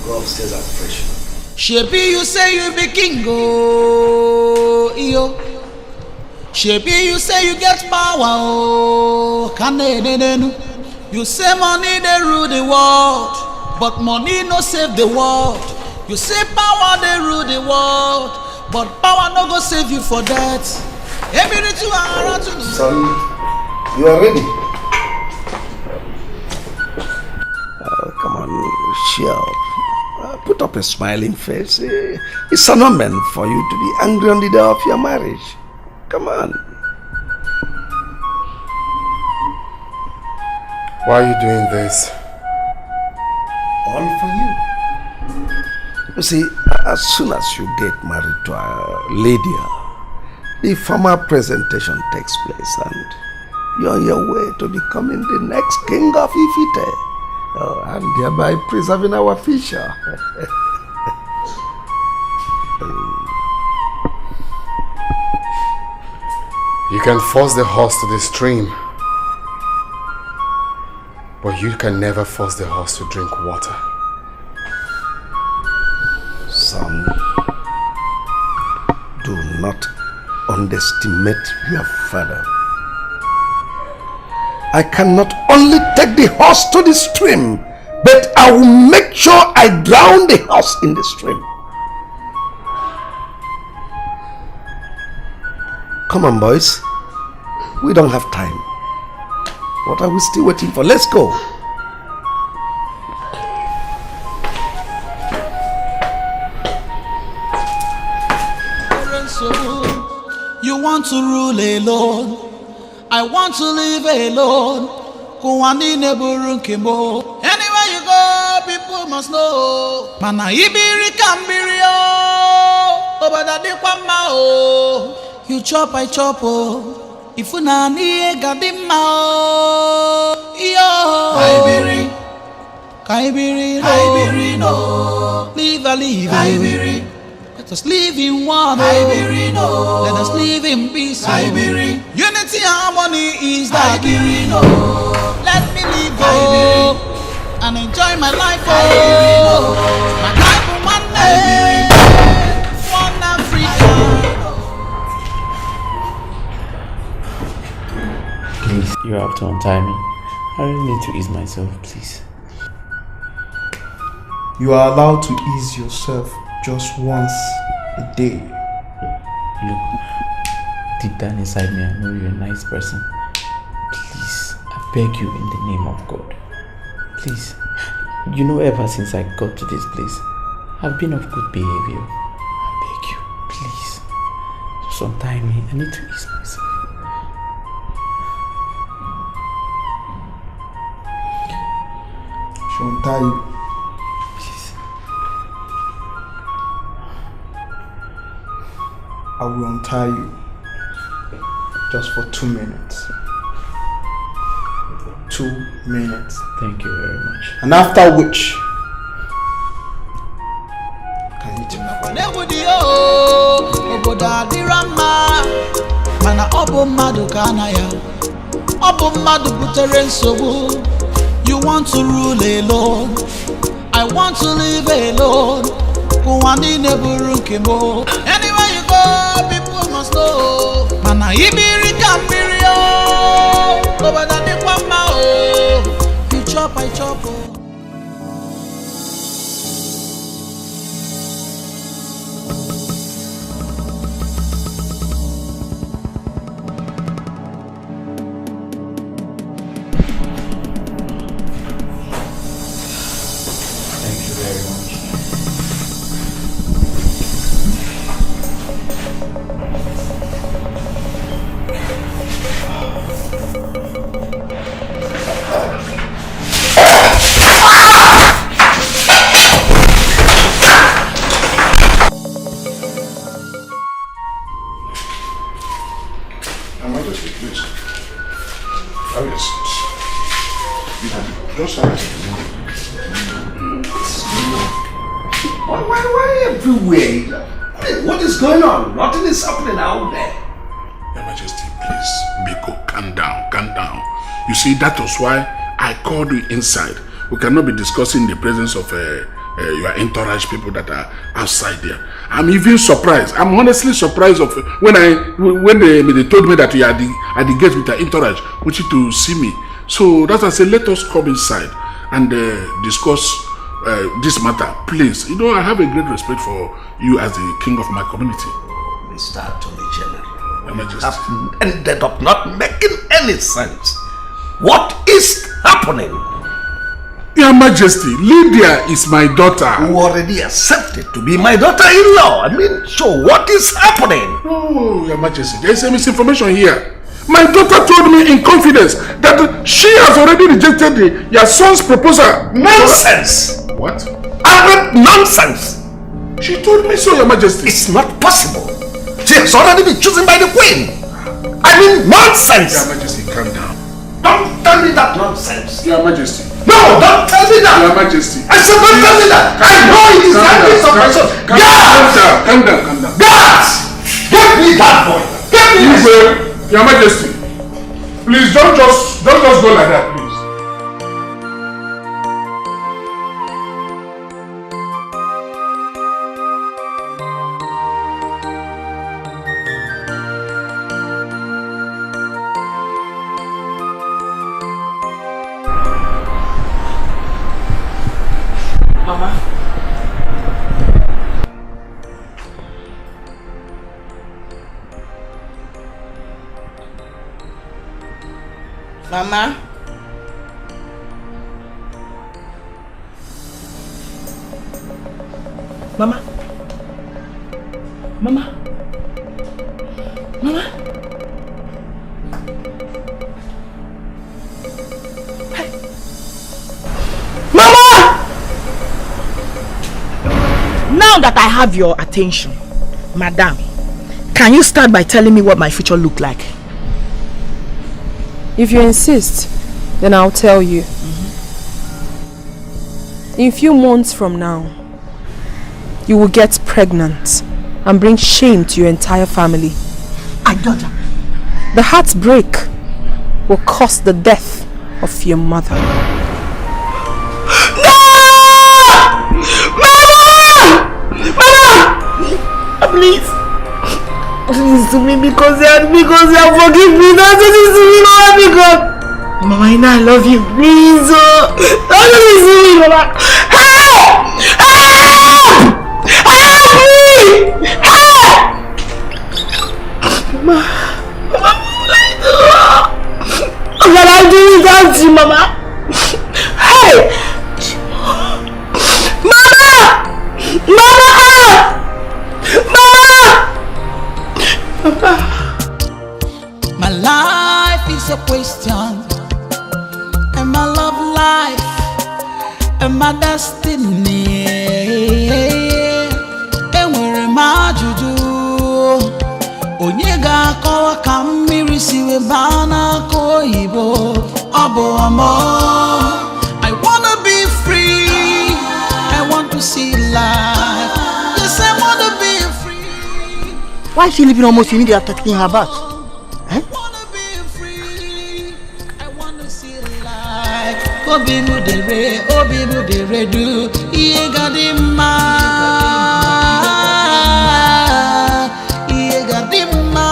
go upstairs and freshen up.
Shebi, you say you be king, oh, yo. Shebi, you say you get power, oh, you say money they rule the world, but money no save the world. You say power they rule the world, but power no go save you for that.
Son, you are ready. Come on, cheer up. Put up a smiling face. It's an omen for you to be angry on the day of your marriage. Come on.
Why are you doing this?
All for you. You see, as soon as you get married to Lydia, the formal presentation takes place and you're on your way to becoming the next king of Ifite. And thereby preserving our future.
You can force the horse to the stream, but you can never force the horse to drink water.
Son, do not underestimate your father. I can not only take the horse to the stream, but I will make sure I drown the horse in the stream. Come on, boys. We don't have time. What are we still waiting for? Let's go.
You want to rule alone. I want to live alone. Anywhere you go, people must know. Mana ibiri kambirio, obadadi kwama o. You chop, I chop o. Ifuna ni egadima o. Yo. Kaibiri no. Live a live. Kaibiri. Let us live in one. Kaibiri no. Let us live in peace. Kaibiri. Unity and harmony is the Kaibiri no. Let me live and enjoy my life. My life one day. One Africa.
Please, you have to untie me. I really need to ease myself, please.
You are allowed to ease yourself just once a day.
Look, deep down inside me, I know you're a nice person. Please, I beg you in the name of God. Please, you know ever since I got to this place, I've been of good behavior. I beg you, please. Just untie me, I need to ease myself.
She'll untie you. I will untie you just for 2 minutes. 2 minutes.
Thank you very much.
And after which, can you tell me?
You want to rule alone. I want to live alone. Anywhere you go, people must know. Mana ibiri kambirio, obadadi kwama o. You chop, I chop o.
Why everywhere? What is going on? Nothing is happening out there.
Your Majesty, please, Biko, calm down, calm down. You see, that was why I called you inside. We cannot be discussing the presence of your entourage people that are outside there. I'm even surprised. I'm honestly surprised of when they told me that you are at the gate with your entourage, wanting to see me. So that's why I said, let us come inside and discuss this matter, please. You know, I have a great respect for you as the king of my community.
Mr. Attorney General, you have ended up not making any sense. What is happening?
Your Majesty, Lydia is my daughter.
Who already accepted to be my daughter-in-law. I mean, so what is happening?
Oh, Your Majesty, there is a misinformation here. My daughter told me in confidence that she has already rejected your son's proposal.
Nonsense!
What?
Nonsense!
She told me so, Your Majesty.
It's not possible. She has already been chosen by the Queen. I mean, nonsense!
Your Majesty, calm down.
Don't tell me that nonsense.
Your Majesty.
No, don't tell me that.
Your Majesty.
I said don't tell me that. I know it is the habits of my son.
Calm down.
Guards! Get me that boy. Get me this boy.
Your Majesty, please don't just go like that, please.
Mama.
Mama. Mama. Mama. Mama. Now that I have your attention, madam, can you start by telling me what my future look like?
If you insist, then I'll tell you. In a few months from now, you will get pregnant and bring shame to your entire family. The heartbreak will cause the death of your mother.
No! Mama! Please. Please to me because you forgive me. That's what it is to me, Mama, because Mama, I know I love you. Please, don't do this to me, Mama. Help! Help me! Help! Mama, what can I do without you, Mama? Hey! Mama!
My life is a question, and my love life, and my destiny. And where am I to do? Onyega kawa kamiri siwe bana koibo abo amo. I wanna be free. I want to see life. Yes, I wanna be free.
Why is she living almost immediately after taking her bath?
Obimu dere do iye gadima iye gadima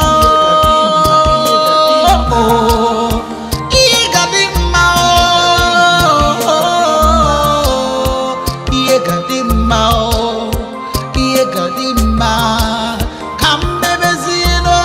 iye gadima iye gadima iye gadima kambebe zino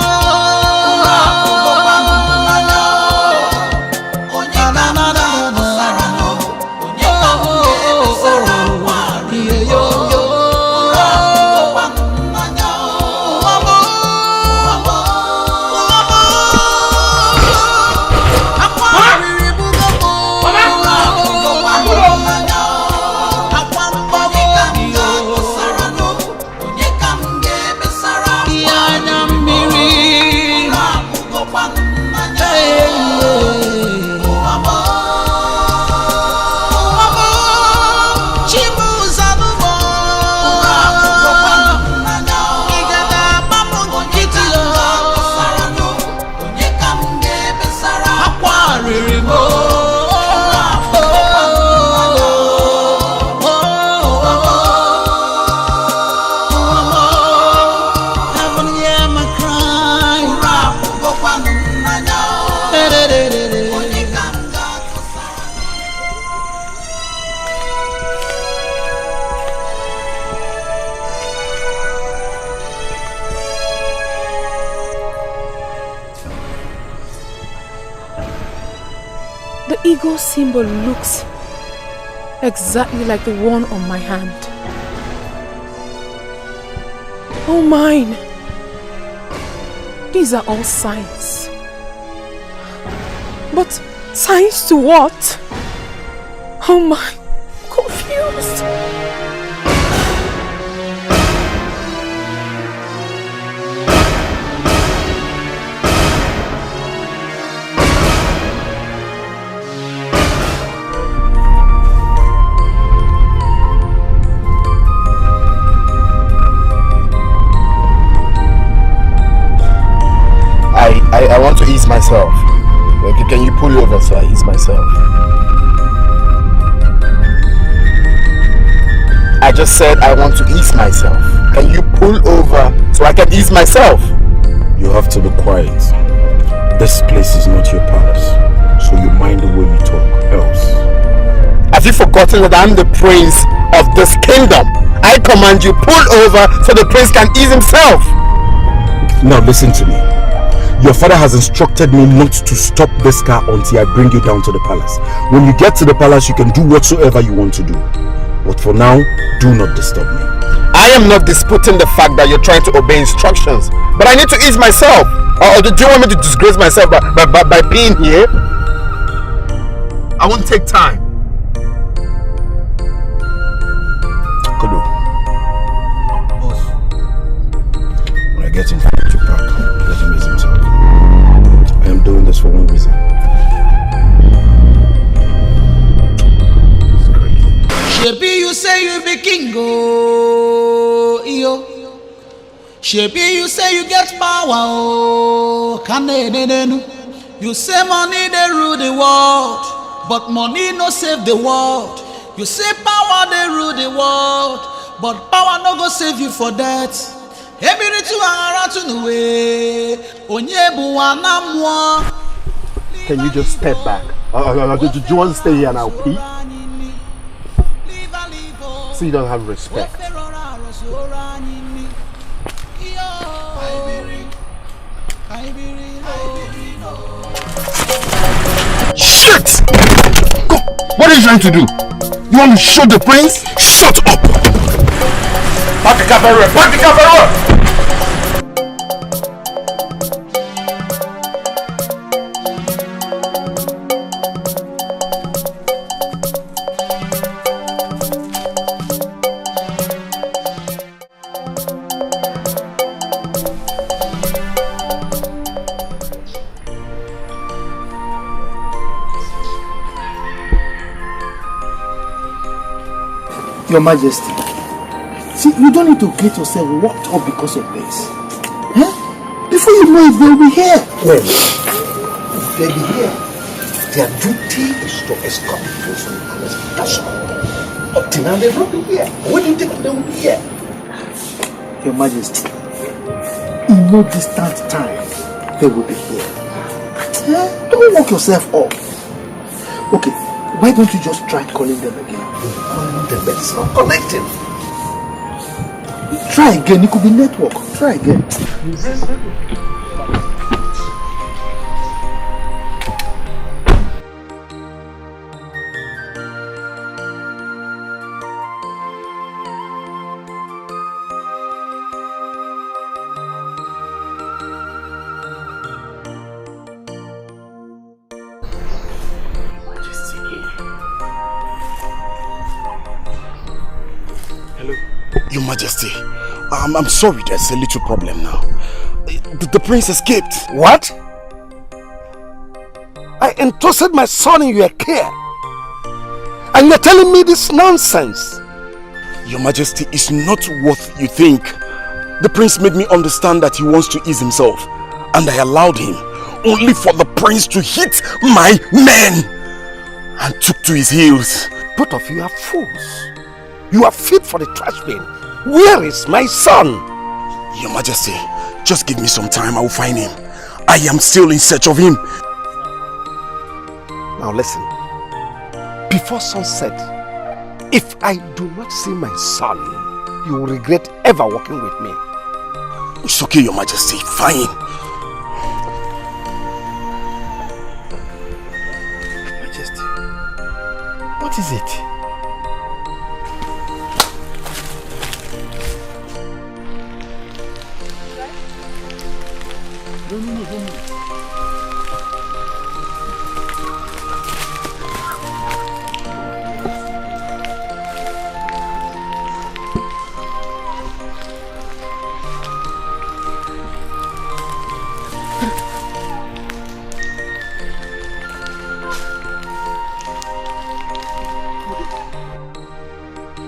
Eagle symbol looks exactly like the one on my hand. Oh mine! These are all signs. But signs to what? Oh my, confused.
I want to ease myself. Okay, can you pull over so I ease myself? I just said I want to ease myself. Can you pull over so I can ease myself?
You have to be quiet. This place is not your palace, so you mind the way you talk, else.
Have you forgotten that I'm the prince of this kingdom? I command you, pull over so the prince can ease himself.
Now listen to me. Your father has instructed me not to stop this car until I bring you down to the palace. When you get to the palace, you can do whatsoever you want to do. But for now, do not disturb me.
I am not disputing the fact that you're trying to obey instructions, but I need to ease myself. Or do you want me to disgrace myself by being here? I won't take time.
Kodo, getting back to back. Let him ease himself. I am doing this for one reason.
Shebi, you say you be king, oh, yo. Shebi, you say you get power, oh, you say money they rule the world, but money no save the world. You say power they rule the world, but power no go save you for that. Every two around to the way, onyebu wanamwa.
Can you just step back? Do you want to stay here and I'll pee? So you don't have respect.
Shit! Go! What are you trying to do? You want to shoot the prince? Shut up! Back the car very well! Back the car very well!
Your Majesty, see, you don't need to get yourself worked up because of this. Huh? Before you know it, they'll be here.
Well, if they be here, their duty is to escort the prince from the palace. That's all. Up till now, they've not been here. When do you think they will be here?
Your Majesty, in no distant time, they will be here. Huh? Don't work yourself up. Okay, why don't you just try calling them again?
Calling them, but it's not connecting.
Try again, it could be network. Try again.
Your Majesty, I'm sorry, there's a little problem now. The prince escaped.
What? I entrusted my son in your care, and you're telling me this nonsense?
Your Majesty, it's not what you think. The prince made me understand that he wants to ease himself, and I allowed him, only for the prince to hit my men, and took to his heels.
Both of you are fools. You are fit for the trash bin. Where is my son?
Your Majesty, just give me some time, I will find him. I am still in search of him.
Now listen, before sunset, if I do not see my son, you will regret ever working with me.
It's okay, Your Majesty, fine.
Majesty, what is it?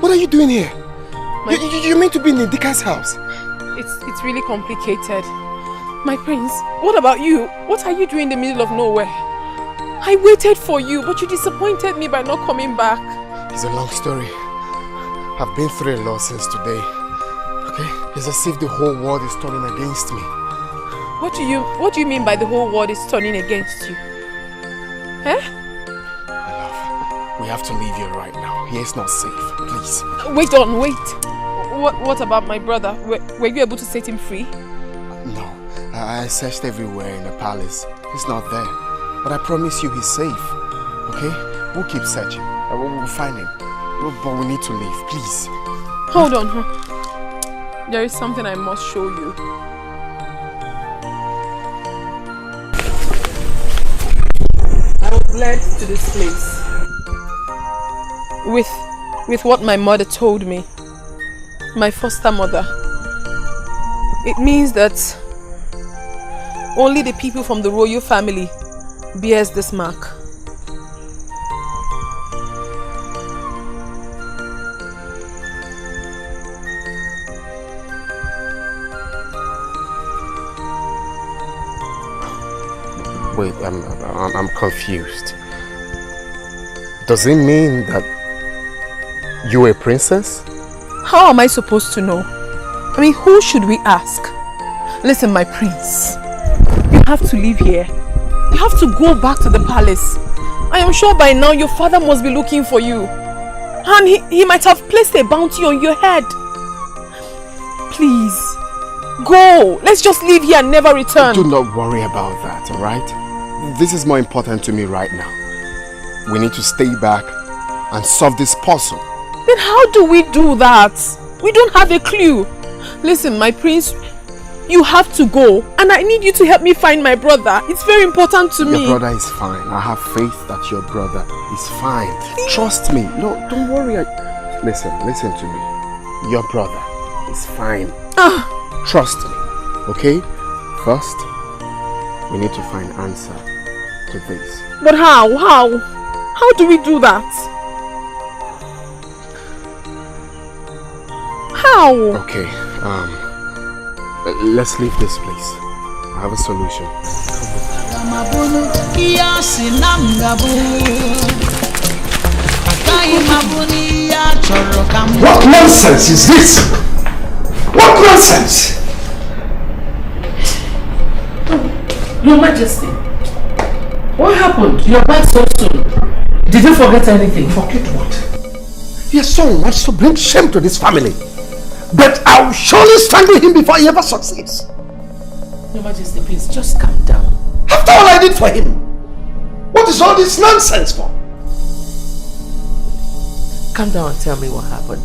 What are you doing here? You meant to be in Ndika's house.
It's really complicated. My prince, what about you? What are you doing in the middle of nowhere? I waited for you, but you disappointed me by not coming back.
It's a long story. I've been through a lot since today. Okay? It's as if the whole world is turning against me.
What do you mean by the whole world is turning against you? Eh?
My love, we have to leave here right now. Here is not safe. Please.
Wait. What about my brother? Were you able to set him free?
No. I searched everywhere in the palace. He's not there. But I promise you he's safe. Okay? We'll keep searching. We'll find him. But we need to leave, please.
Hold on, huh? There is something I must show you. I was led to this place with what my mother told me. My foster mother.
It means that only the people from the royal family bears this mark.
Wait, I'm confused. Does it mean that you're a princess?
How am I supposed to know? I mean, who should we ask? Listen, my prince, you have to leave here. You have to go back to the palace. I am sure by now your father must be looking for you. And he might have placed a bounty on your head. Please, go. Let's just leave here and never return.
Do not worry about that, alright? This is more important to me right now. We need to stay back and solve this puzzle.
Then how do we do that? We don't have a clue. Listen, my prince, you have to go. And I need you to help me find my brother. It's very important to me.
Your brother is fine. I have faith that your brother is fine. Trust me. No, don't worry. Listen to me. Your brother is fine. Trust me. Okay? First, we need to find answer to this.
But how? How do we do that? How?
Okay, let's leave this place. I have a solution.
What nonsense is this? What nonsense?
Your Majesty, what happened? You're back so soon. Did you forget anything?
Forget what? Your son wants to bring shame to this family. But I'll surely stand with him before he ever succeeds.
Your Majesty, please just calm down.
After all I did for him, what is all this nonsense for?
Calm down and tell me what happened.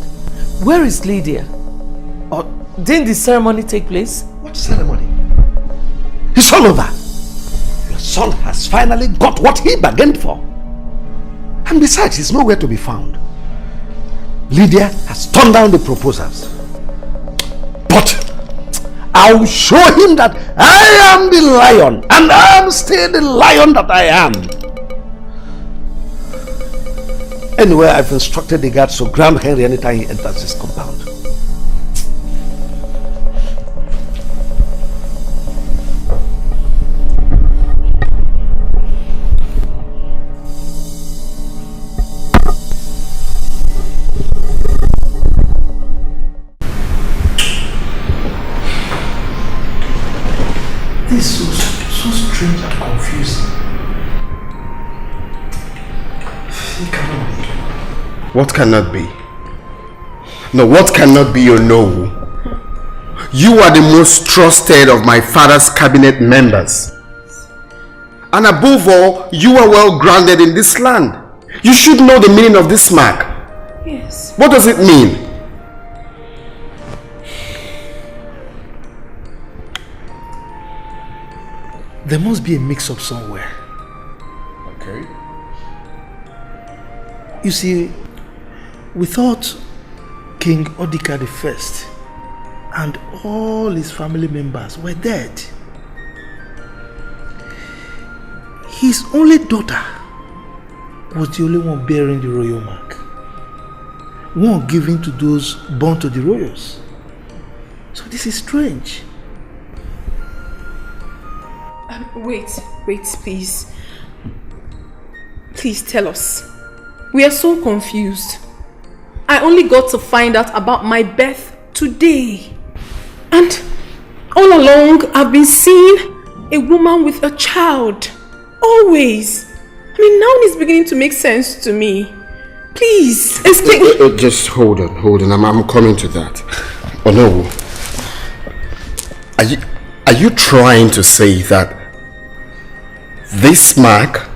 Where is Lydia? Or didn't the ceremony take place?
What ceremony? It's all over. Your son has finally got what he bargained for. And besides, he's nowhere to be found. Lydia has turned down the proposals. But I'll show him that I am the lion, and I am still the lion that I am. Anyway, I've instructed the guards to grab Henry anytime he enters his compound. This is so strange and confusing. It cannot be.
What cannot be? No, what cannot be, you know? You are the most trusted of my father's cabinet members. And above all, you are well grounded in this land. You should know the meaning of this mark.
Yes.
What does it mean?
There must be a mix-up somewhere.
Okay.
You see, we thought King Odika I and all his family members were dead. His only daughter was the only one bearing the royal mark. One given to those born to the royals. So this is strange.
Wait, please. Please tell us. We are so confused. I only got to find out about my birth today. And all along, I've been seeing a woman with a child. Always. I mean, now it's beginning to make sense to me. Please, explain.
Just hold on. I'm coming to that. Oh no. Are you trying to say that this mark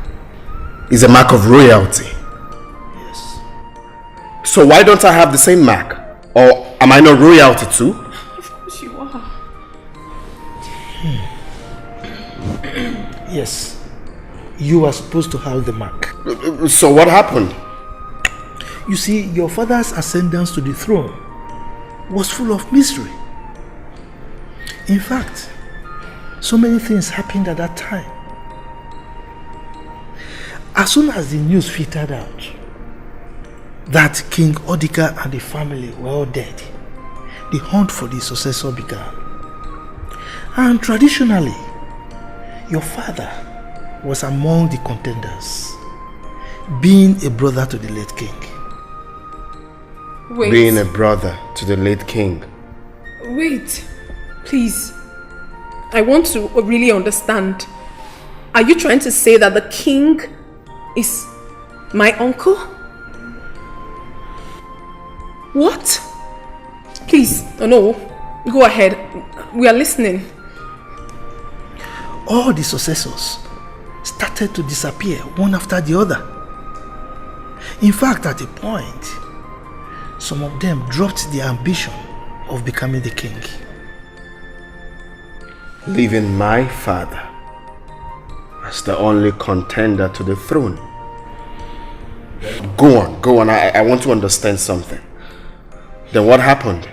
is a mark of royalty?
Yes.
So why don't I have the same mark? Or am I not royalty too?
Of course you are.
Yes. You are supposed to have the mark.
So what happened?
You see, your father's ascendance to the throne was full of mystery. In fact, so many things happened at that time. As soon as the news filtered out that King Odika and the family were all dead, the hunt for the successor began. And traditionally, your father was among the contenders, being a brother to the late king.
Wait.
Being a brother to the late king.
Wait, please. I want to really understand. Are you trying to say that the king is my uncle? What? Please, no, go ahead. We are listening.
All the successors started to disappear one after the other. In fact, at a point, some of them dropped their ambition of becoming the king.
Leaving my father as the only contender to the throne. Go on. I want to understand something. Then what happened?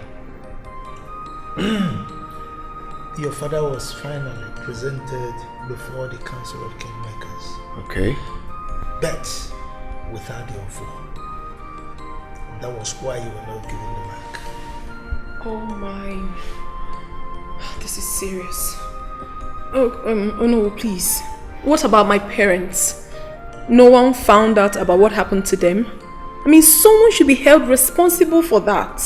Your father was finally presented before the Council of Kingmakers.
Okay.
But without the offer. That was why you were not given the mark.
Oh my. This is serious. Oh no, please. What about my parents? No one found out about what happened to them? I mean, someone should be held responsible for that.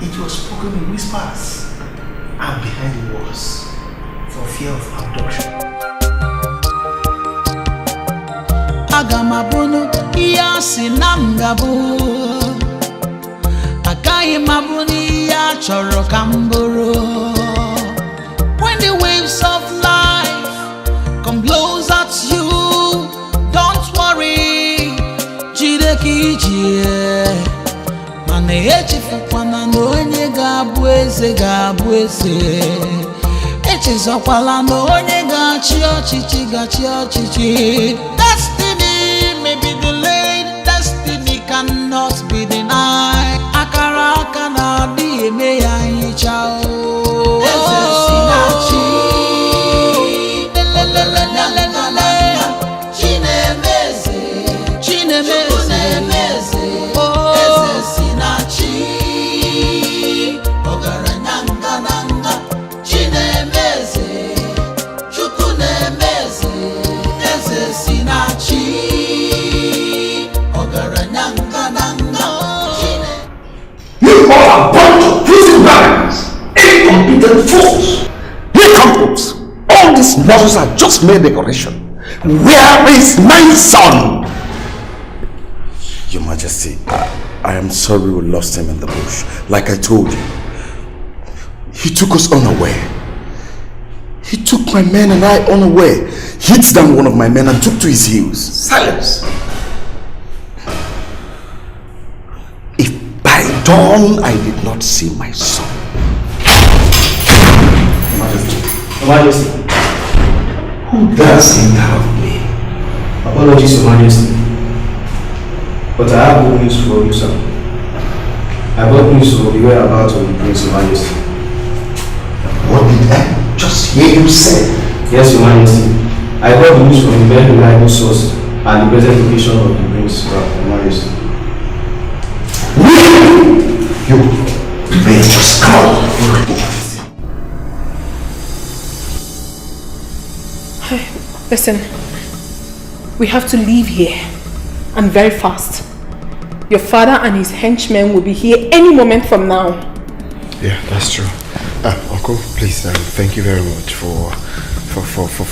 It was spoken in whispers and behind the walls for fear of abduction.
Agamabunu iyasi namgabu Akayi mabuni ya choro kamburu. When the waves of life come blows at you, don't worry, jideki jie. Mane echifukwana n'onye ga-abụ eze. Echezokwala n'onye ga-achị ọchịchị. Destiny may be delayed, destiny cannot be denied. Akara aka na-adị eme ya nhicha o. Eze si na chi. Chinemeze. Eze si na chi. Ogaranya nanga. Chinemeze. Chukwu nemeze. Eze si na chi. Ogaranya nanga.
You are a bunch of prison rabbits, incompetent fools. You comfort. All these models are just mere decoration. Where is my son?
Your Majesty, I am sorry we lost him in the bush. Like I told you, he took us unaware. He took my men and I unaware. Hit down one of my men and took to his heels.
Silence. If by dawn I did not see my son.
Your Majesty.
Who does interrupt me?
Apologies, Your Majesty. But I have good news for you, sir. I brought news of the whereabouts of the Prince, Your Majesty.
What did I just hear you say?
Yes, Your Majesty. I got the news from a very reliable source and the present location of the Prince, Your Majesty.
You may just come.
Listen, we have to leave here, and very fast. Your father and his henchmen will be here any moment from now.
Yeah, that's true. Uncle, please, thank you very much for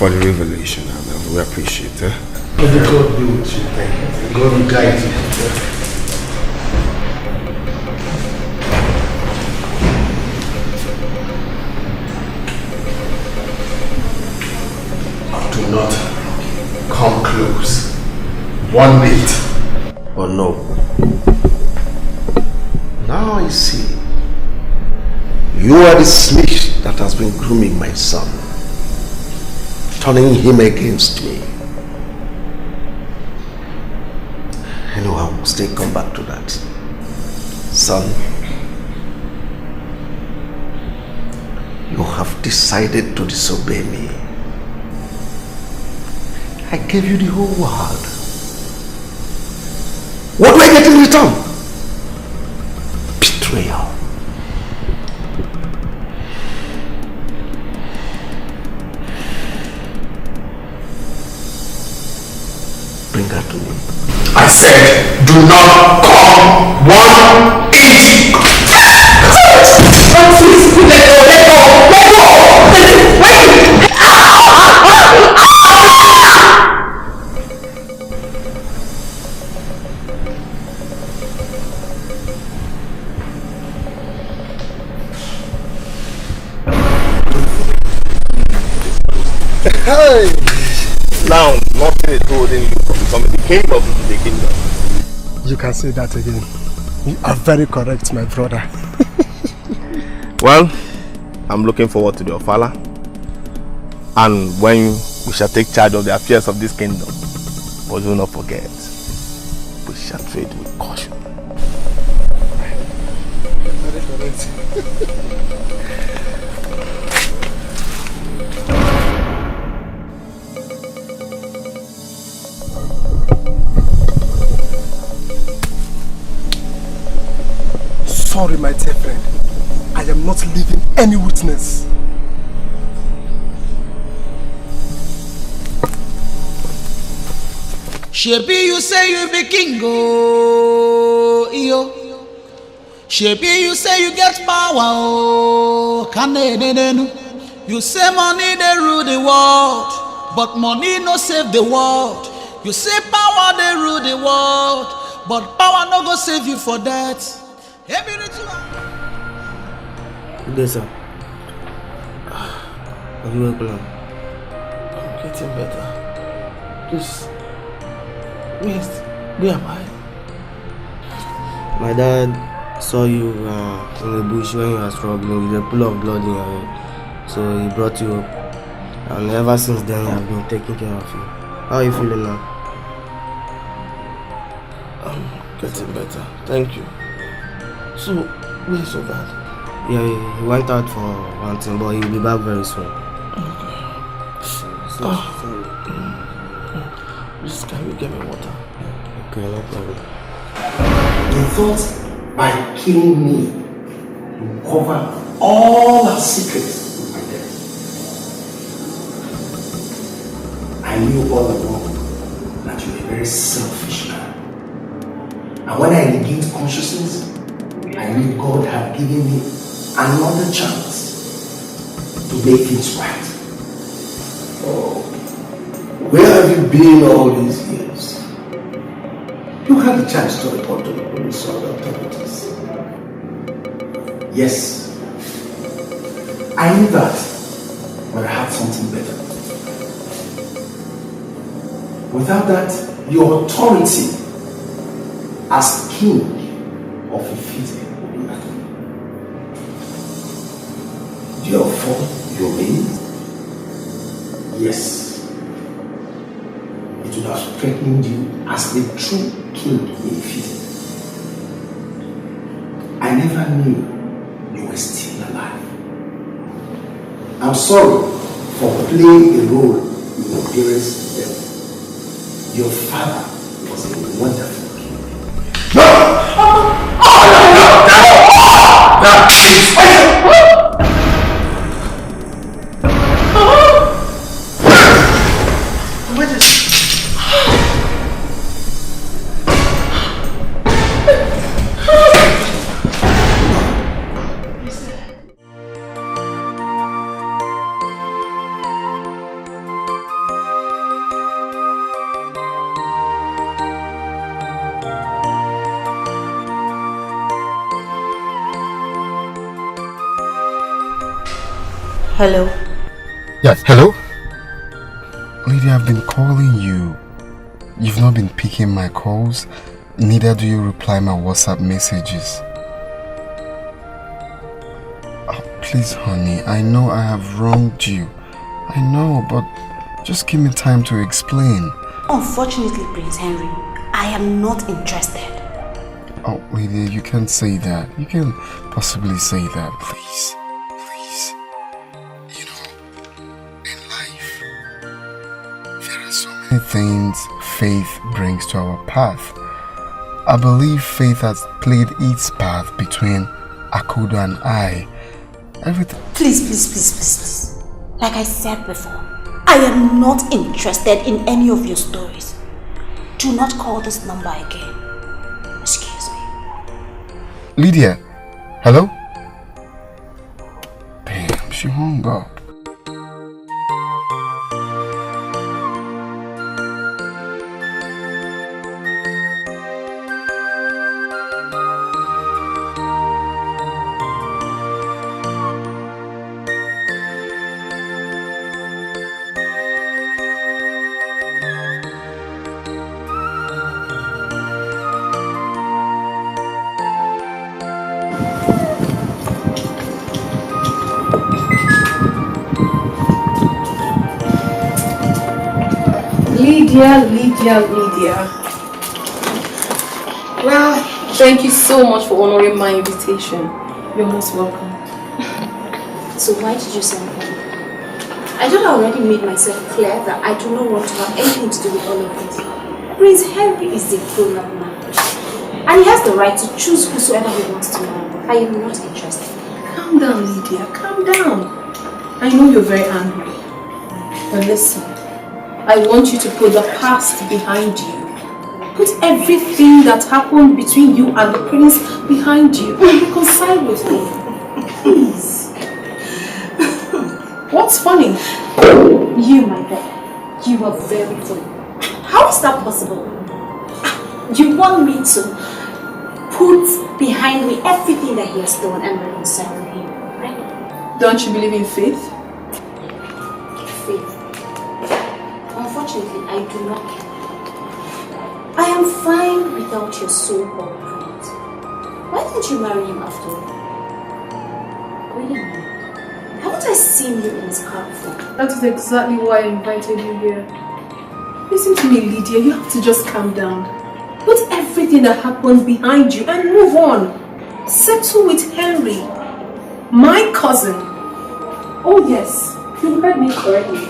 the revelation. We appreciate it.
May God be with you. Thank you. God will guide you.
Do not come close. 1 bit.
Oh no. Now I see. You are the snitch that has been grooming my son, turning him against me. I know I will still come back to that. Son, you have decided to disobey me. I gave you the whole world. What do I get in return? Betrayal. Bring her to me. I said, do not come 180. Please, let go.
Hey!
Now, nothing is holding you from becoming the king of the kingdom.
You can say that again. You are very correct, my brother.
Well, I'm looking forward to the Ofala. And when we shall take charge of the affairs of this kingdom. But do not forget, we shall trade with caution.
Very correct. Sorry, my dear friend. I am not leaving any witness.
Shebi, you say you be king, oh, yo. Shebi, you say you get power, oh, you say money they rule the world, but money no save the world. You say power they rule the world, but power no go save you for that.
Good day, sir. Are you well now?
I'm getting better. Please, where am I?
My dad saw you in the bush when you were struggling with a pool of blood in your head. So he brought you up. And ever since then, he has been taking care of you. How are you feeling now?
I'm getting better. Thank you. So, where is your dad?
Yeah, he went out for one thing, but he'll be back very soon.
Okay.
Sorry.
Please, can you get me water?
Okay, no problem.
You thought by killing me, you cover all our secrets with my death. I knew all along that you were a very selfish man. And when I regained consciousness, I knew God had given me another chance to make things right. Oh, where have you been all these years? You had the chance to report to the police or the authorities. Yes, I knew that, but I had something better. Without that, your authority as king of Ifite would be nothing. Therefore, you mean? Yes. It would have strengthened you as the true king in Ifite. I never knew you were still alive. I'm sorry for playing a role in your parents' death. Your father was a wonderful king. No!
Hello.
Yes, hello? Lady, I've been calling you. You've not been picking my calls. Neither do you reply my WhatsApp messages. Oh, please, honey, I know I have wronged you. I know, but just give me time to explain.
Unfortunately, Prince Henry, I am not interested.
Oh, lady, you can't say that. You can't possibly say that, please. things faith brings to our path. I believe faith has played its part between Akudo and I. Everything.
Please. Like I said before, I am not interested in any of your stories. Do not call this number again. Excuse me.
Lydia, hello? Damn, she hung up.
Lydia. Well, thank you so much for honoring my invitation. You're most welcome.
So why did you send me? I thought I already made myself clear that I do not want to have anything to do with all of this. Prince Henry is a grown-up man. And he has the right to choose whosoever he wants to marry. I am not interested.
Calm down, Lydia. Calm down. I know you're very angry. But listen. I want you to put the past behind you. Put everything that happened between you and the prince behind you and reconcile with me. Please. What's funny?
You, my boy, you are very funny. How is that possible? You want me to put behind me everything that he has done and reconcile with him, right?
Don't you believe in faith?
Faith. Unfortunately, I do not care. I am fine without your so-called prince. Why didn't you marry him after all? Really? Haven't I seen you in his car before?
That is exactly why I invited you here. Listen to me, Lydia. You have to just calm down. Put everything that happened behind you and move on. Settle with Henry, my cousin. Oh yes, you heard me correctly.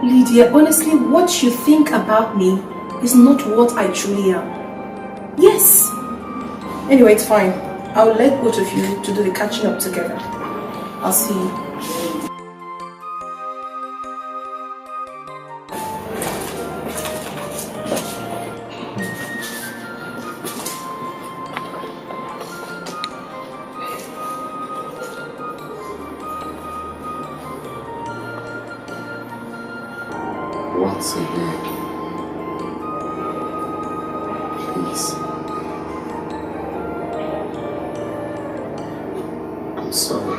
Lydia, honestly, what you think about me is not what I truly am. Yes. Anyway, it's fine. I'll let both of you to do the catching up together. I'll see you.
Once again, please. I'm sorry.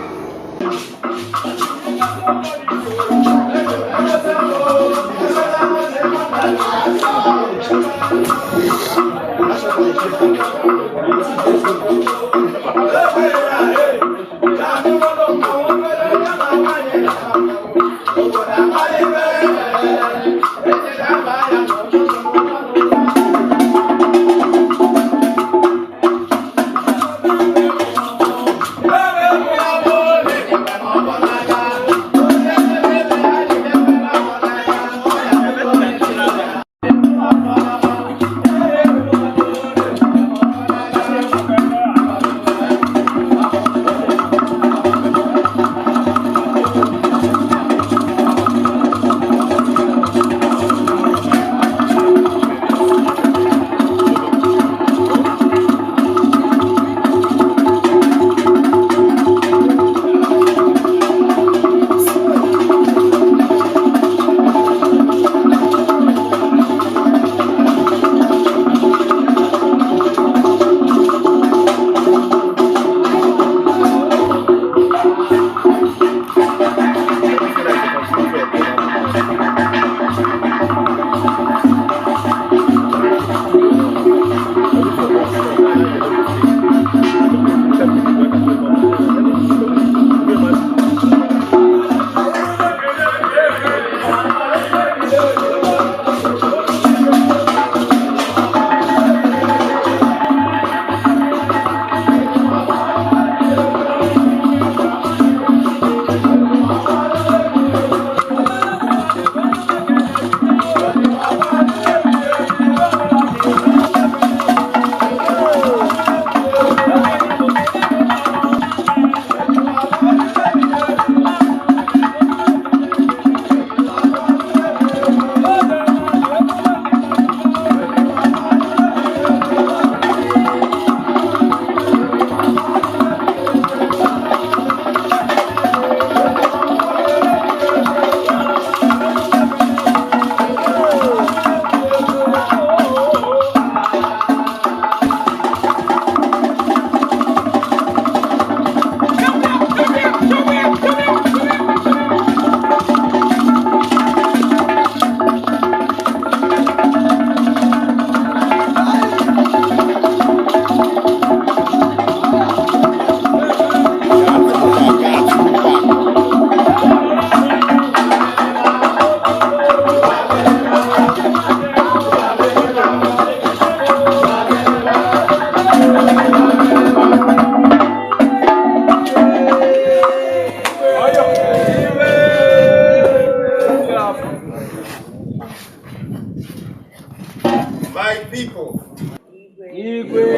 ETIKO.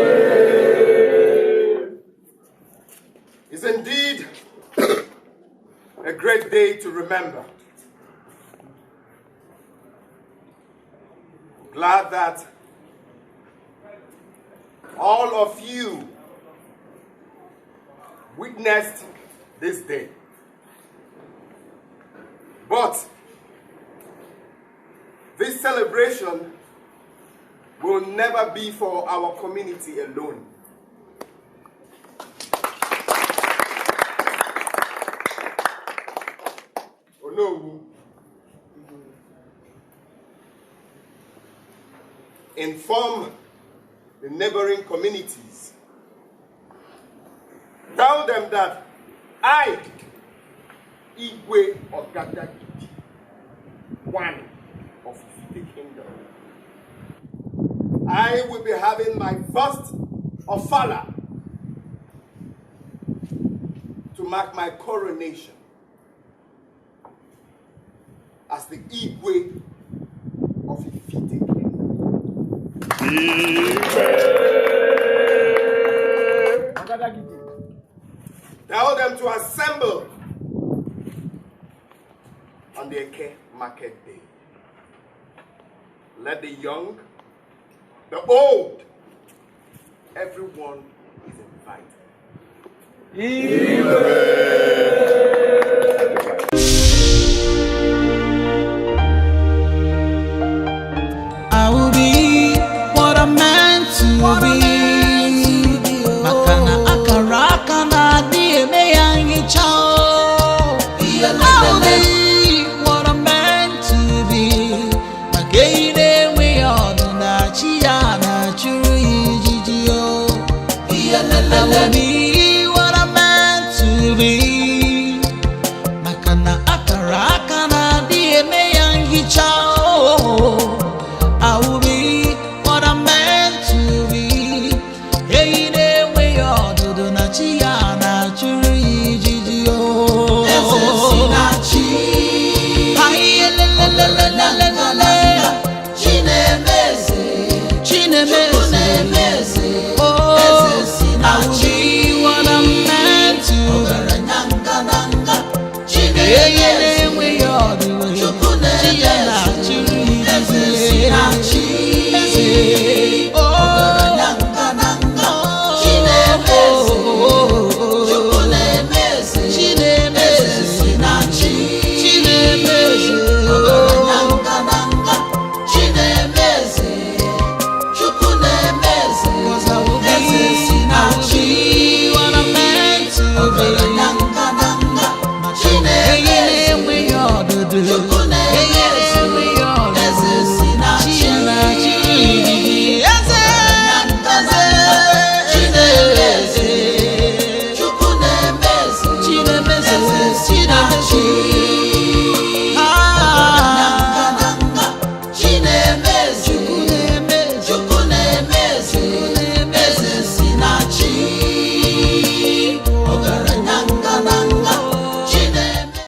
It's indeed a great day to remember. Glad that all of you witnessed this day. But this celebration will never be for our community alone. Oh no. Inform the neighboring communities. Tell them that I, Igwe Ogadagidi, one of the kingdom, I will be having my first ofala to mark my coronation as the Igwe of Ifite kingdom. Tell them to assemble on the Eke market day. Let the young, the old, everyone is invited.